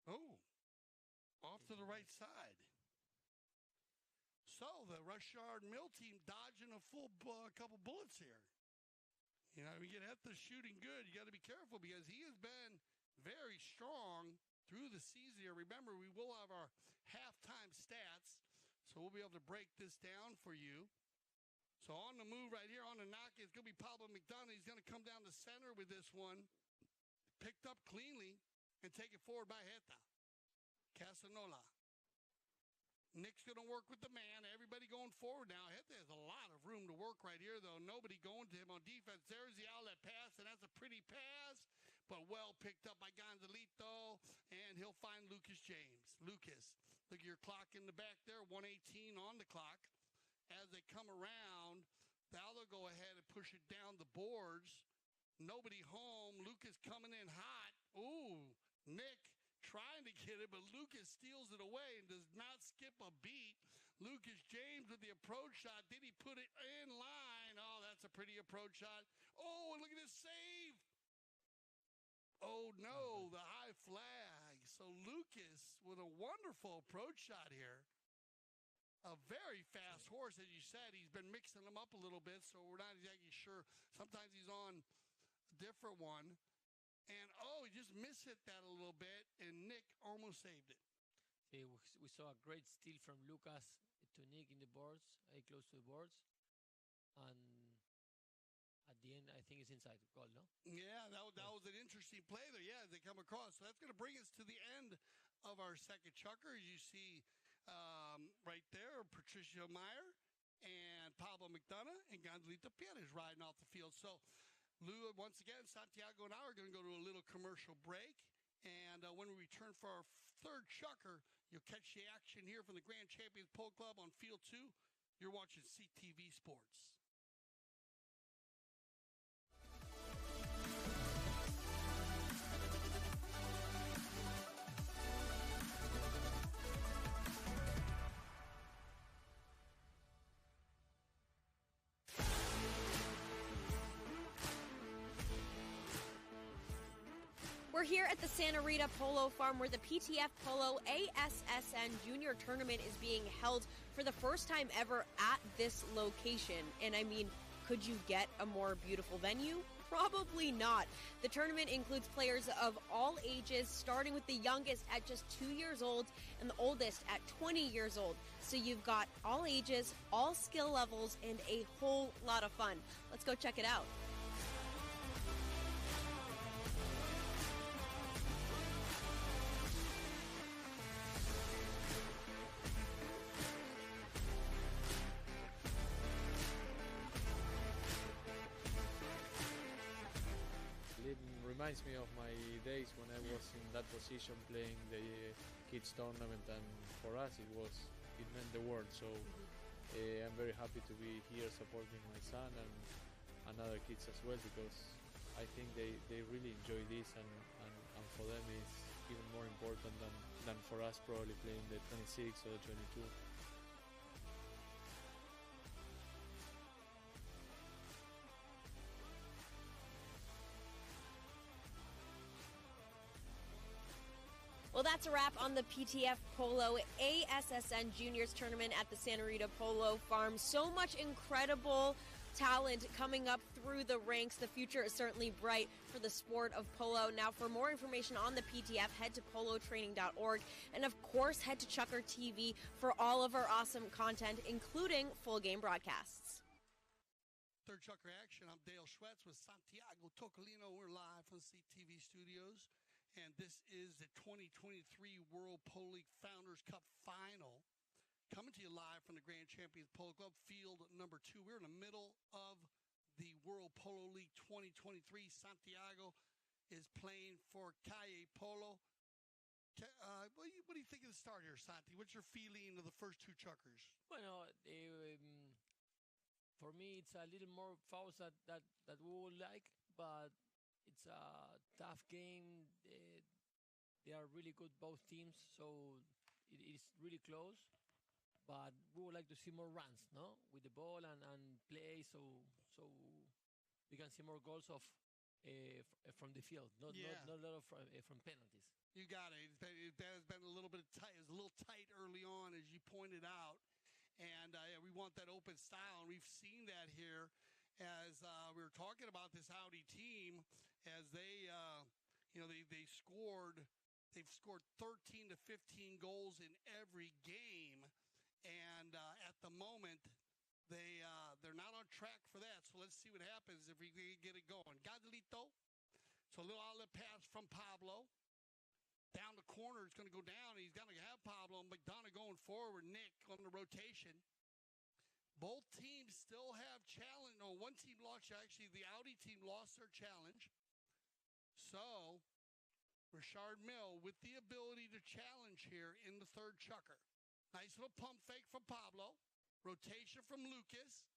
Oh, off to the right side. So the Rushard Mill team dodging a couple bullets here. You know, we get Heta shooting good. You got to be careful because he has been very strong through the season here. Remember, we will have our halftime stats, so we'll be able to break this down for you. So on the move right here, on the knock, it's going to be Pablo McDonough. He's going to come down the center with this one. Picked up cleanly and take it forward by Heta. Casanola. Nick's going to work with the man. Everybody going forward now. Heta has a lot of room to work right here, though. Nobody going to him on defense. There's the outlet pass, and that's a pretty pass, but well picked up by Gonzalito, and he'll find Lucas James. Lucas, look at your clock in the back there, 1:18 on the clock. As they come around, now they'll go ahead and push it down the boards. Nobody home. Lucas coming in hot. Ooh, Nick trying to get it, but Lucas steals it away and does not skip a beat. Lucas James with the approach shot. Did he put it in line? Oh, that's a pretty approach shot. Oh, and look at this save. Oh, no, the high flag. So Lucas with a wonderful approach shot here. A very fast horse, as you said. He's been mixing them up a little bit, so we're not exactly sure. Sometimes he's on a different one. And, he just mishit that a little bit, and Nick almost saved it. See, we saw a great steal from Lucas to Nick in the boards, close to the boards. And at the end, I think it's inside the goal, no? Yeah, that was an interesting play there. Yeah, as they come across. So that's going to bring us to the end of our second chukker. As you see right there, Patricia Meyer and Pablo McDonough and Gonzalito Perez riding off the field. So, Lou, once again, Santiago and I are going to go to a little commercial break. And when we return for our third chukker, you'll catch the action here from the Grand Champions Polo Club on Field 2. You're watching CTV Sports. We're here at the Santa Rita Polo Farm where the PTF Polo ASSN Junior Tournament is being held for the first time ever at this location. And I mean, could you get a more beautiful venue? Probably not. The tournament includes players of all ages, starting with the youngest at just 2 years old and the oldest at 20 years old. So you've got all ages, all skill levels, and a whole lot of fun. Let's go check it out. It reminds me of my days when I was in that position playing the kids tournament, and for us it meant the world. So I'm very happy to be here supporting my son and other kids as well, because I think they really enjoy this, and for them it's even more important than for us probably playing the 26 or the 22. Well, that's a wrap on the PTF Polo ASSN Juniors Tournament at the Santa Rita Polo Farm. So much incredible talent coming up through the ranks. The future is certainly bright for the sport of polo. Now, for more information on the PTF, head to polotraining.org. And, of course, head to Chukker TV for all of our awesome content, including full game broadcasts. Third Chukker action. I'm Dale Schwetz with Santiago Tocolino. We're live from CTV Studios. And this is the 2023 World Polo League Founders Cup Final. Coming to you live from the Grand Champions Polo Club, field number 2. We're in the middle of the World Polo League 2023. Santiago is playing for Kaia Polo. What do you think of the start here, Santi? What's your feeling of the first two chukkers? Well, for me, it's a little more fouls that we would like, but it's a tough game. They are really good, both teams, so it is really close. But we would like to see more runs, no, with the ball and play, so we can see more goals from the field, not a lot of from penalties. You got it. It has been a little bit tight. It was a little tight early on, as you pointed out, and we want that open style, and we've seen that here. as we were talking about this Audi team, as they, they've scored 13 to 15 goals in every game, and at the moment they're not on track for that. So let's see what happens if we get it going. Gadelito. So a little outlet pass from Pablo. Down the corner, it's going to go down. He's going to have Pablo and McDonough going forward. Nick on the rotation. Both teams still have challenge. No, one team lost. Actually, the Audi team lost their challenge. So, Richard Mill with the ability to challenge here in the third chukker. Nice little pump fake from Pablo. Rotation from Lucas.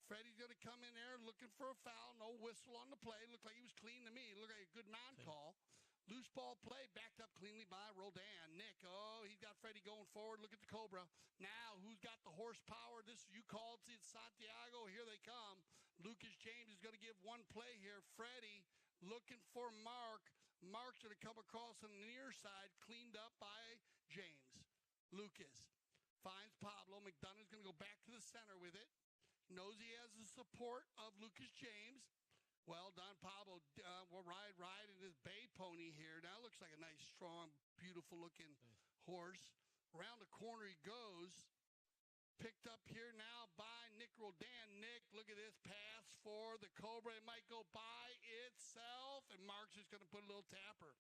Freddie's going to come in there looking for a foul. No whistle on the play. Looked like he was clean to me. Looked like a good non-call. Loose ball play, backed up cleanly by Roldan. Nick, he's got Freddie going forward. Look at the Cobra. Now, who's got the horsepower? This you called it, Santiago. Here they come. Lucas James is going to give one play here. Freddie looking for Mark. Mark's going to come across on the near side, cleaned up by James. Lucas finds Pablo. McDonough's going to go back to the center with it. Knows he has the support of Lucas James. Well done, Pablo. We'll ride in this bay pony here. Now looks like a nice, strong, beautiful-looking horse. Around the corner he goes. Picked up here now by Nick Roldan. Nick, look at this pass for the Cobra. It might go by itself, and Mark's just going to put a little tapper.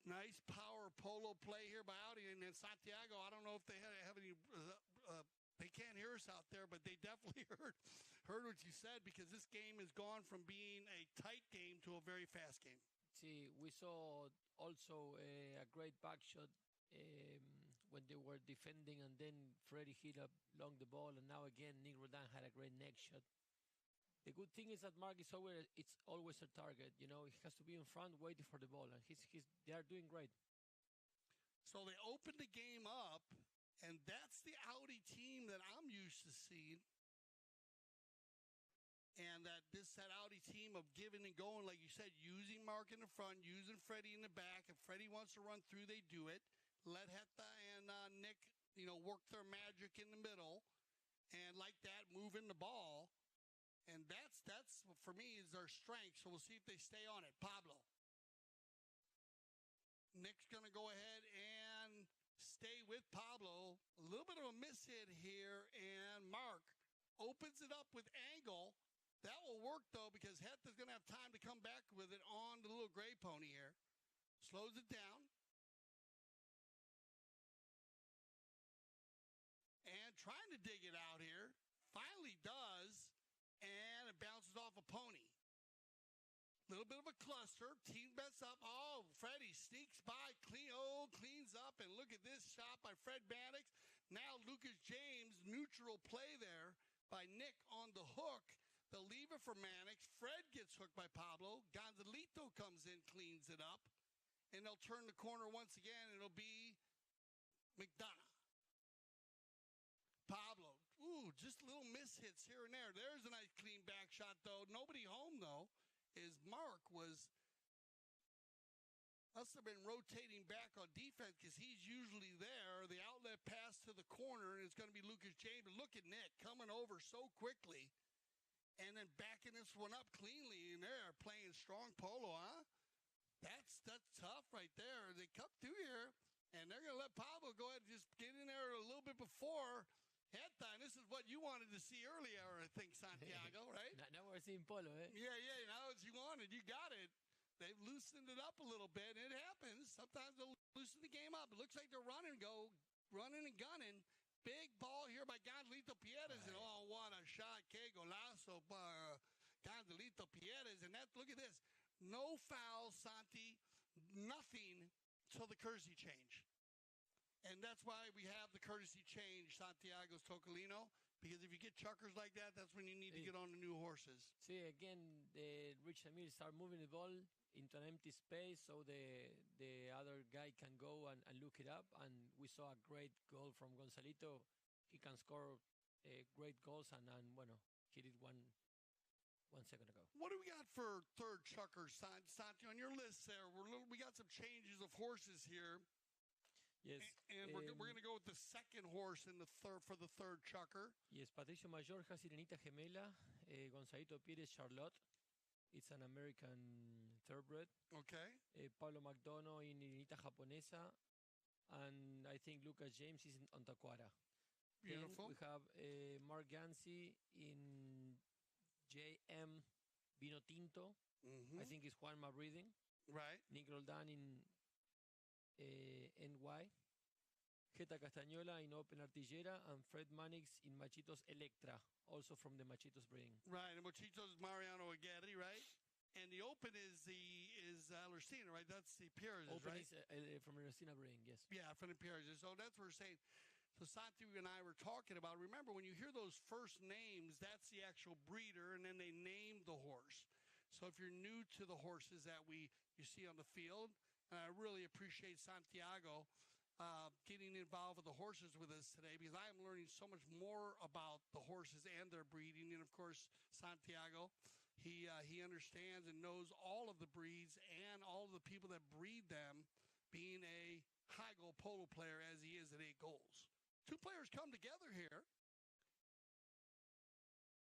Nice power polo play here by Audi. And then Santiago, I don't know if they have any they can't hear us out there, but they definitely heard what you said, because this game has gone from being a tight game to a very fast game. See, we saw also a great back shot when they were defending, and then Freddie hit up along the ball, and now again Nick Roldan had a great neck shot. The good thing is that Mark is always a target. You know, he has to be in front waiting for the ball, and they are doing great. So they opened the game up. And that's the Audi team that I'm used to seeing. And that Audi team of giving and going, like you said, using Mark in the front, using Freddie in the back. If Freddie wants to run through, they do it. Let Heta and Nick, work their magic in the middle. And like that, moving the ball. And that's for me, is their strength. So we'll see if they stay on it. Pablo. Nick's going to go ahead and stay with Pablo. A little bit of a miss hit here, and Mark opens it up with angle. That will work, though, because Heta's going to have time to come back with it on the little gray pony here. Slows it down. And trying to dig it out here. Finally does, and it bounces off a pony. Little bit of a cluster. Team bets up. Oh, Freddie sneaks by. Cleans up. And look at this shot by Fred Mannix. Now Lucas James, neutral play there by Nick on the hook. They'll leave it for Mannix. Fred gets hooked by Pablo. Gonzalito comes in, cleans it up. And they'll turn the corner once again. It'll be McDonough. Pablo. Ooh, just little mishits here and there. There's a nice clean back shot, though. Nobody home, though. Is Mark must have been rotating back on defense, because he's usually there. The outlet pass to the corner, and it's going to be Lucas James. But look at Nick coming over so quickly and then backing this one up cleanly in there, playing strong polo, huh? That's tough right there. They come through here, and they're going to let Pablo go ahead and just get in there a little bit before Heta, and this is what you wanted to see earlier, I think, Santiago, right? Now we're seeing Polo, eh? Yeah, now what you wanted. You got it. They've loosened it up a little bit, and it happens. Sometimes they'll loosen the game up. It looks like they're running and gunning. Big ball here by Gonzalito Pierres, and what a shot. Que golazo by Gonzalito Pierres, and look at this. No foul, Santi, nothing till the courtesy change. And that's why we have the courtesy change, Santiago's Tocolino, because if you get chuckers like that, that's when you need to get on the new horses. See, again, Rich Amir start moving the ball into an empty space so the other guy can go and look it up. And we saw a great goal from Gonzalito. He can score great goals, and he did one second ago. What do we got for third chucker, Santi, on your list there? We got some changes of horses here. Yes. And we're going to go with the second horse in the third for the third chucker. Yes, Patricio Mayor has Sirenita Gemela, Gonzalito Pires Charlotte. It's an American thoroughbred. Okay. Pablo McDonough in Irinita Japonesa. And I think Lucas James is on Taquara. Beautiful. Then we have Mark Gansi in JM Vino Tinto. Mm-hmm. I think it's Juanma breeding. Right. Nick Roldan in NY. Geta Castañola in Open Artillera. And Fred Mannix in Machitos Electra, also from the Machitos breeding. Right, and Machitos Mariano Aghetti, right? And the Open is Lucina, right? That's the Pierres, Open right? is from Lucina breeding, yes. Yeah, from the Pierres. So that's what we're saying. So Santi and I were talking about, remember, when you hear those first names, that's the actual breeder, and then they name the horse. So if you're new to the horses that you see on the field, and I really appreciate Santiago getting involved with the horses with us today, because I am learning so much more about the horses and their breeding. And, of course, Santiago, he understands and knows all of the breeds and all of the people that breed them, being a high goal polo player as he is at 8 goals. 2 players come together here,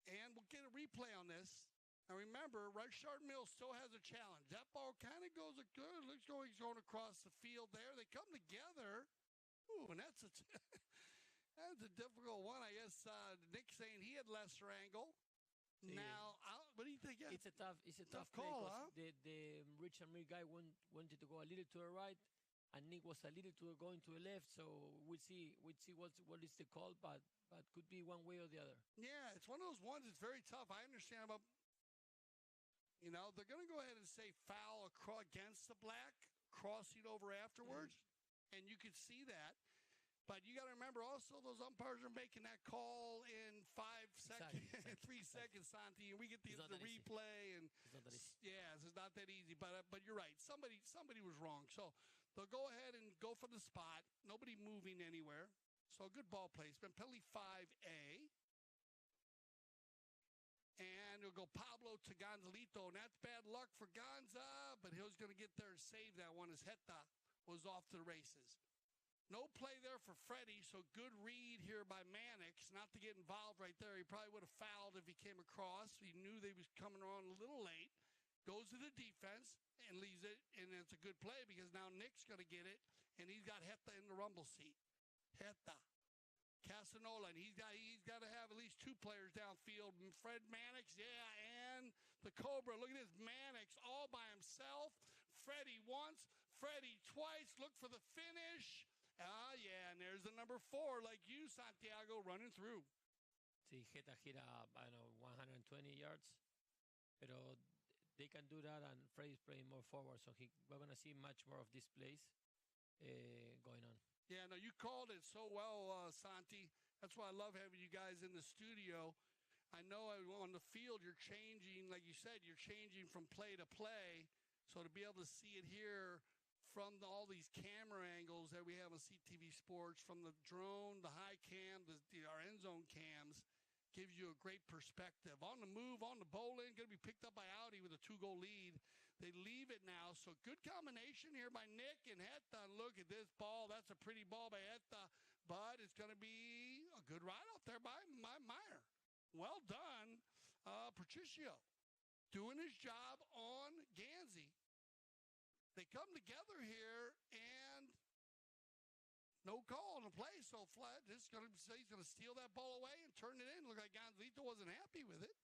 and we'll get a replay on this. Now, remember, Richard Mills still has a challenge. That ball kind of goes good. Looks like he's going across the field there. They come together. Ooh, and that's a difficult one. I guess Nick's saying he had lesser angle. See, now, what do you think? Yeah, it's a tough call, play, huh? The Richard Mir guy wanted to go a little to the right, and Nick was a little going to the left. So we'll see what is the call, but could be one way or the other. Yeah, it's one of those ones that's very tough. I understand about, they're going to go ahead and say foul against the black, crossing over afterwards, and you could see that. But you got to remember also those umpires are making that call in 5 seconds, 3 seconds, Santi, and we get the replay. And it's not that easy. But you're right. Somebody was wrong. So they'll go ahead and go for the spot. Nobody moving anywhere. So a good ball placement. Penalty 5A. And it'll go Pablo to Gonzalito. And that's bad luck for Gonza, but he was going to get there and save that one as Heta was off to the races. No play there for Freddie, so good read here by Mannix not to get involved right there. He probably would have fouled if he came across. He knew they was coming on a little late. Goes to the defense and leaves it, and it's a good play because now Nick's going to get it, and he's got Heta in the rumble seat. Heta. Casanola, and he's got to have at least 2 players downfield. Fred Mannix, and the Cobra. Look at this, Mannix all by himself. Freddie once, Freddie twice. Look for the finish. And there's the number 4, like you, Santiago, running through. Sí, Jeta gira, 120 yards. Pero they can do that, and Freddie's playing more forward, so we're going to see much more of this plays going on. Yeah, no, you called it so well, Santi. That's why I love having you guys in the studio. I know on the field you're changing, like you said, you're changing from play to play. So to be able to see it here from all these camera angles that we have on CTV Sports, from the drone, the high cam, our end zone cams, gives you a great perspective. On the move, on the bowling, going to be picked up by Audi with a 2-goal lead. They leave it now. So good combination here by Nick and Heta. Look at this ball. That's a pretty ball by Heta. But it's going to be a good ride out there by Meyer. Well done, Patricio. Doing his job on Gansey. They come together here, and no call on the play, so flat. He's going to steal that ball away and turn it in. Look like Gonzalito wasn't happy with it.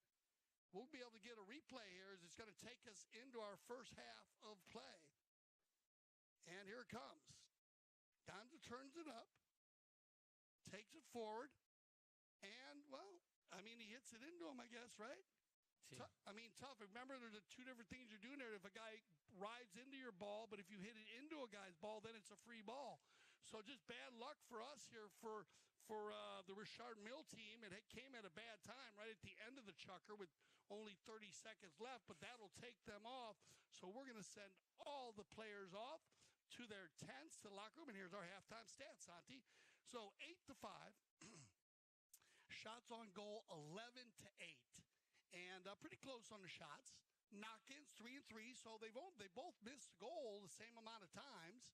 We'll be able to get a replay here as it's going to take us into our first half of play. And here it comes. Gonza turns it up, takes it forward, and, he hits it into him, I guess, right? Tough. Remember, there's 2 different things you're doing there. If a guy rides into your ball, but if you hit it into a guy's ball, then it's a free ball. So just bad luck for us here for the Richard Mill team. It came at a bad time right at the end of the chukker with only 30 seconds left, but that'll take them off. So we're going to send all the players off to their tents, to the locker room, and here's our halftime stats, Santi. So 8-5. Shots on goal, 11-8. And pretty close on the shots. Knock-ins, 3-3. So they both missed the goal the same amount of times.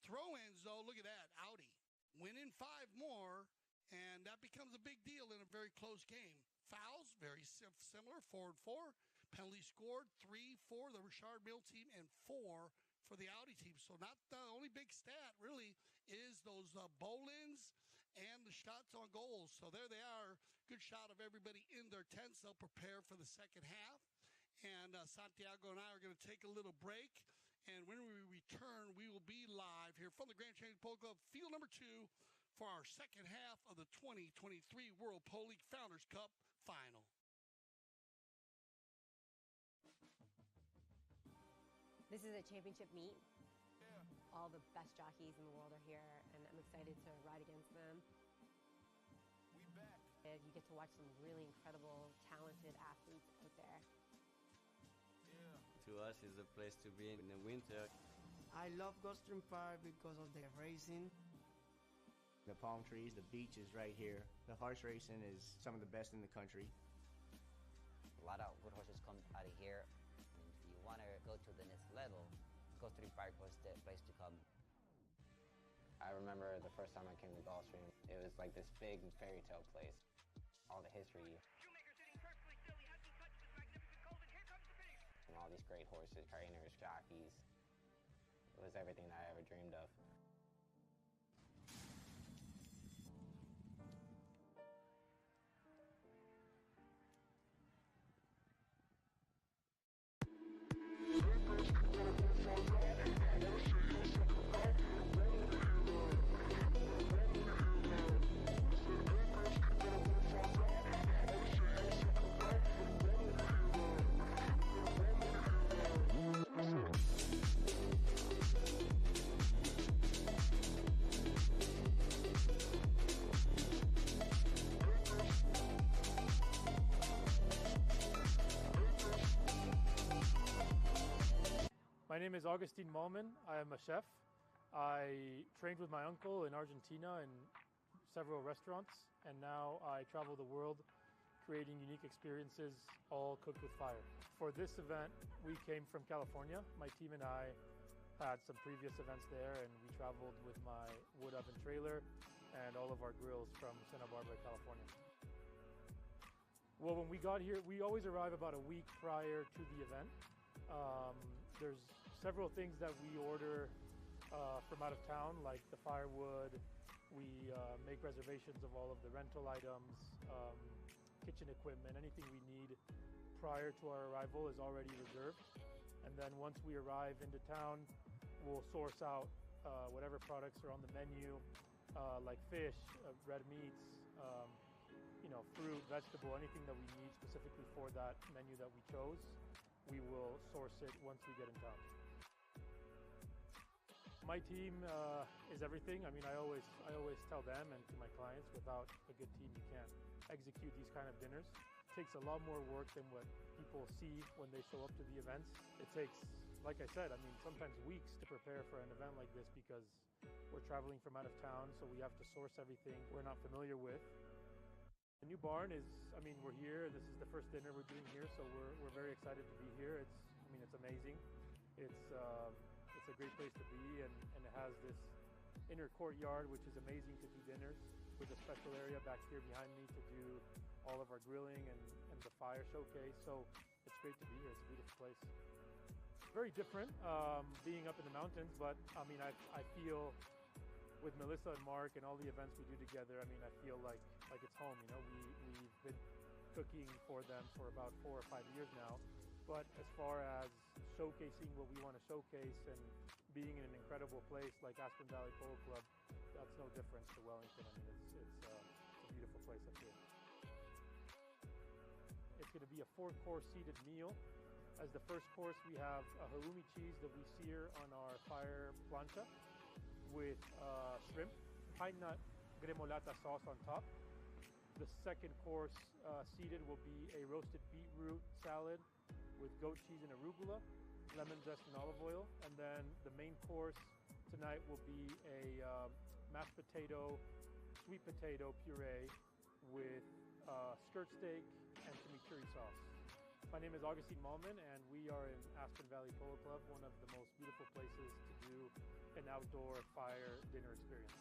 throw-ins, though, look at that. Audi winning 5 more, and that becomes a big deal in a very close game. Fouls, very similar, 4 and 4. Penalties scored, 3, 4, the Richard Mille team, and 4 for the Audi team. So not the only big stat, really, is those bowl-ins and the shots on goals. So there they are. Good shot of everybody in their tents. They'll prepare for the second half. And Santiago and I are going to take a little break. And when we return, we will be live here from the Grand Canyon Polo Club, field number 2, for our second half of the 2023 World Polo League Founders Cup Final. This is a championship meet. All the best jockeys in the world are here, and I'm excited to ride against them. We back. And you get to watch some really incredible, talented athletes out there. To us, it's a place to be in the winter. I love Gulfstream Park because of the racing. The palm trees, the beaches right here. The horse racing is some of the best in the country. A lot of good horses come out of here. And if you want to go to the next level, Gulfstream Park was the place to come. I remember the first time I came to Gulfstream, it was like this big fairy tale place. All the history. And all these great horses, trainers, jockeys. It was everything that I ever dreamed of. My name is Augustine Malman. I am a chef. I trained with my uncle in Argentina in several restaurants, and now I travel the world creating unique experiences, all cooked with fire. For this event, we came from California. My team and I had some previous events there, and we traveled with my wood oven trailer and all of our grills from Santa Barbara, California. Well, when we got here, we always arrive about a week prior to the event. There's several things that we order from out of town, like the firewood. We make reservations of all of the rental items, kitchen equipment, anything we need prior to our arrival is already reserved. And then once we arrive into town, we'll source out whatever products are on the menu, like fish, red meats, fruit, vegetable, anything that we need specifically for that menu that we chose. We will source it once we get in town. My team is everything. I mean, I always tell them and to my clients, without a good team, you can't execute these kind of dinners. It takes a lot more work than what people see when they show up to the events. It takes, like I said, sometimes weeks to prepare for an event like this because we're traveling from out of town, so we have to source everything we're not familiar with. The new barn is, we're here. This is the first dinner we're doing here, so we're very excited to be here. It's amazing. It's a great place to be, and it has this inner courtyard, which is amazing to do dinners, with a special area back here behind me to do all of our grilling and the fire showcase. So it's great to be here. It's a beautiful place. Very different being up in the mountains, but I feel with Melissa and Mark and all the events we do together, I feel like it's home. We've been cooking for them for about 4 or 5 years now. But as far as showcasing what we want to showcase and being in an incredible place like Aspen Valley Polo Club, that's no different to Wellington. It's a beautiful place up here. It's going to be a 4-course seated meal. As the first course, we have a halloumi cheese that we sear on our fire plancha with shrimp, pine nut gremolata sauce on top. The second course seated will be a roasted beetroot salad with goat cheese and arugula, lemon zest and olive oil. And then the main course tonight will be a mashed potato, sweet potato puree with skirt steak and chimichurri sauce. My name is Augustine Malman, and we are in Aspen Valley Polo Club, one of the most beautiful places to do an outdoor fire dinner experience.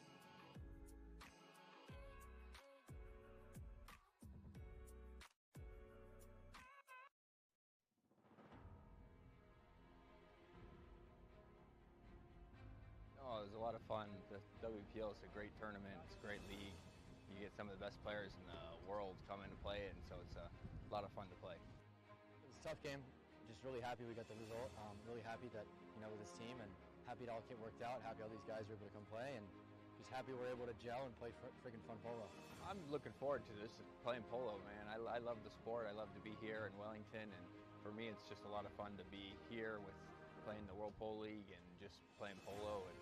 Oh, it was a lot of fun. The WPL is a great tournament. It's a great league. You get some of the best players in the world coming to play it, and so it's a lot of fun to play. It was a tough game. Just really happy we got the result. Really happy that, with this team, and happy it all worked out. Happy all these guys were able to come play, and just happy we're able to gel and play freaking fun polo. I'm looking forward to this, playing polo, man. I love the sport. I love to be here in Wellington, and for me it's just a lot of fun to be here with playing the World Polo League and just playing polo and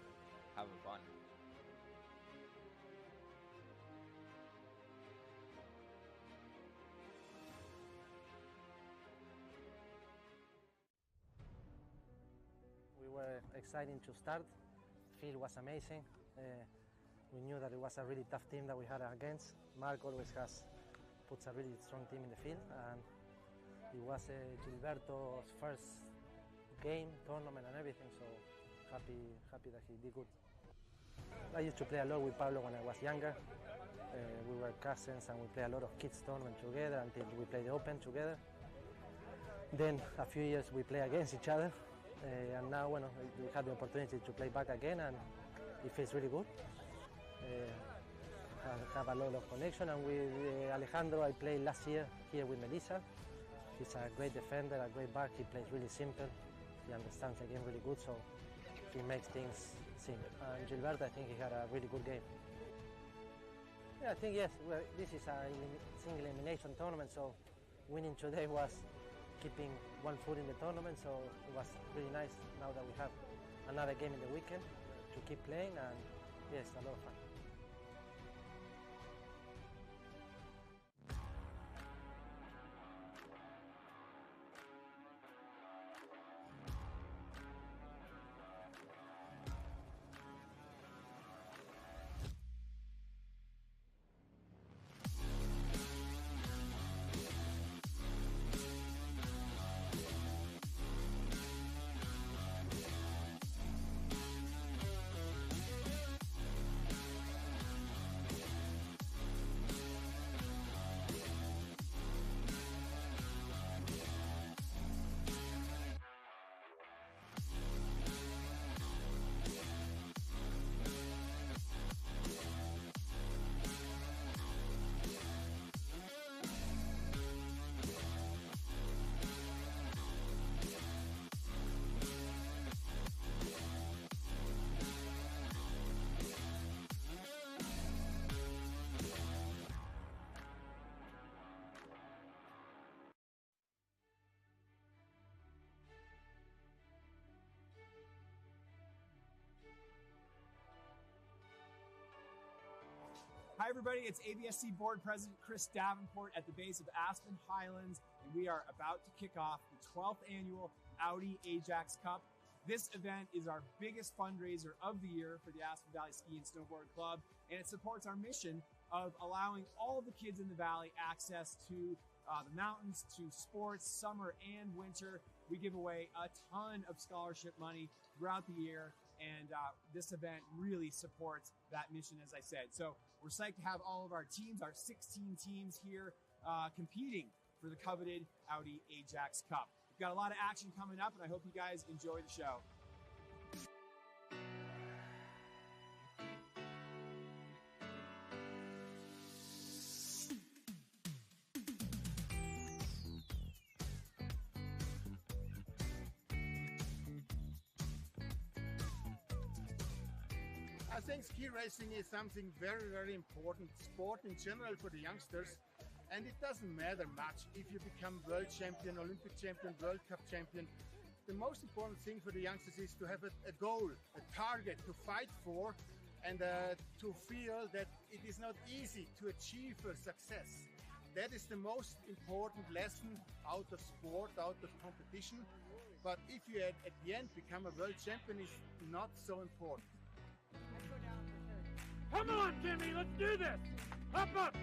having fun. We were excited to start. Field was amazing. We knew that it was a really tough team that we had against. Mark always puts a really strong team in the field, and it was Gilberto's first game, tournament, and everything. So happy that he did good. I used to play a lot with Pablo when I was younger. We were cousins, and we played a lot of kids tournament together until we played the Open together. Then a few years we play against each other, and now we had the opportunity to play back again, and it feels really good. I have a lot of connection, and with Alejandro I played last year here with Melissa. He's a great defender, a great back. He plays really simple. He understands the game really good, so he makes things simple. And Gilberto, I think he had a really good game. Yeah, I think yes. This is a single elimination tournament, so winning today was keeping one foot in the tournament. So it was really nice now that we have another game in the weekend to keep playing, and yes, a lot of fun. Hi, everybody. It's ABSC Board President Chris Davenport at the base of Aspen Highlands, and we are about to kick off the 12th annual Audi Ajax Cup. This event is our biggest fundraiser of the year for the Aspen Valley Ski and Snowboard Club, and it supports our mission of allowing all the kids in the valley access to the mountains, to sports, summer and winter. We give away a ton of scholarship money throughout the year, and this event really supports that mission, as I said. So we're psyched to have all of our teams, our 16 teams here, competing for the coveted Audi Ajax Cup. We've got a lot of action coming up, and I hope you guys enjoy the show. I think ski racing is something very, very important sport in general for the youngsters, and it doesn't matter much if you become world champion, Olympic champion, World Cup champion. The most important thing for the youngsters is to have a goal, a target to fight for, and to feel that it is not easy to achieve a success. That is the most important lesson out of sport, out of competition. But if you at the end become a world champion, is not so important. Come on, Timmy, let's do this! Up, up!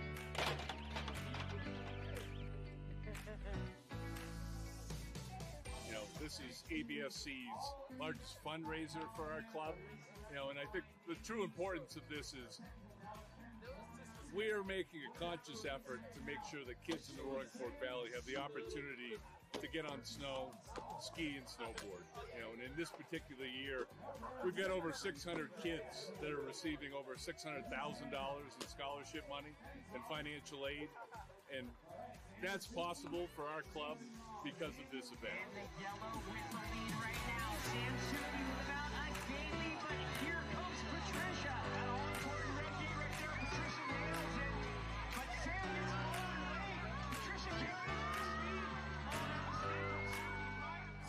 This is ABSC's largest fundraiser for our club. And I think the true importance of this is we are making a conscious effort to make sure that kids in the Roaring Fork Valley have the opportunity to get on snow, ski, and snowboard. And in this particular year, we've got over 600 kids that are receiving over $600,000 in scholarship money and financial aid. And that's possible for our club because of this event.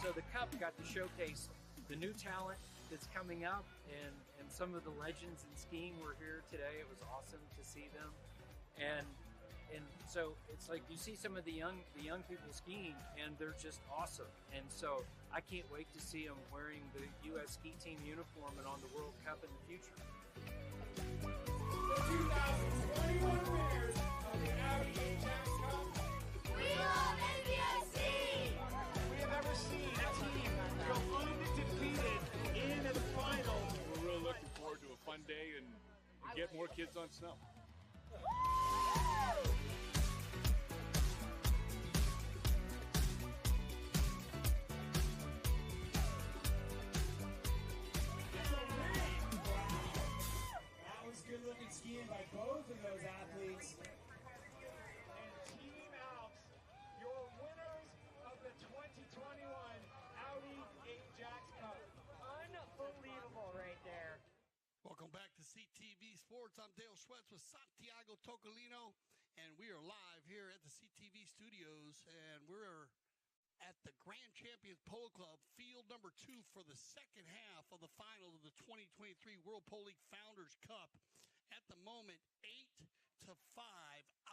So the Cup got to showcase the new talent that's coming up, and some of the legends in skiing were here today. It was awesome to see them, and so it's like you see some of the young people skiing, and they're just awesome. And so I can't wait to see them wearing the U.S. ski team uniform and on the World Cup in the future. The 2021 winners of the Audi Ajax Cup. We love ABSC! We have ever seen a team go undefeated in the final. We're really looking forward to a fun day and get more kids on snow. That was good looking skiing by both of those athletes. And Team Alps, your winners of the 2021 Audi Ajax Cup. Unbelievable right there. Welcome back to CTV Sports. I'm Dale Schwetz with Santiago Tocolino, and we are live here at the CTV studios, and we're at the Grand Champions Polo Club, field number 2 for the second half of the finals of the 2023 World Polo League Founders Cup. At the moment, 8-5,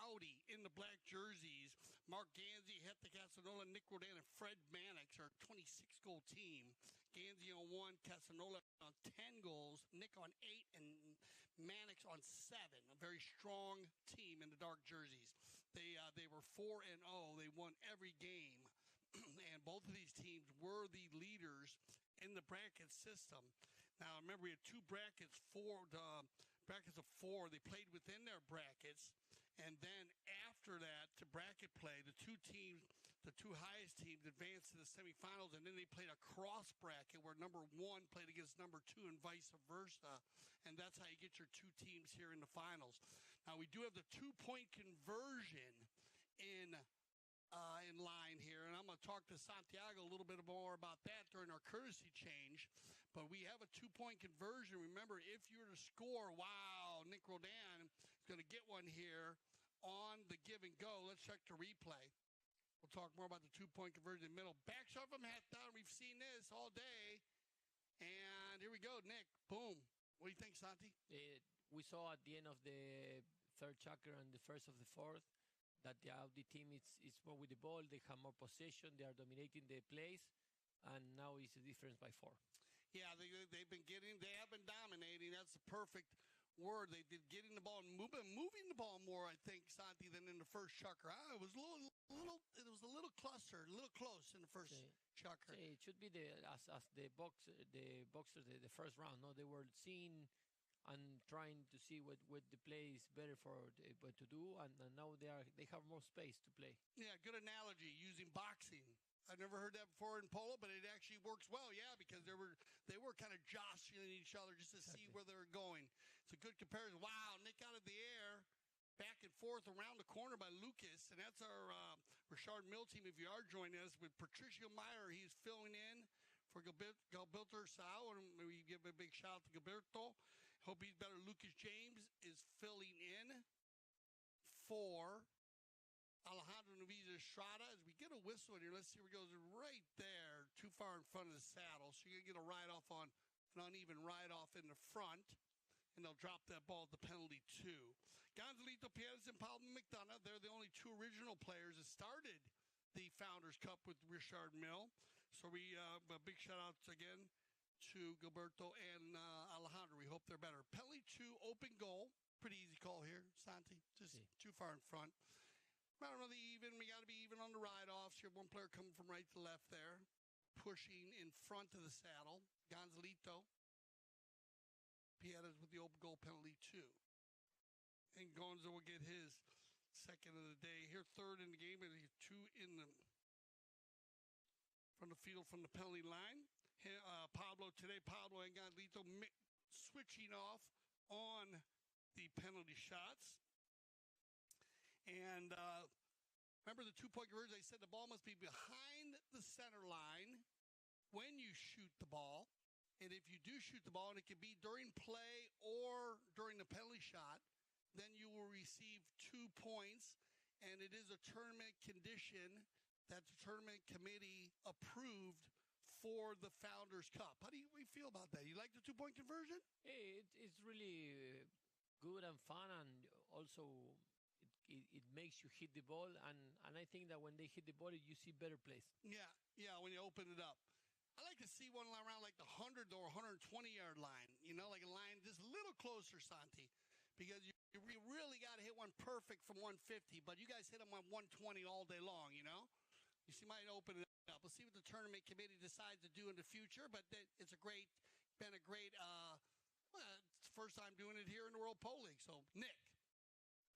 Audi in the black jerseys. Mark Ganzi, Hector Casanova, Nick Rodan, and Fred Mannix are a 26-goal team. Ganzi on 1, Casanova on 10 goals, Nick on 8, and Mannix on 7. A very strong team in the dark jerseys. They were 4-0. They won every game. And both of these teams were the leaders in the bracket system. Now, remember, we had 2 brackets, brackets of 4. They played within their brackets. And then after that, to bracket play, the 2 highest teams advanced to the semifinals, and then they played a cross bracket where number 1 played against number 2 and vice versa. And that's how you get your 2 teams here in the finals. Now, we do have the 2-point conversion in line here, and I'm going to talk to Santiago a little bit more about that during our courtesy change. But we have a 2-point conversion. Remember, if you were to score, wow, Nick Rodan is going to get one here on the give and go. Let's check the replay. We'll talk more about the 2-point conversion in the middle. Back shot from hat down. We've seen this all day. And here we go, Nick. Boom. What do you think, Santi? We saw at the end of the third chakra and the first of the fourth that the Audi team is more with the ball. They have more possession. They are dominating the plays, and now it's a difference by 4. Yeah, they have been dominating. That's the perfect word. They've been getting the ball and moving the ball more, I think, Santi, than in the first chakra. It was a little cluster, a little close in the first chakra. It should be as the boxers the first round. No, they were seeing and trying to see what the play is better for what to do, and now they have more space to play. Yeah, good analogy using boxing. I've never heard that before in polo, but it actually works well. Yeah, because they were kind of jostling each other just to see where they were going. It's a good comparison. Wow, Nick out of the air, back and forth around the corner by Lucas, and that's our Richard Mill team. If you are joining us with Patricio Meyer, he's filling in for Gilberto Sao, and we give a big shout out to Gilberto. Hope he's better. Lucas James is filling in for Alejandro Noviza Estrada. As we get a whistle in here, let's see where it goes. Right there, too far in front of the saddle. So you're going to get a ride-off on an uneven ride-off in the front, and they'll drop that ball at the penalty, too. Gonzalito Perez and Pablo McDonough, they're the only 2 original players that started the Founders Cup with Richard Mill. So a big shout-out again to Gilberto and Alejandro. We hope they're better. Penalty 2, open goal. Pretty easy call here, Santi. Just too far in front. Not really even. We got to be even on the ride-offs. You have one player coming from right to left there. pushing in front of the saddle. Gonzalito. Pieta's with the open goal penalty, too. And Gonzo will get his second of the day. Here, third in the game, and he's 2 in the from the field from the penalty line. Pablo and Gonzalito switching off on the penalty shots. And remember the 2-point conversion, I said the ball must be behind the center line when you shoot the ball. And if you do shoot the ball, and it can be during play or during the penalty shot, then you will receive 2 points. And it is a tournament condition that the tournament committee approved for the Founders Cup. How do you feel about that? You like the 2-point conversion? It's really good and fun, and also it makes you hit the ball. And I think that when they hit the ball, you see better plays. Yeah, when you open it up. I like to see one around like the 100 or 120-yard line, like a line just a little closer, Santi, because you really got to hit one perfect from 150, but you guys hit them on 120 all day long, You see, might open it up. We'll see what the tournament committee decides to do in the future, but it's been a great, it's the first time doing it here in the World Polo League. So, Nick,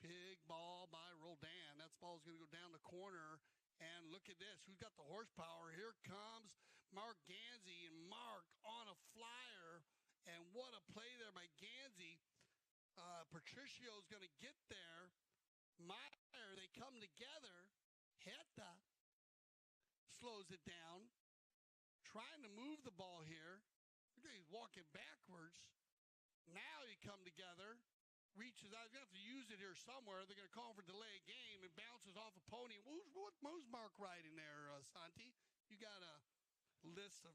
big ball by Roldan. That ball's going to go down the corner. And look at this. Who's got the horsepower? Here comes Mark Ganzi, and Mark on a flyer. And what a play there by Ganzi. Patricio's going to get there. Meyer, they come together. Heta slows it down. Trying to move the ball here. He's walking backwards. Now you come together. Reaches out. He's going to have to use it here somewhere. They're going to call for delay game and bounces off a pony. Who's Mark riding there, Santi? You got a list of...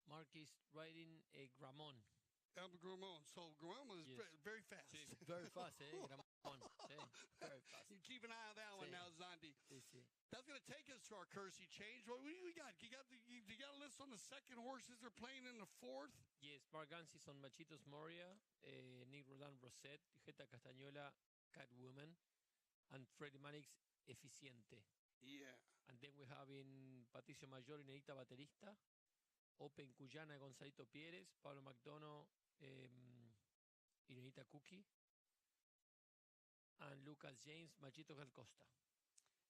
Mark is riding a Gramon. Gramon. So Gramon is very fast. Sí, very fast, Gramon. Sí, very fast. You keep an eye on that one now, Santi. Sí. That's going to take us to our Kersey change. What do we got? You got a list on the second horses they're playing in the fourth? Yes, Mark Gansis on Machitos Moria, Nick Roland Rosette, Jeta Castañola, Catwoman, and Freddie Mannix Eficiente. Yeah. And then we have in Patricio Mayor, Inerita Baterista, Open Cuyana, Gonzalito Pieres, Pablo McDonough, Irenita Cookie, and Lucas James, Machito Gal Costa.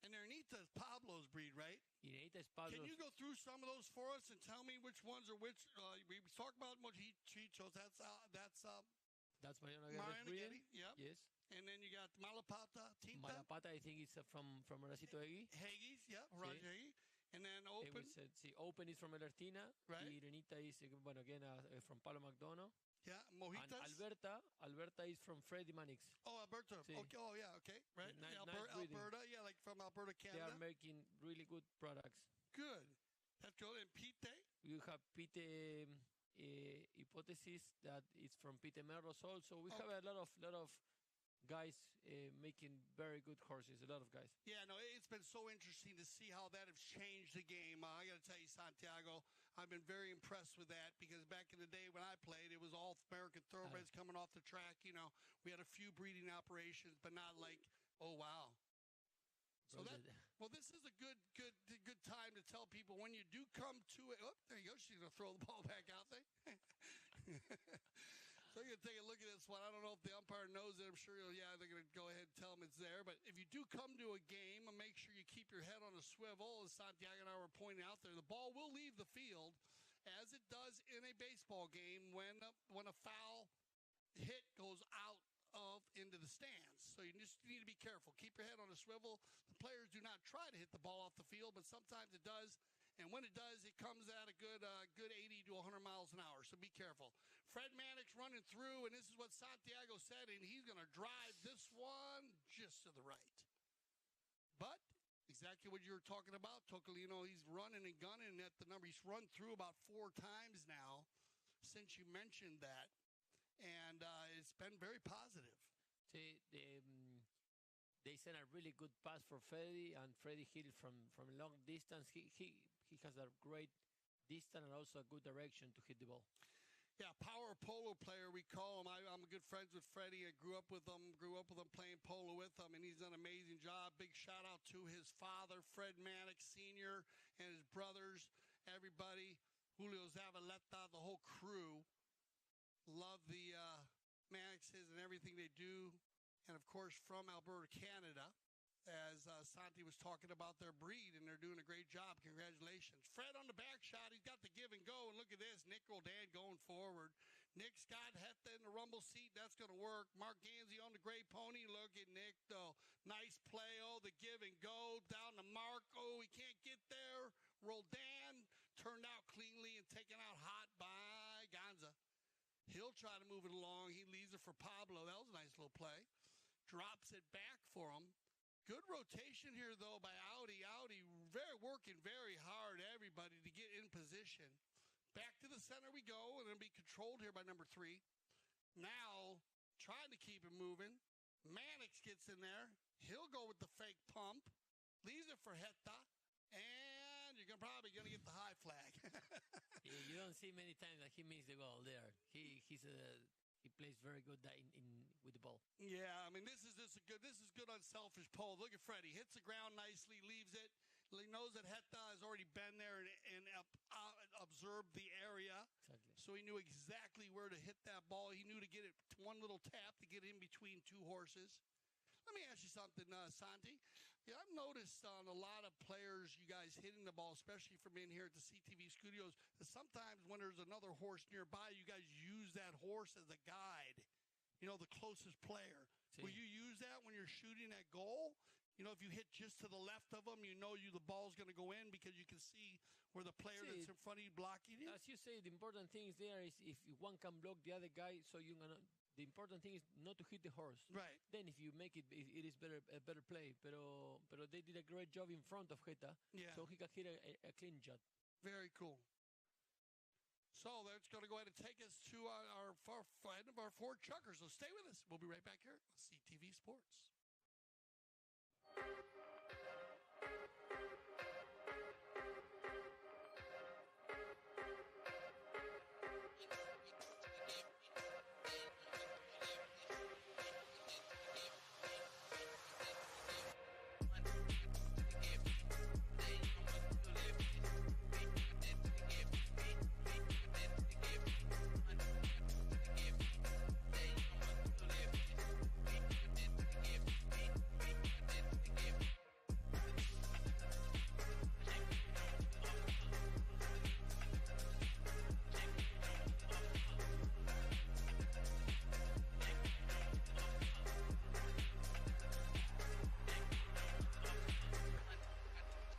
And Irenita is Pablo's breed, right? Irenita is Pablo's. Can you go through some of those for us and tell me which ones are which? We talked about Mochichos. That's Mariano Guerrero's. Yep. Yes. And then you got Malapata, Tita. Malapata, I think it's from Horacito Hegui. Hegui, yeah, Roger Hegui. And then Open. Open is from El Ertina. Right. Irenita is, again, from Pablo McDonough. Yeah, Mojitas. And Alberta is from Freddie Mannix. Oh, Alberta. Sí. Okay. Oh, yeah, okay. Right. Nice Alberta, yeah, like from Alberta, Canada. They are making really good products. Good. That's good. And Pite? You have Pite Hypothesis that is from Pite Merlos also. We have a lot of guys making very good horses, a lot of guys. Yeah, no, it's been so interesting to see how that has changed the game. I got to tell you, Santiago, I've been very impressed with that because back in the day when I played, it was all American thoroughbreds coming off the track. We had a few breeding operations, but not like, oh, wow. So this is a good time to tell people when you do come to it. Oh, there you go. She's going to throw the ball back out there. So you're going to take a look at this one. I don't know if the umpire knows it. I'm sure they're going to go ahead and tell him it's there. But if you do come to a game, make sure you keep your head on a swivel. As Santiago and I were pointing out there, the ball will leave the field, as it does in a baseball game when a foul hit goes out into the stands. So you just need to be careful. Keep your head on a swivel. The players do not try to hit the ball off the field, but sometimes it does. And when it does, it comes at a good 80 to 100 miles an hour. So be careful. Fred Mannix running through, and this is what Santiago said, and he's going to drive this one just to the right. But exactly what you were talking about, Tocolino, he's running and gunning at the number. He's run through about 4 times now since you mentioned that. And it's been very positive. They sent a really good pass for Freddie, and Freddie hit it from long distance. He has a great distance and also a good direction to hit the ball. Yeah, power polo player, we call him. I'm good friends with Freddie. I grew up with him playing polo with him, and he's done an amazing job. Big shout out to his father, Fred Mannix Sr., and his brothers. everybody, Julio Zavaleta, the whole crew. Love the Mannixes and everything they do. And, of course, from Alberta, Canada, as Santi was talking about their breed, and they're doing a great job. Congratulations. Fred on the back shot. He's got the give and go. And look at this. Nick Roldan going forward. Nick's got Hetta in the rumble seat. That's going to work. Mark Gansey on the gray pony. Look at Nick, though. Nice play. Oh, the give and go. Down to Mark. Oh, he can't get there. Roldan turned out cleanly and taken out hot by Ganza. He'll try to move it along. He leaves it for Pablo. That was a nice little play. Drops it back for him. Good rotation here, though, by Audi. Audi working very hard, everybody, to get in position. Back to the center we go, and it'll be controlled here by number 3. Now, trying to keep it moving. Mannix gets in there. He'll go with the fake pump. Leaves it for Hetta. And you're probably going to get the high flag. Yeah, you don't see many times that he missed the goal there. He plays very good with the ball. Yeah, I mean, this is good unselfish Polo. Look at Freddie. Hits the ground nicely, leaves it. He knows that Hetta has already been there and observed the area. Exactly. So he knew exactly where to hit that ball. He knew to get it one little tap to get in between two horses. Let me ask you something, Santi. Yeah, I've noticed on a lot of players, you guys hitting the ball, especially from in here at the CTV studios, that sometimes when there's another horse nearby, you guys use that horse as a guide. You know, the closest player. Sí. Will you use that when you're shooting at goal? You know, if you hit just to the left of them, you know the ball's going to go in because you can see where the player that's in front of you blocking it. As you say, the important thing is there is if one can block the other guy, so you're going to... The important thing is not to hit the horse. Right. Then if you make it, it is a better play. Pero they did a great job in front of Hetta, so he can hit a clean shot. Very cool. So that's going to go ahead and take us to our end of our 4 chuckers. So stay with us. We'll be right back here on CTV Sports.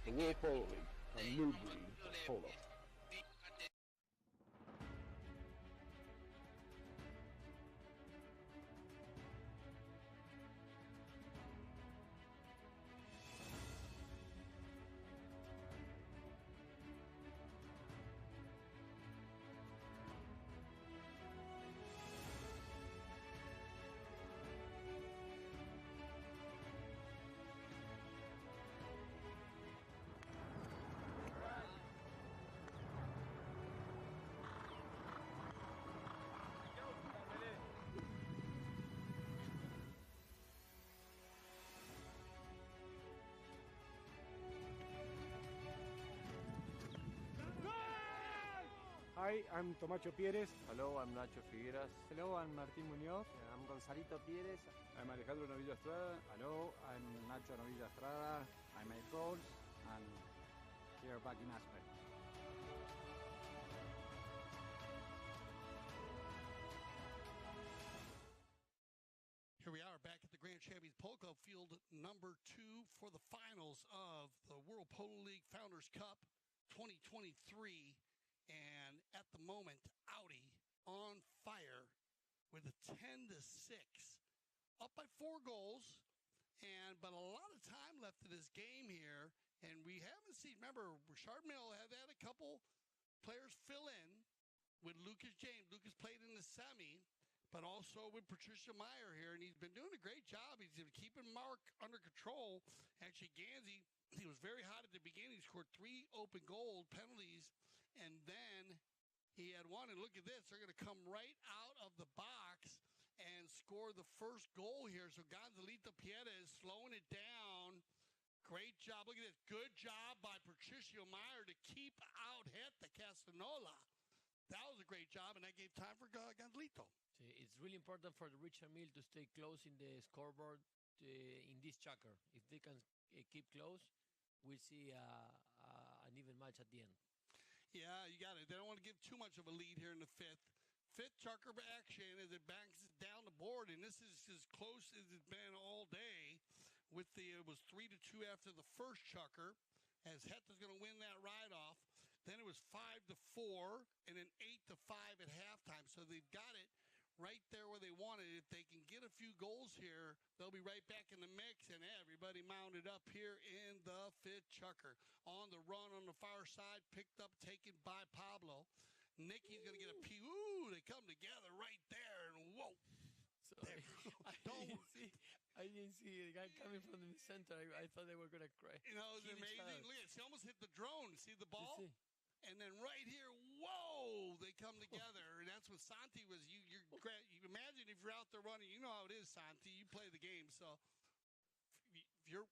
The World Polo League, a new breed of polo. Hi, I'm Tomacho Pérez. Hello, I'm Nacho Figueras. Hello, I'm Martín Muñoz. I'm Gonzalito Pérez. I'm Alejandro Novilla Estrada. Hello, I'm Nacho Novilla Estrada. I make goals and here back in Aspen. Here we are back at the Grand Champions Polo Club field number 2 for the finals of the World Polo League Founders Cup 2023. And at the moment, Audi on fire with a 10-6, up by 4 goals. But a lot of time left in this game here, and we haven't seen. Remember, Richard Mill had a couple players fill in with Lucas James. Lucas played in the semi, but also with Patricia Meyer here, and he's been doing a great job. He's been keeping Mark under control. Actually, Gansey, he was very hot at the beginning. He scored 3 open goal penalties, and then he had one. And look at this. They're going to come right out of the box and score the first goal here. So Gonzalito Pieta is slowing it down. Great job. Look at this. Good job by Patricio Meyer to keep out hit the Castanola. That was a great job, and that gave time for Gonzalito. It's really important for the Richard Mille to stay close in the scoreboard in this checker. If they can keep close, we'll see an even match at the end. Yeah, you got it. They don't want to give too mumuch of a lead here in the fifth. Fifth chucker action as it banks down the board, and this is as close as it's been all day. It was 3-2 after the first chucker, as Heta's going to win that ride-off. Then it was 5-4, and then 8-5 at halftime. So they've got it right there where they want it. If they can get a few goals here, they'll be right back in the mix, and everybody mounted up here in the fifth chucker. On the run on the far side, picked up, taken by Pablo. Nicky's going to get a P. Ooh, they come together right there, and whoa. I didn't see the guy coming from the center. I thought they were going to cry. You know, it was amazing. Look at this. He almost hit the drone. See the ball? And then right here, whoa, they come together. And that's what Santi was. You imagine if you're out there running. You know how it is, Santi. You play the game. So we're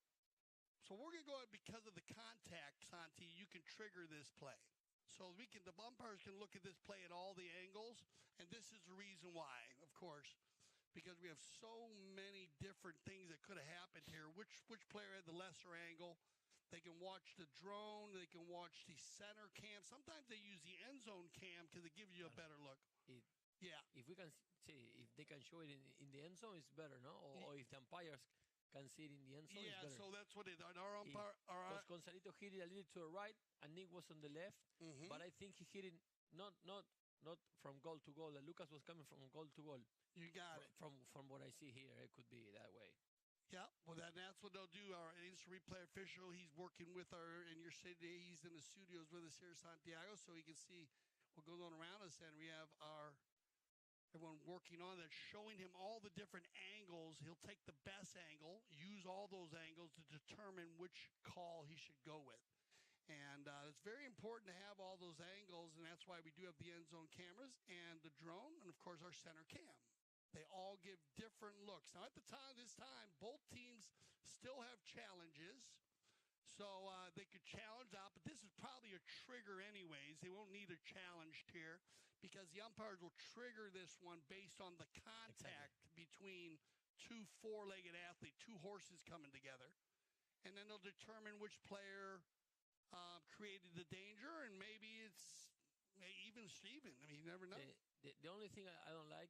going to go ahead because of the contact, Santi. You can trigger this play. So the umpires can look at this play at all the angles. And this is the reason why, of course. Because we have so many different things that could have happened here. Which player had the lesser angle? They can watch the drone. They can watch the center cam. Sometimes they use the end zone cam because it gives you a better look. If we can see, if they can show it in the end zone, it's better, no? Or if the umpires can see it in the end zone, it's better. So that's what it is. Our umpire, because Gonzalito hit it a little to the right, and Nick was on the left. But I think he hit it not from goal to goal. Lucas was coming from goal to goal. You got it. From what I see here, it could be that way. Yeah, well, that's what they'll do. Our instant replay official, he's working with in your city. He's in the studios with us here in Santiago, so he can see what goes on around us. And we have everyone working on that, showing him all the different angles. He'll take the best angle, use all those angles to determine which call he should go with. And it's very important to have all those angles, and that's why we do have the end zone cameras and the drone, and, of course, our center cam. They all give different looks. Now, at this time, both teams still have challenges, so they could challenge out. But this is probably a trigger anyways. They won't need a challenge here because the umpires will trigger this one based on the contact between two four-legged athletes, two horses coming together. And then they'll determine which player created the danger, and maybe it's even Steven. I mean, you never know. The only thing I don't like,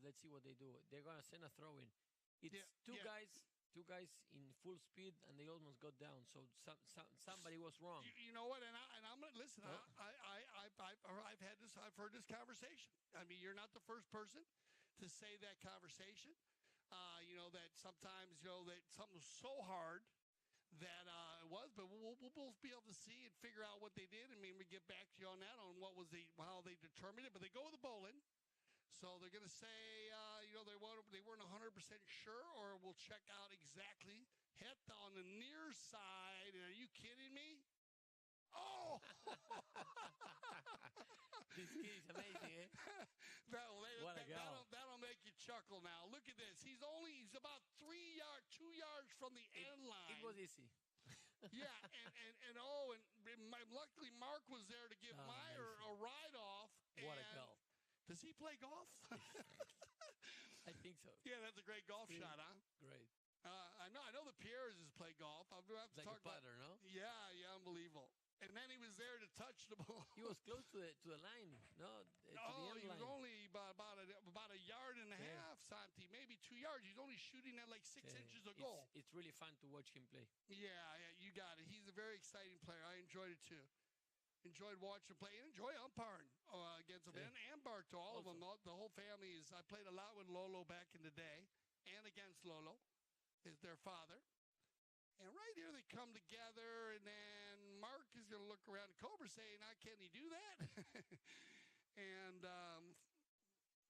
let's see what they do. They're gonna send a throw in. It's two guys in full speed, and they almost got down. So somebody was wrong. You know what? And I'm gonna listen. I've heard this conversation. I mean, you're not the first person to say that conversation. That sometimes that something was so hard that it was, but we'll both be able to see and figure out what they did. I mean, we get back to you on that, on how they determined it. But they go with the bowling, so they're going to say, they weren't 100% sure, or we'll check out exactly. Hit on the near side. Are you kidding me? Oh! This kid is amazing, eh? That'll make you chuckle now. Look at this. He's about 2 yards from the end line. It was easy. Yeah, and luckily Mark was there to give Meyer a ride off. What a golf. Does he play golf? I think so. Yeah, that's a great golf shot, huh? Great. I know the Pierres has played golf. I'll have to like talk a putter, about. No? Yeah, unbelievable. And then he was there to touch the ball. He was close to the line, no? To the end he was line. only about a yard and a half, Santi, maybe 2 yards. He's only shooting at like 6 inches a goal. It's really fun to watch him play. Yeah, you got it. He's a very exciting player. I enjoyed it too. Enjoyed watching him play and enjoy umpiring against him and Barto. All of them. The whole family is. I played a lot with Lolo back in the day, and against Lolo, is their father. And right here they come together, and then Mark is going to look around at Cobra saying, can he do that? And I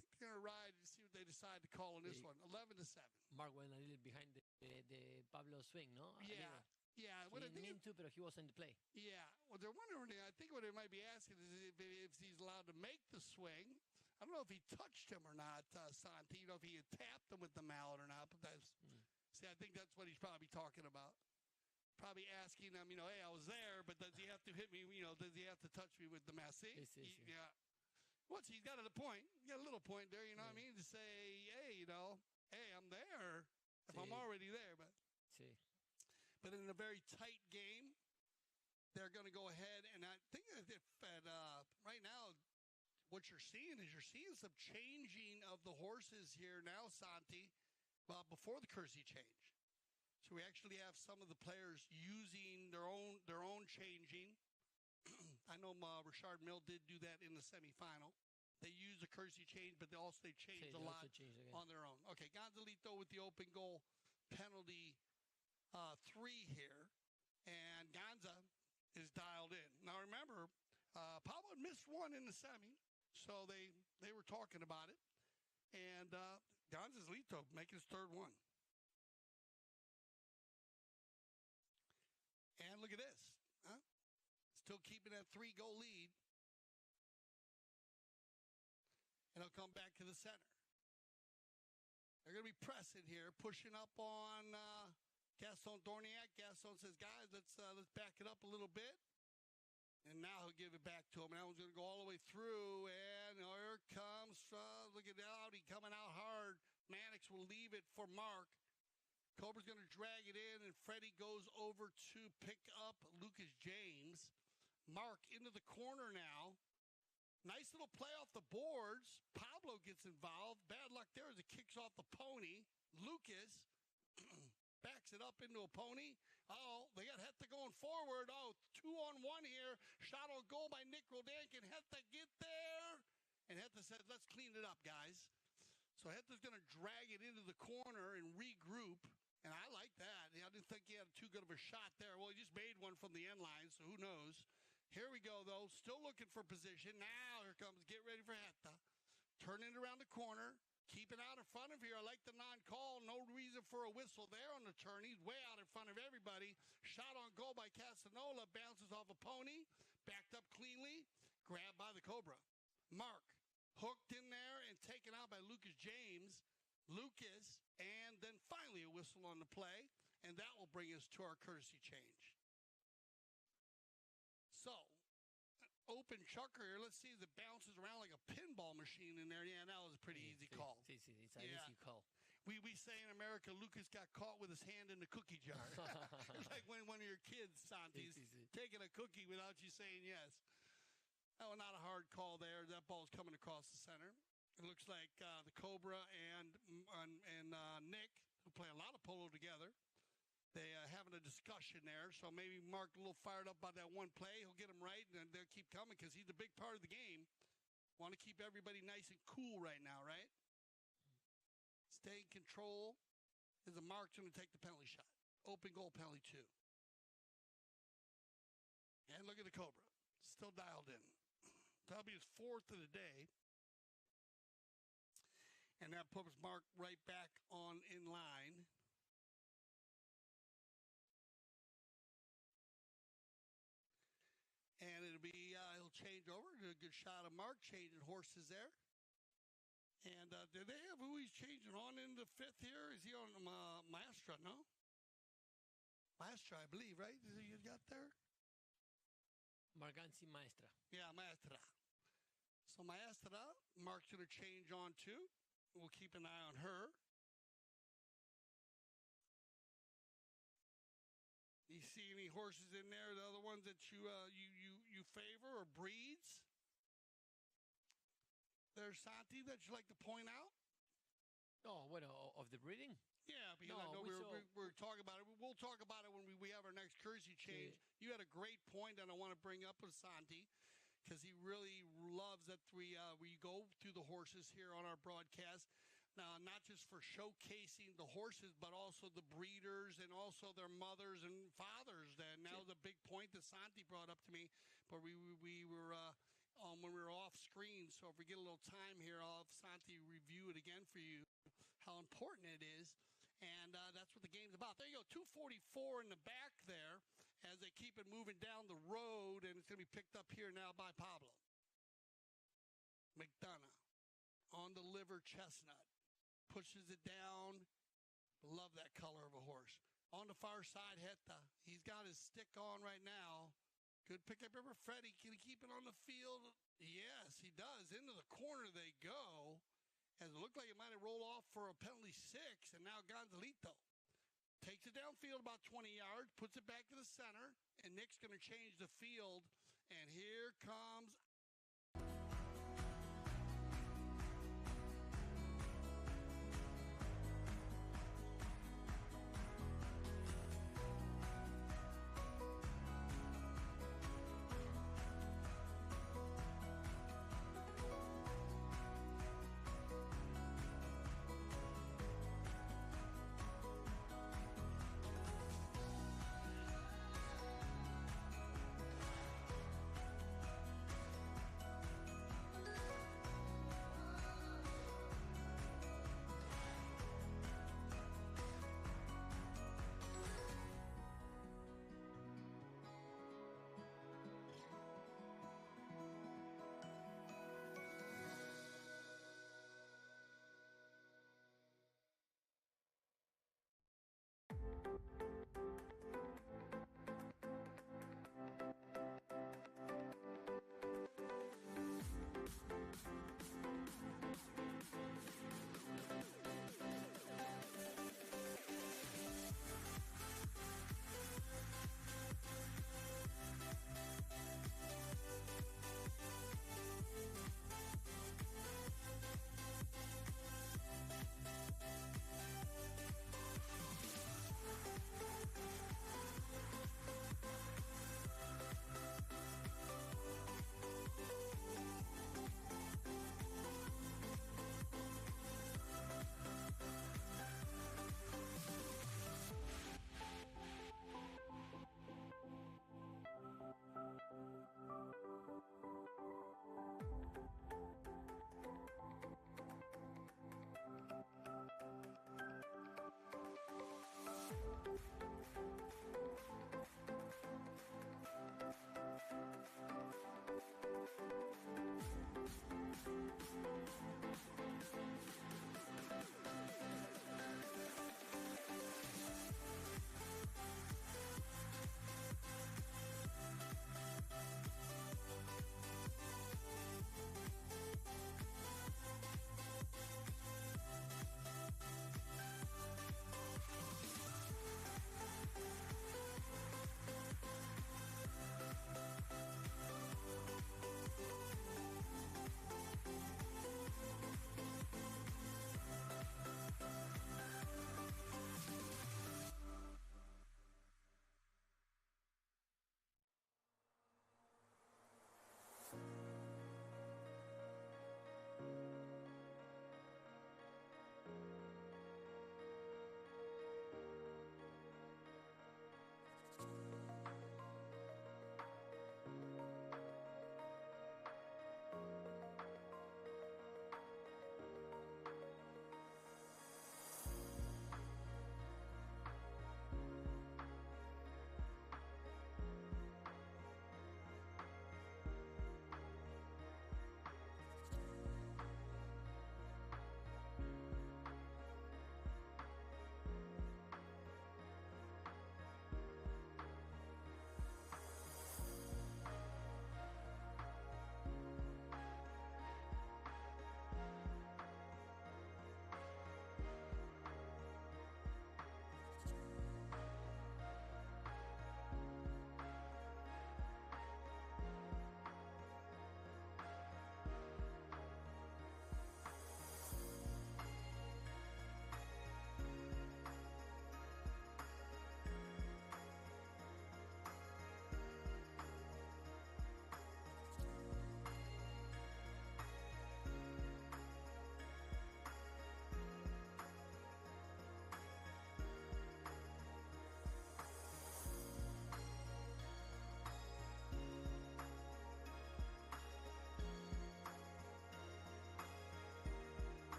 think they're going to ride and see what they decide to call on this one. 11-7. Mark went a little behind the Pablo swing, no? Yeah. Yeah. He didn't mean to, but he was in the play. Yeah. Well, they're wondering, I think what they might be asking is if he's allowed to make the swing. I don't know if he touched him or not, Santi. If he had tapped him with the mallet or not, but that's See, I think that's what he's probably talking about. Probably asking them, hey, I was there, but does he have to hit me? Does he have to touch me with the mask? See? Yeah. Once he's got a point. He got a little point there, you know what I mean? To say, hey, hey, I'm there if I'm already there. But in a very tight game, they're going to go ahead. And I think if right now, what you're seeing some changing of the horses here now, Santi, before the Kersey change. So we actually have some of the players using their own changing. I know Richard Mill did do that in the semifinal. They used the Kersey change, but they changed a lot on their own. Okay, Gonzalito with the open goal penalty 3 here. And Gonza is dialed in. Now remember, Pablo missed one in the semi, so they were talking about it. And Gonzalito making his third one. And look at this. Still keeping that 3-goal lead. And he'll come back to the center. They're going to be pressing here, pushing up on Gaston Dorniak. Gaston says, guys, let's back it up a little bit. And now he'll give it back to him. And that one's going to go all the way through. And here comes, look at Audi coming out hard. Mannix will leave it for Mark. Cobra's going to drag it in, and Freddie goes over to pick up Lucas James. Mark into the corner now. Nice little play off the boards. Pablo gets involved. Bad luck there as it kicks off the pony. Lucas backs it up into a pony. They got Hetta going forward. 2-on-1 here. Shot on goal by Nick Rodan. Can Hetta get there? And Hetta says, let's clean it up, guys. So Hetta's going to drag it into the corner and regroup. And I like that. I didn't think he had too good of a shot there. Well, he just made one from the end line, so who knows. Here we go, though. Still looking for position. Now here comes, get ready for Hetta. Turning it around the corner. Keep it out in front of here. I like the non-call. No reason for a whistle there on the turn. He's way out in front of everybody. Shot on goal by Casanola. Bounces off a pony. Backed up cleanly. Grabbed by the Cobra. Mark hooked in there and taken out by Lucas James. Lucas, and then finally a whistle on the play. And that will bring us to our courtesy change. So, open chucker here. Let's see as it bounces around like a pinball machine in there. Yeah, that was a pretty easy call. It's an easy call. We say in America, Lucas got caught with his hand in the cookie jar. It's like when one of your kids, Santi's, taking a cookie without you saying yes. Oh, not a hard call there. That ball's coming across the center. It looks like the Cobra and Nick, who play a lot of polo together, they having a discussion there. So maybe Mark a little fired up by that one play. He'll get him right, and they'll keep coming because he's a big part of the game. Want to keep everybody nice and cool right now, right? Stay in control. Is a Mark going to take the penalty shot. Open goal penalty 2. And look at the Cobra. Still dialed in. That'll be his 4th of the day. And that puts Mark right back on in line. And it'll be, he'll change over. A good shot of Mark changing horses there. And do they have who he's changing on in the 5th here? Is he on Maestra, no? Maestra, I believe, right? Is he got there? Marganzi Maestra. Yeah, Maestra. So Maestra, Mark's going to change on too. We'll keep an eye on her. You see any horses in there? The other ones that you favor or breeds? There's Santi that you like to point out? Oh, what, of the breeding? Yeah, because I know we're talking about it. We'll talk about it when we have our next jersey change. You had a great point that I want to bring up with Santi, because he really loves that we go through the horses here on our broadcast. Now, not just for showcasing the horses, but also the breeders and also their mothers and fathers. And that was a big point that Santi brought up to me. But we were when we were off screen. So if we get a little time here, I'll have Santi review it again for you, how important it is. And that's what the game's about. There you go, 244 in the back there as they keep it moving down the road, and it's going to be picked up here now by Pablo. McDonough on the liver chestnut. Pushes it down. Love that color of a horse. On the far side, Heta. He's got his stick on right now. Good pickup over Freddie. Can he keep it on the field? Yes, he does. Into the corner they go. As it looked like it might have rolled off for a penalty 6, and now Gonzalito takes it downfield about 20 yards, puts it back to the center, and Nick's going to change the field. And here comes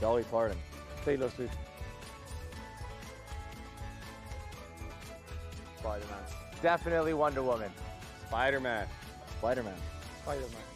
Dolly Parton. Taylor Swift. Spider-Man. Definitely Wonder Woman. Spider-Man. Spider-Man. Spider-Man.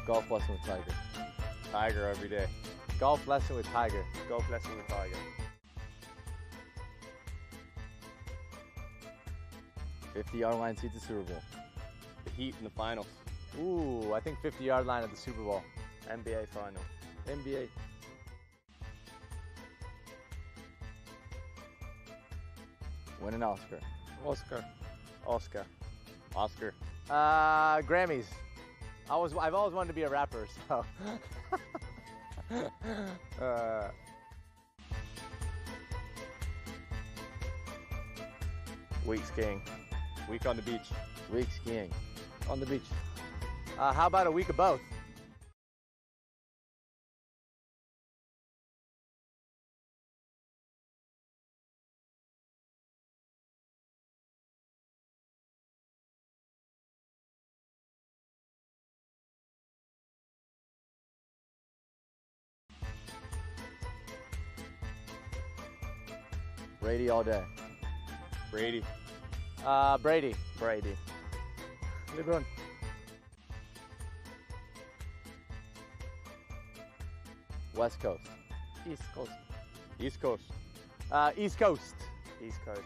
Golf lesson with Tiger. Tiger every day. Golf lesson with Tiger. Golf lesson with Tiger. 50-yard line seat the Super Bowl. The Heat in the finals. Ooh, I think 50-yard line at the Super Bowl. NBA final. NBA. Win an Oscar. Oscar. Oscar. Oscar. Grammys. I've always wanted to be a rapper, so. Week skiing. Week on the beach. Week skiing. On the beach. How about a week of both? Brady all day. Brady. Brady. Brady. LeBron. West Coast. East Coast. East Coast. East Coast. East Coast.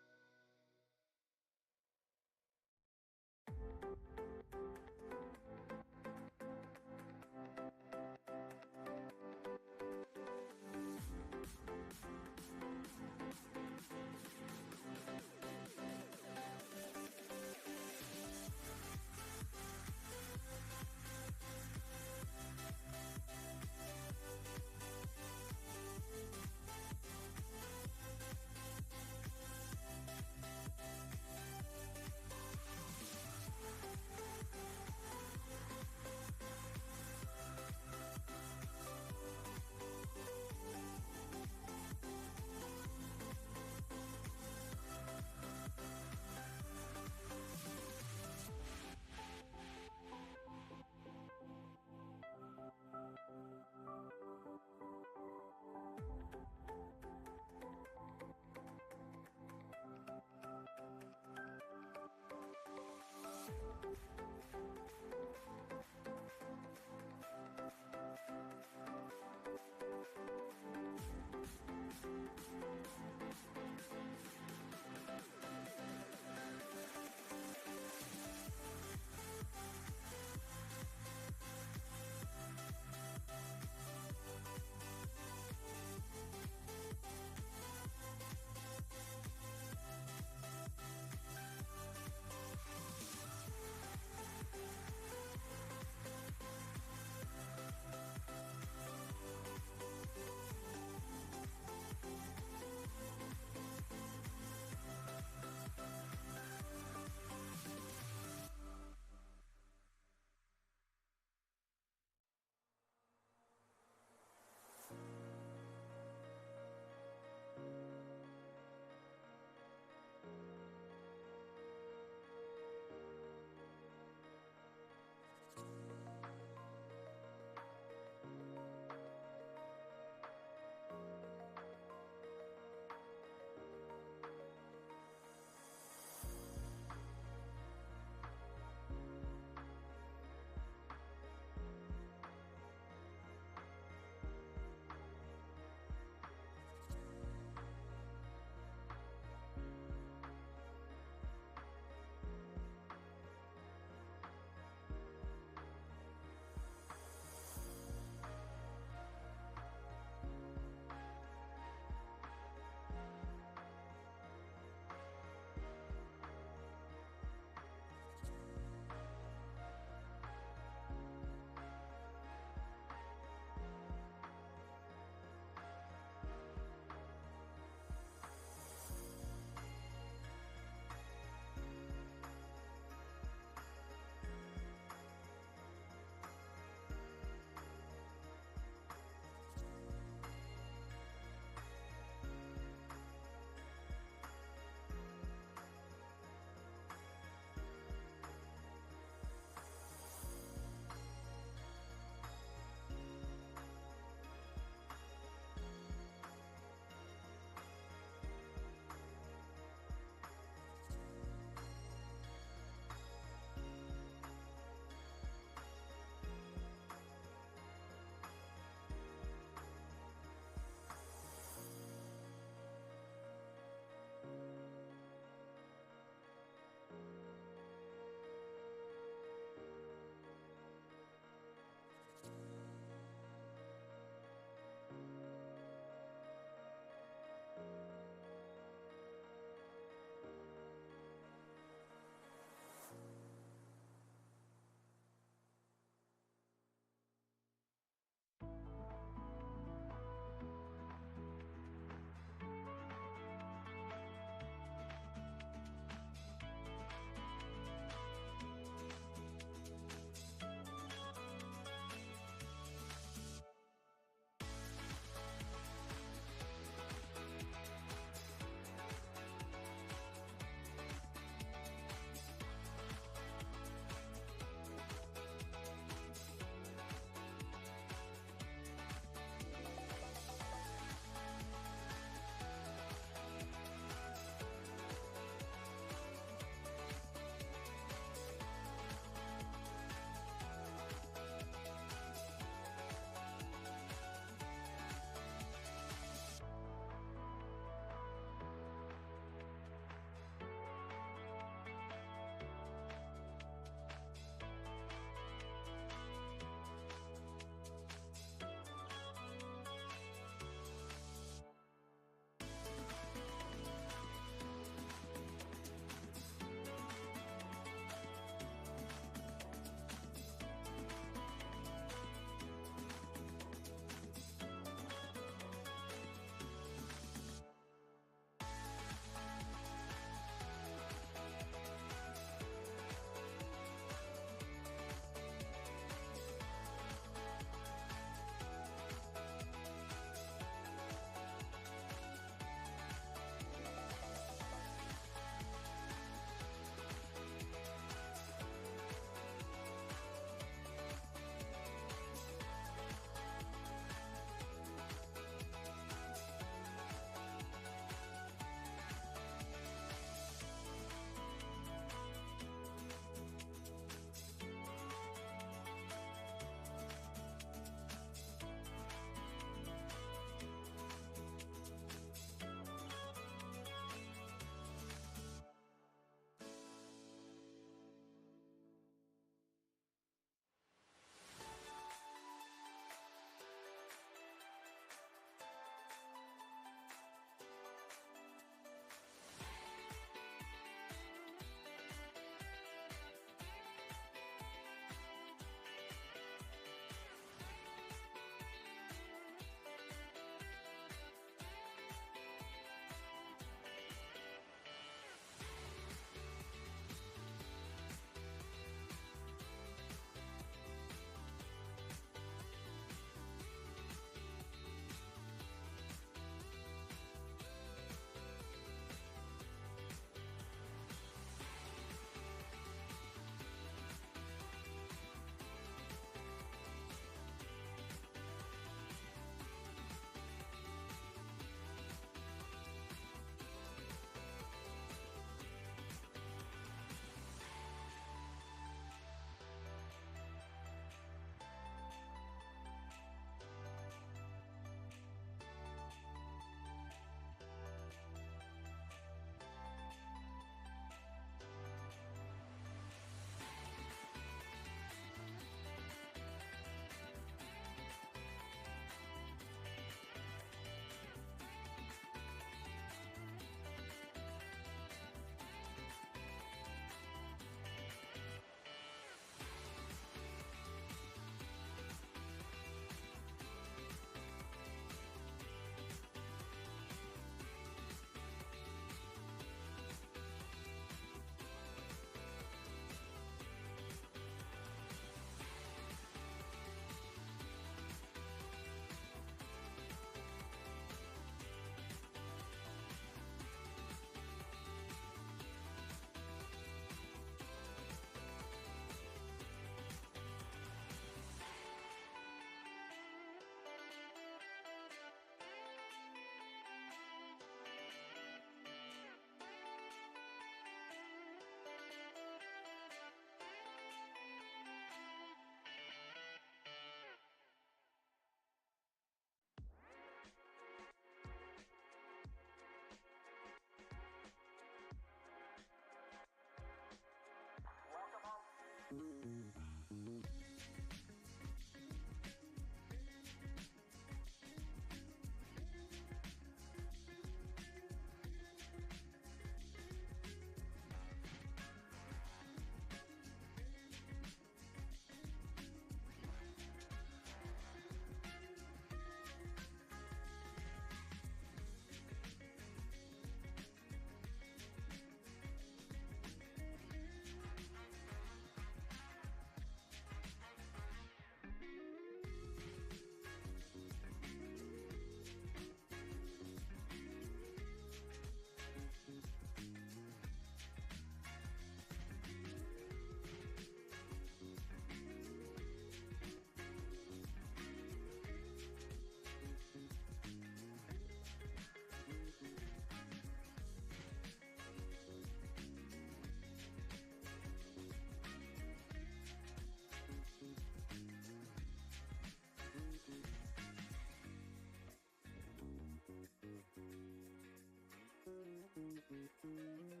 Bye.